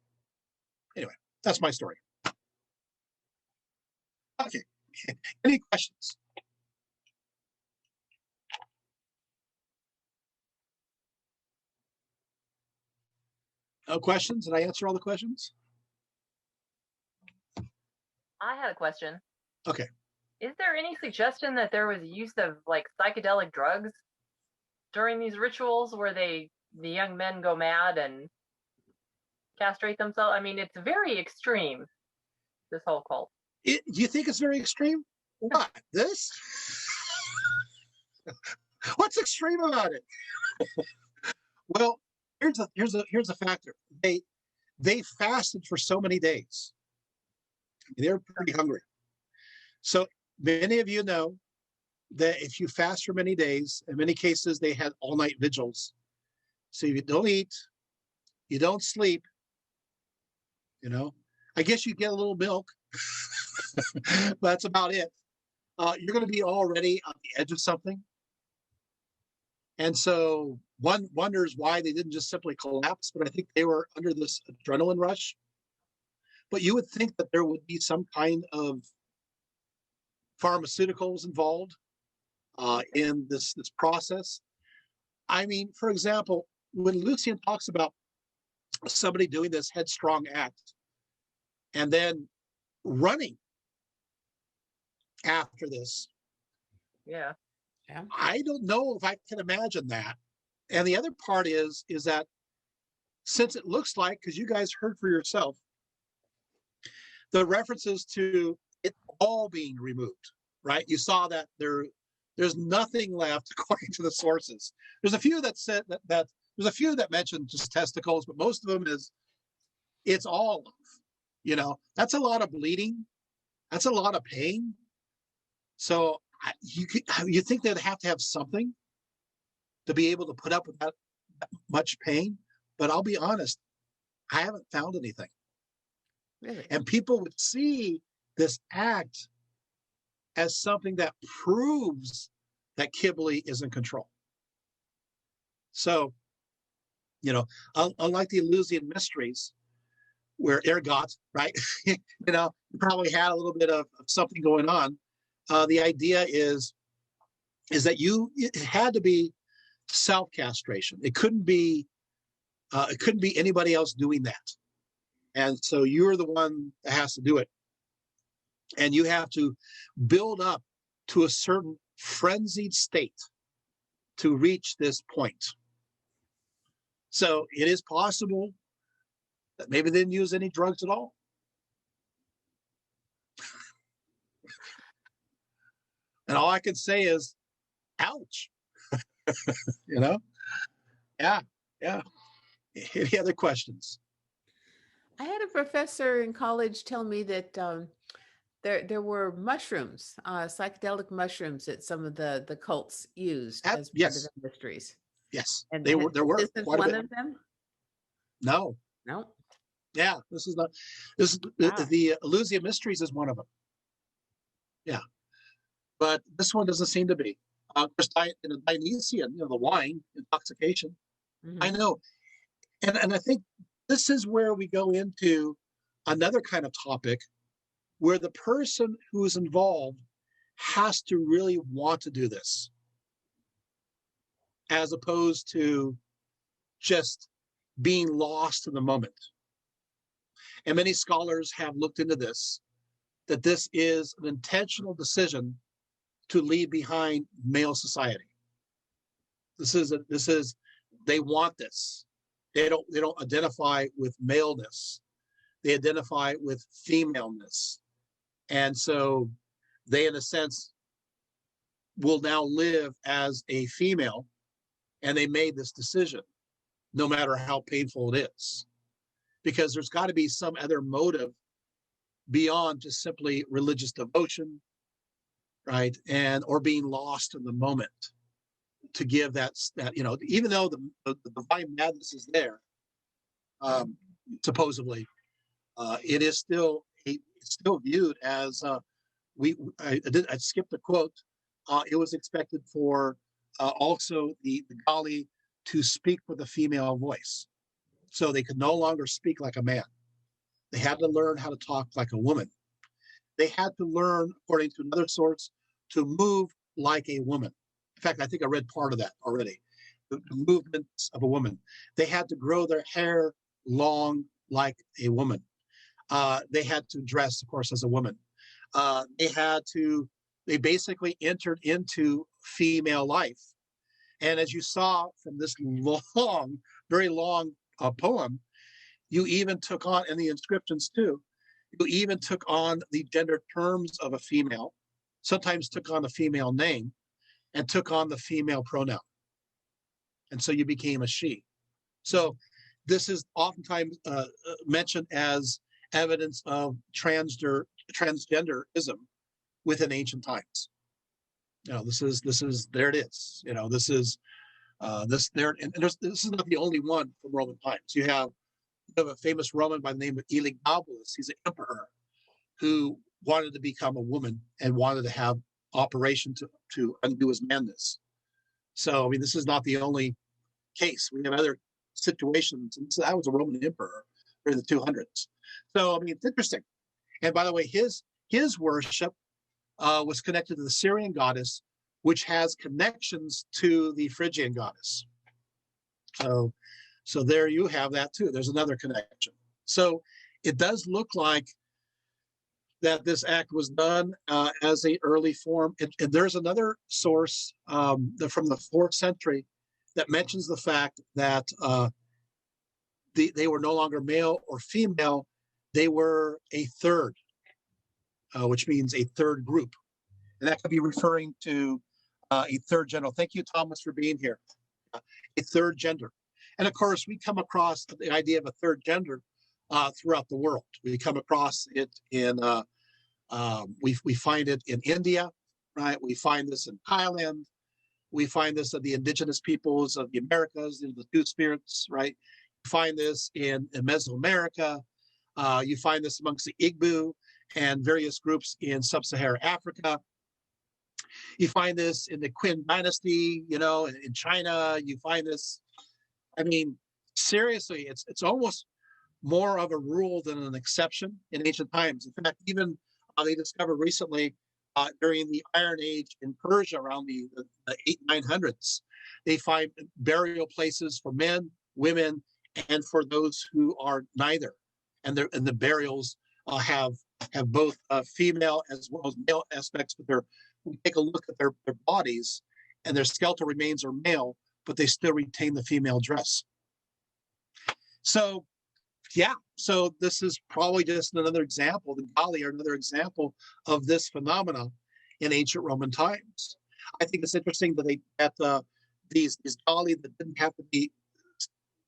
Anyway, that's my story. Okay, any questions? No questions? Did I answer all the questions? I had a question. Okay. Is there any suggestion that there was use of like psychedelic drugs during these rituals where the young men go mad and castrate themselves? I mean, it's very extreme, this whole cult. Do you think it's very extreme? What? This? What's extreme about it? Well, here's a factor. They fasted for so many days. They're pretty hungry. So many of you know that if you fast for many days, in many cases they had all-night vigils. So you don't eat, you don't sleep, I guess you get a little milk, but that's about it. You're going to be already on the edge of something. And so one wonders why they didn't just simply collapse, but I think they were under this adrenaline rush. But you would think that there would be some kind of pharmaceuticals involved in this process. I mean, for example, when Lucian talks about somebody doing this headstrong act and then running after this, yeah, I don't know if I can imagine that. And the other part is that since it looks like, because you guys heard for yourself, the references to it all being removed, right? You saw that there's nothing left according to the sources. There's a few that said that there's a few that mentioned just testicles, but most of them is it's all of, that's a lot of bleeding. That's a lot of pain. So you think they'd have to have something to be able to put up with that much pain? But I'll be honest, I haven't found anything. really. And people would see this act as something that proves that Cybele is in control. So, unlike the Eleusinian mysteries, where ergot, right? Probably had a little bit of something going on. The idea is that it had to be self-castration. It couldn't be anybody else doing that. And so you're the one that has to do it. And you have to build up to a certain frenzied state to reach this point. So it is possible that maybe they didn't use any drugs at all. And all I can say is, ouch. Yeah. Any other questions? I had a professor in college tell me that there were mushrooms, psychedelic mushrooms that some of the cults used as part of the mysteries. Yes, And there were this is quite one a bit. of them? No. Yeah, this is the Eleusinian mysteries is one of them. Yeah, but this one doesn't seem to be. In the Dionysian, the wine intoxication. Mm-hmm. I know, and I think this is where we go into another kind of topic where the person who is involved has to really want to do this, as opposed to just being lost in the moment. And many scholars have looked into this, that this is an intentional decision to leave behind male society. They want this. They don't identify with maleness. They identify with femaleness. And so they, in a sense, will now live as a female, and they made this decision, no matter how painful it is, because there's got to be some other motive beyond just simply religious devotion, right? Or being lost in the moment, to give that even though the divine madness is there, supposedly, it is still viewed as I skipped a quote. It was expected for also the Galli to speak with a female voice, so they could no longer speak like a man. They had to learn how to talk like a woman. They had to learn, according to another source, to move like a woman. In fact, I think I read part of that already. The movements of a woman. They had to grow their hair long like a woman. They had to dress, of course, as a woman. They basically entered into female life. And as you saw from this long, very long poem, you even took on, and the inscriptions too, you even took on the gender terms of a female, sometimes took on a female name, and took on the female pronoun. And so you became a she. So this is oftentimes mentioned as evidence of transgenderism within ancient times. This is there it is. This is there, and this is not the only one from Roman times. You have a famous Roman by the name of Elagabalus. He's an emperor who wanted to become a woman and wanted to have operation to undo his madness. So, I mean, this is not the only case. We have other situations. And so that was a Roman emperor during the 200s. So, I mean, it's interesting. And by the way, his worship was connected to the Syrian goddess, which has connections to the Phrygian goddess. So there you have that too. There's another connection. So it does look like that this act was done as an early form. And there's another source from the 4th century that mentions the fact that they were no longer male or female. They were a third, which means a third group. And that could be referring to a third gender. Thank you, Thomas, for being here. A third gender. And of course, we come across the idea of a third gender throughout the world. We come across it in, we find it in India, right? We find this in Thailand. We find this of the indigenous peoples of the Americas, in the two spirits, right? You find this in Mesoamerica. You find this amongst the Igbo and various groups in sub-Saharan Africa. You find this in the Qin dynasty, in China. You find this, I mean, seriously, it's almost more of a rule than an exception in ancient times. In fact, even they discovered recently during the Iron Age in Persia around the 800s-900s, they find burial places for men, women, and for those who are neither. And the burials have both female as well as male aspects, but we take a look at their bodies, and their skeletal remains are male, but they still retain the female dress. So, yeah, so this is probably just another example, the Galli are another example of this phenomena in ancient Roman times. I think it's interesting that these Galli that didn't have to be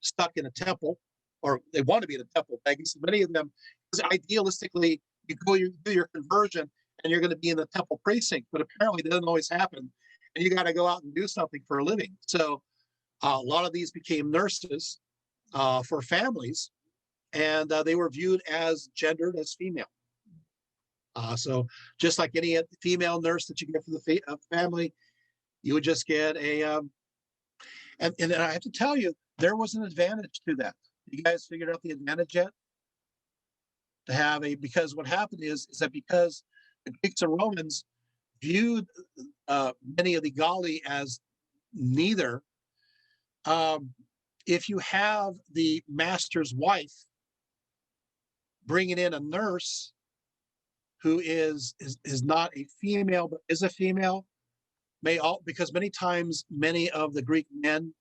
stuck in a temple, or they want to be in a temple, Vegas, many of them, because idealistically, you do your conversion and you're going to be in the temple precinct, but apparently it doesn't always happen. And you got to go out and do something for a living. So a lot of these became nurses for families, and they were viewed as gendered as female. So just like any female nurse that you get for the family, you would just get a, and I have to tell you, there was an advantage to that. You guys figured out the advantage yet? to have because what happened is that because the Greeks and Romans viewed many of the Galli as neither, if you have the master's wife bringing in a nurse who is not a female but is a female, because many times many of the Greek men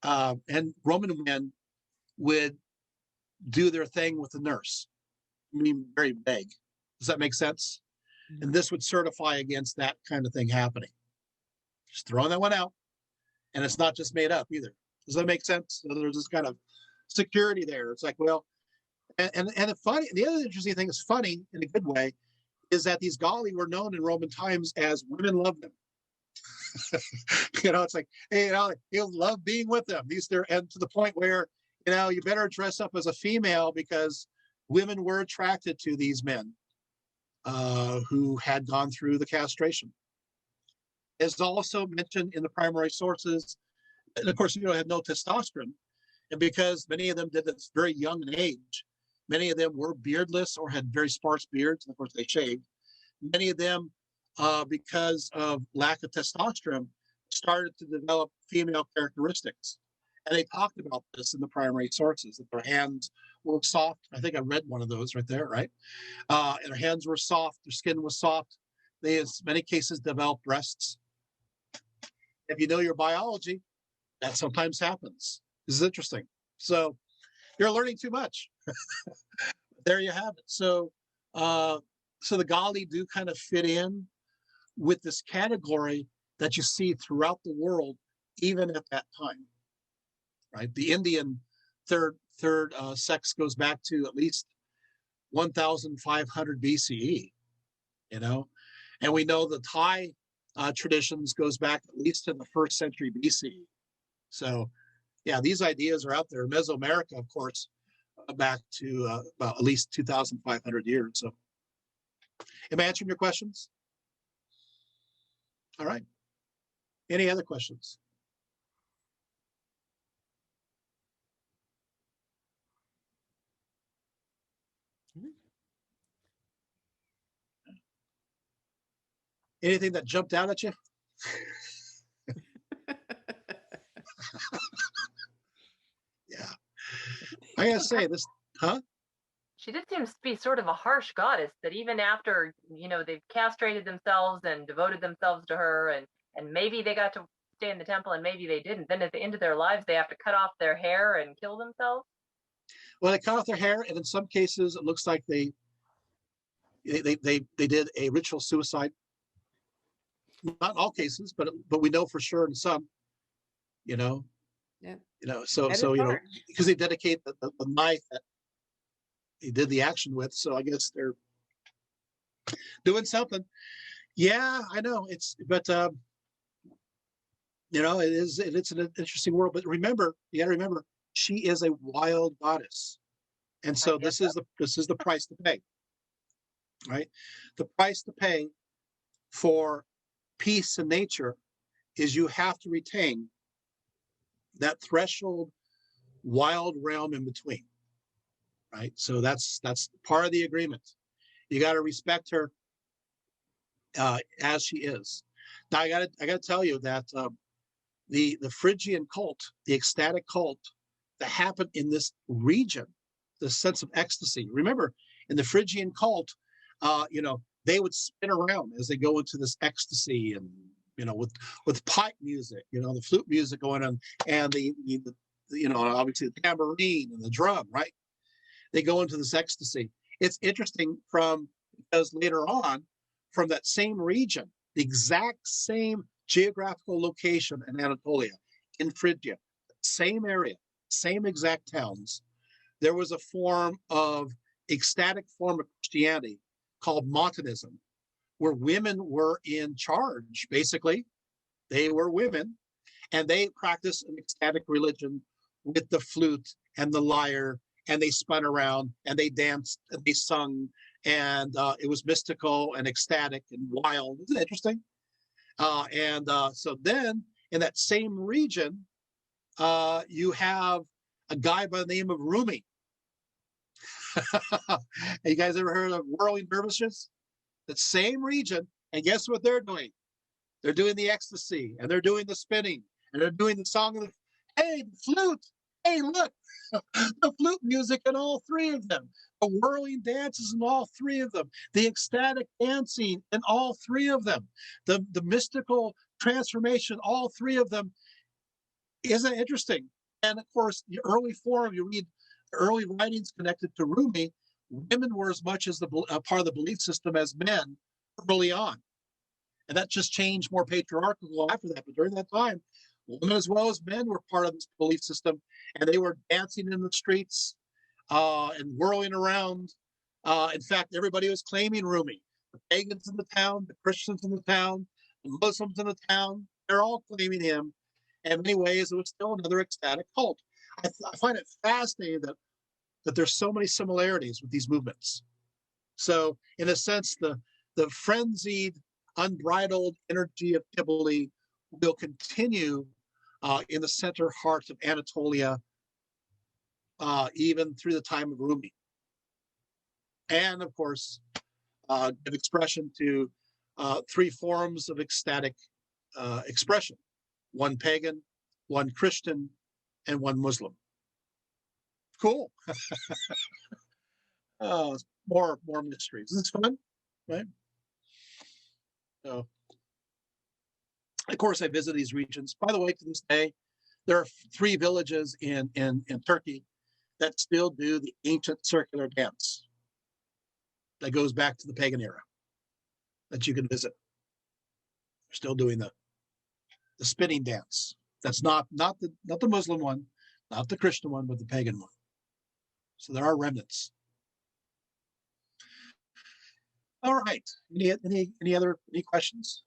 and Roman men would do their thing with the nurse. I mean, very vague. Does that make sense? Mm-hmm. And this would certify against that kind of thing happening. Just throwing that one out. And it's not just made up either. Does that make sense? So there's this kind of security there. It's like, well, and the other interesting thing is funny in a good way, is that these Galli were known in Roman times as women love them. It's like, hey, you'll love being with them. And to the point where, you better dress up as a female because women were attracted to these men who had gone through the castration. It's also mentioned in the primary sources, and of course, had no testosterone, and because many of them did this very young in age, many of them were beardless or had very sparse beards, and of course they shaved. Many of them, because of lack of testosterone, started to develop female characteristics. And they talked about this in the primary sources, that their hands were soft. I think I read one of those right there, right? And their hands were soft, their skin was soft. They, in many cases, developed breasts. If you know your biology, that sometimes happens. This is interesting. So you're learning too much. There you have it. So the Galli do kind of fit in with this category that you see throughout the world, even at that time, right? The Indian third sex goes back to at least 1,500 BCE, and we know the Thai traditions goes back at least to the 1st century BCE. So, yeah, these ideas are out there. Mesoamerica, of course, back to about at least 2,500 years. So, am I answering your questions? All right. Any other questions? Anything that jumped out at you? Yeah. I gotta say this, huh? She did seem to be sort of a harsh goddess, that even after, they've castrated themselves and devoted themselves to her, and maybe they got to stay in the temple and maybe they didn't. Then at the end of their lives, they have to cut off their hair and kill themselves. Well, they cut off their hair, and in some cases, it looks like they did a ritual suicide. Not in all cases, but we know for sure in some. Yeah. So because they dedicate the knife that they did the action with, so I guess they're doing something. Yeah, I know it's it's an interesting world. But you got to remember, she is a wild goddess, and so this is the price to pay, right? The price to pay for peace in nature is you have to retain that threshold wild realm in between, right? So that's part of the agreement. You got to respect her as she is. Now I got to tell you that the Phrygian cult, the ecstatic cult that happened in this region, the sense of ecstasy. Remember, in the Phrygian cult, they would spin around as they go into this ecstasy, and with pipe music, the flute music going on, and the obviously the tambourine and the drum, right? They go into this ecstasy. It's interesting because later on, from that same region, the exact same geographical location in Anatolia, in Phrygia, same area, same exact towns, there was a ecstatic form of Christianity called Montanism, where women were in charge. Basically, they were women, and they practiced an ecstatic religion with the flute and the lyre, and they spun around and they danced and they sung, and it was mystical and ecstatic and wild. Isn't it interesting? So then in that same region, you have a guy by the name of Rumi. You guys ever heard of Whirling Dervishes? The same region, and guess what they're doing? They're doing the ecstasy, and they're doing the spinning, and they're doing the song of the, hey, the flute. Hey, look, the flute music in all three of them, the whirling dances in all three of them, the ecstatic dancing in all three of them, the mystical transformation, all three of them. Isn't it interesting? And of course, the early form, you read early writings connected to Rumi, women were as much as the part of the belief system as men early on. And that just changed more patriarchal after that. But during that time, women as well as men were part of this belief system, and they were dancing in the streets and whirling around. In fact, everybody was claiming Rumi. The pagans in the town, the Christians in the town, the Muslims in the town, they're all claiming him. And in many ways, it was still another ecstatic cult. I find it fascinating that there's so many similarities with these movements. So, in a sense, the frenzied, unbridled energy of Cybele will continue in the center heart of Anatolia, even through the time of Rumi. And of course, give expression to three forms of ecstatic expression: one pagan, one Christian, and one Muslim. Cool. More mysteries. This is fun, right? So, of course, I visit these regions. By the way, to this day, there are 3 villages in Turkey that still do the ancient circular dance that goes back to the pagan era that you can visit. They're still doing the spinning dance. That's not the Muslim one, not the Christian one, but the pagan one. So there are remnants. All right. Any other questions?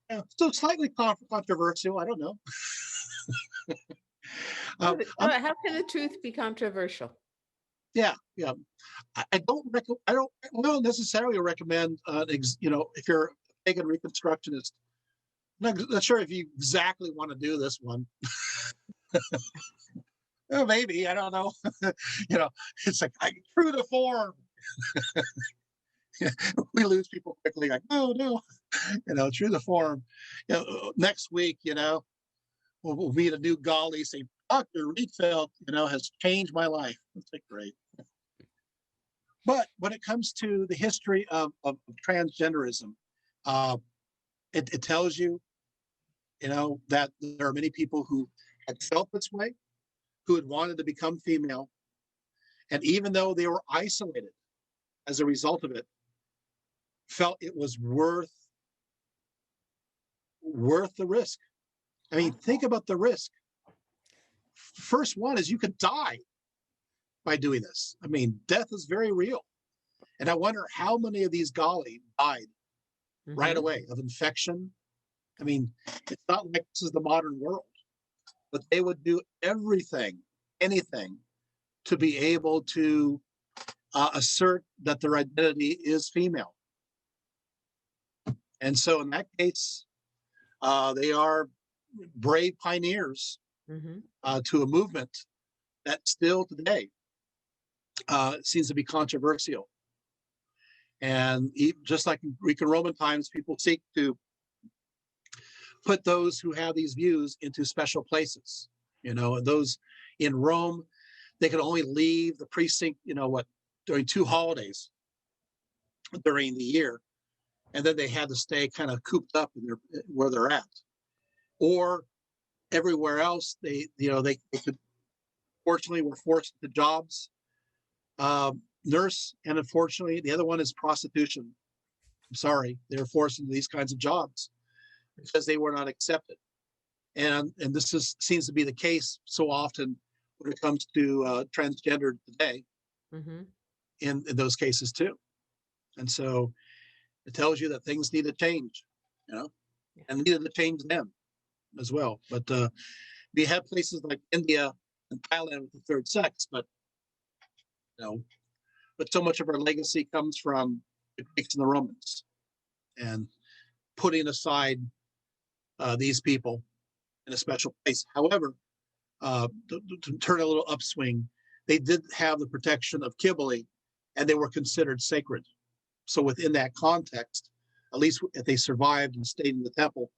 Yeah, so slightly controversial. I don't know. How can the truth be controversial? Yeah. I don't necessarily recommend. If you're a pagan reconstructionist, I'm not sure if you exactly want to do this one. Well, maybe, I don't know. It's like true to form. We lose people quickly. Like, no, true to form. Next week, we'll meet a new Galli saying, Dr. Rietveld, has changed my life. That's like great. But when it comes to the history of transgenderism, it tells you, that there are many people who had felt this way, who had wanted to become female, and even though they were isolated as a result of it, felt it was worth the risk. I mean, think about the risk. First one is you could die by doing this. I mean, death is very real. And I wonder how many of these Galli died right away of infection. I mean, it's not like this is the modern world, but they would do anything to be able to assert that their identity is female. And so in that case, they are brave pioneers to a movement that still today seems to be controversial. And just like in Greek and Roman times, people seek to put those who have these views into special places. Those in Rome, they could only leave the precinct, during 2 holidays during the year. And then they had to stay kind of cooped up in where they're at. Or everywhere else, they could, fortunately, were forced into jobs. Nurse, and unfortunately, the other one is prostitution. I'm sorry, they were forced into these kinds of jobs because they were not accepted. And this seems to be the case so often when it comes to transgender today in those cases too. And so it tells you that things need to change, and needed to change them as well. But we have places like India and Thailand with the third sex, but so much of our legacy comes from the Greeks and the Romans, and putting aside these people in a special place. However, to turn a little upswing, they did have the protection of Cybele, and they were considered sacred. So within that context, at least if they survived and stayed in the temple,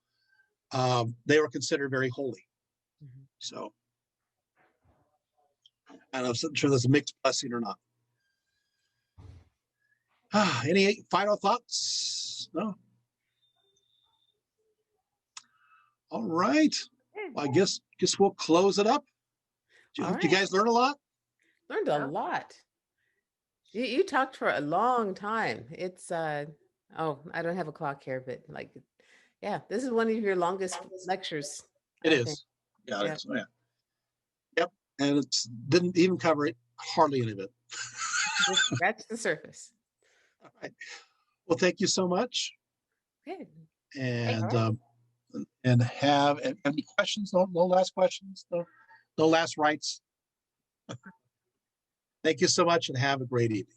they were considered very holy. Mm-hmm. So, and I'm sure there's a mixed blessing or not. Any final thoughts? No. All right. Well, I guess we'll close it up. Did you guys learn a lot? Learned a lot. You talked for a long time. It's I don't have a clock here, but like, yeah, this is one of your longest lectures. It is. Yeah, it is. Oh, yeah. Yep. And it didn't even cover it, hardly any of it. Just scratch the surface. All right. Well, thank you so much. Good. And have any questions? No last questions? No last rites? Thank you so much and have a great evening.